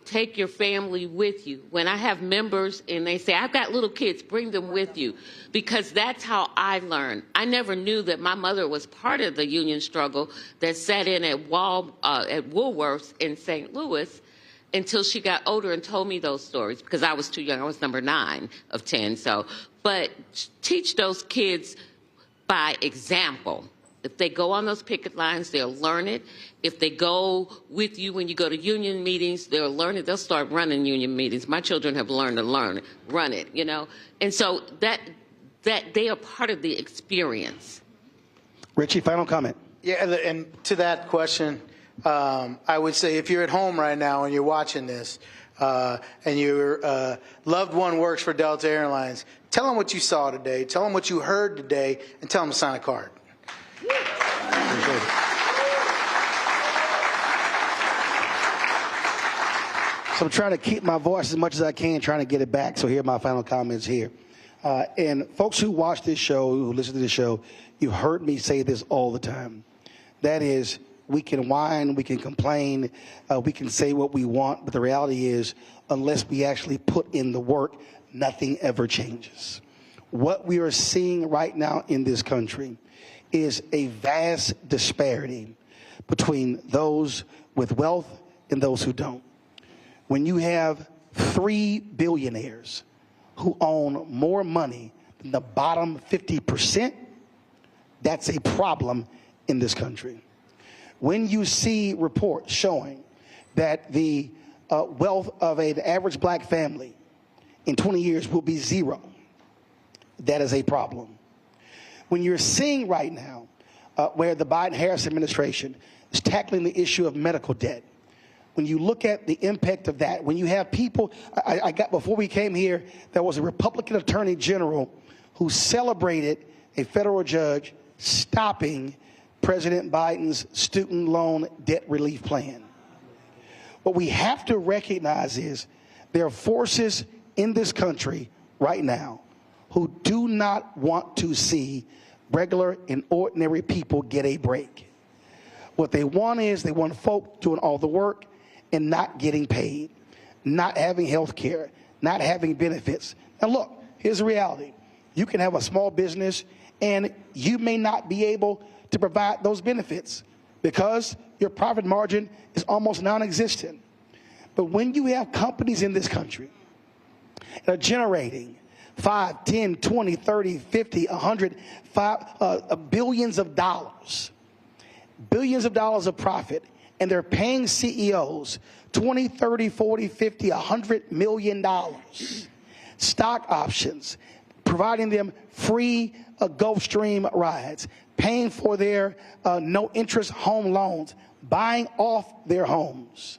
Take your family with you. When I have members and they say, I've got little kids, bring them with you, because that's how I learned. I never knew that my mother was part of the union struggle that sat in at Woolworths in St. Louis until she got older and told me those stories, because I was too young. I was number 9 of 10. So, but teach those kids by example. If they go on those picket lines, they'll learn it. If they go with you when you go to union meetings, they'll learn it. They'll start running union meetings. My children have learned to run it, you know. And so that they are part of the experience. Richie, final comment. Yeah, and to that question, I would say if you're at home right now and you're watching this, and your loved one works for Delta Airlines, tell them what you saw today, tell them what you heard today, and tell them to sign a card. So I'm trying to keep my voice as much as I can, trying to get it back. So here are my final comments here. And folks who watch this show, who listen to this show, you've heard me say this all the time. That is, we can whine, we can complain, we can say what we want, but the reality is, unless we actually put in the work, nothing ever changes. What we are seeing right now in this country is a vast disparity between those with wealth and those who don't. When you have 3 billionaires who own more money than the bottom 50%, that's a problem in this country. When you see reports showing that the wealth of an average black family in 20 years will be 0, that is a problem. When you're seeing right now where the Biden-Harris administration is tackling the issue of medical debt, when you look at the impact of that, when you have people, I got before we came here, there was a Republican attorney general who celebrated a federal judge stopping President Biden's student loan debt relief plan. What we have to recognize is there are forces in this country right now who do not want to see regular and ordinary people get a break. What they want is they want folk doing all the work and not getting paid, not having health care, not having benefits. Now look, here's the reality. You can have a small business and you may not be able to provide those benefits because your profit margin is almost non-existent. But when you have companies in this country that are generating 5, 10, 20, 30, 50, 100, billions of dollars of profit, and they're paying CEOs $20, $30, $40, $50, $100 million, stock options, providing them free Gulfstream rides, paying for their no-interest home loans, buying off their homes,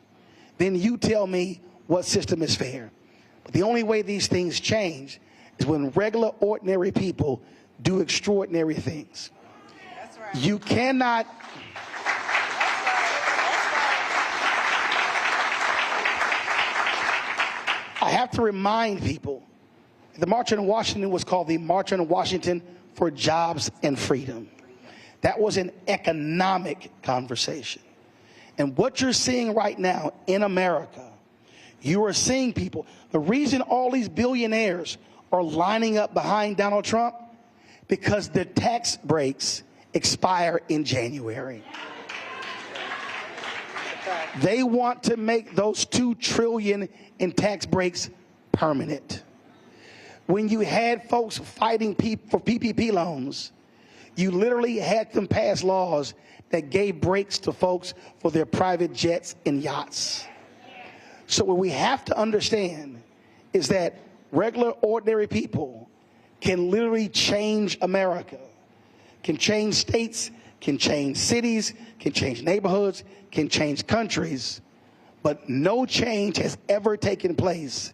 then you tell me what system is fair. But the only way these things change is when regular, ordinary people do extraordinary things. That's right. You cannot... I have to remind people, the March on Washington was called the March on Washington for Jobs and Freedom. That was an economic conversation. And what you're seeing right now in America, you are seeing people, the reason all these billionaires are lining up behind Donald Trump, because the tax breaks expire in January. They want to make those $2 trillion in tax breaks permanent. When you had folks fighting for PPP loans, you literally had them pass laws that gave breaks to folks for their private jets and yachts. So what we have to understand is that regular, ordinary people can literally change America, can change states, can change cities, can change neighborhoods, can change countries, but no change has ever taken place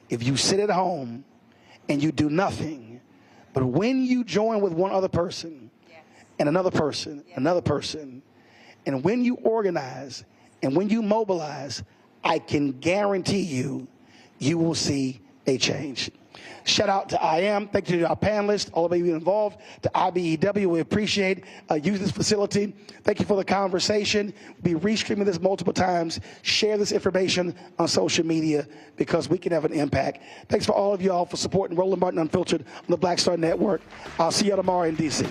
if you sit at home and you do nothing. But when you join with one other person, and another person, another person, and when you organize and when you mobilize, I can guarantee you, you will see a change. Shout out to IAM. Thank you to our panelists, all of you involved, to IBEW. We appreciate using this facility. Thank you for the conversation. We'll be restreaming this multiple times. Share this information on social media because we can have an impact. Thanks for all of y'all for supporting Roland Martin Unfiltered on the Black Star Network. I'll see you tomorrow in D.C.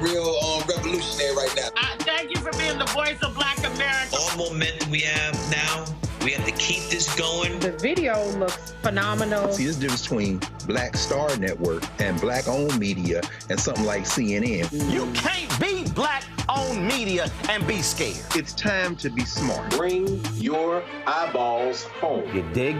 real revolutionary right now. Thank you for being the voice of Black America. All momentum we have now, we have to keep this going. The video looks phenomenal. See, there's a difference between Black Star Network and Black-owned media and something like CNN. You can't be Black-owned media and be scared. It's time to be smart. Bring your eyeballs home. You dig?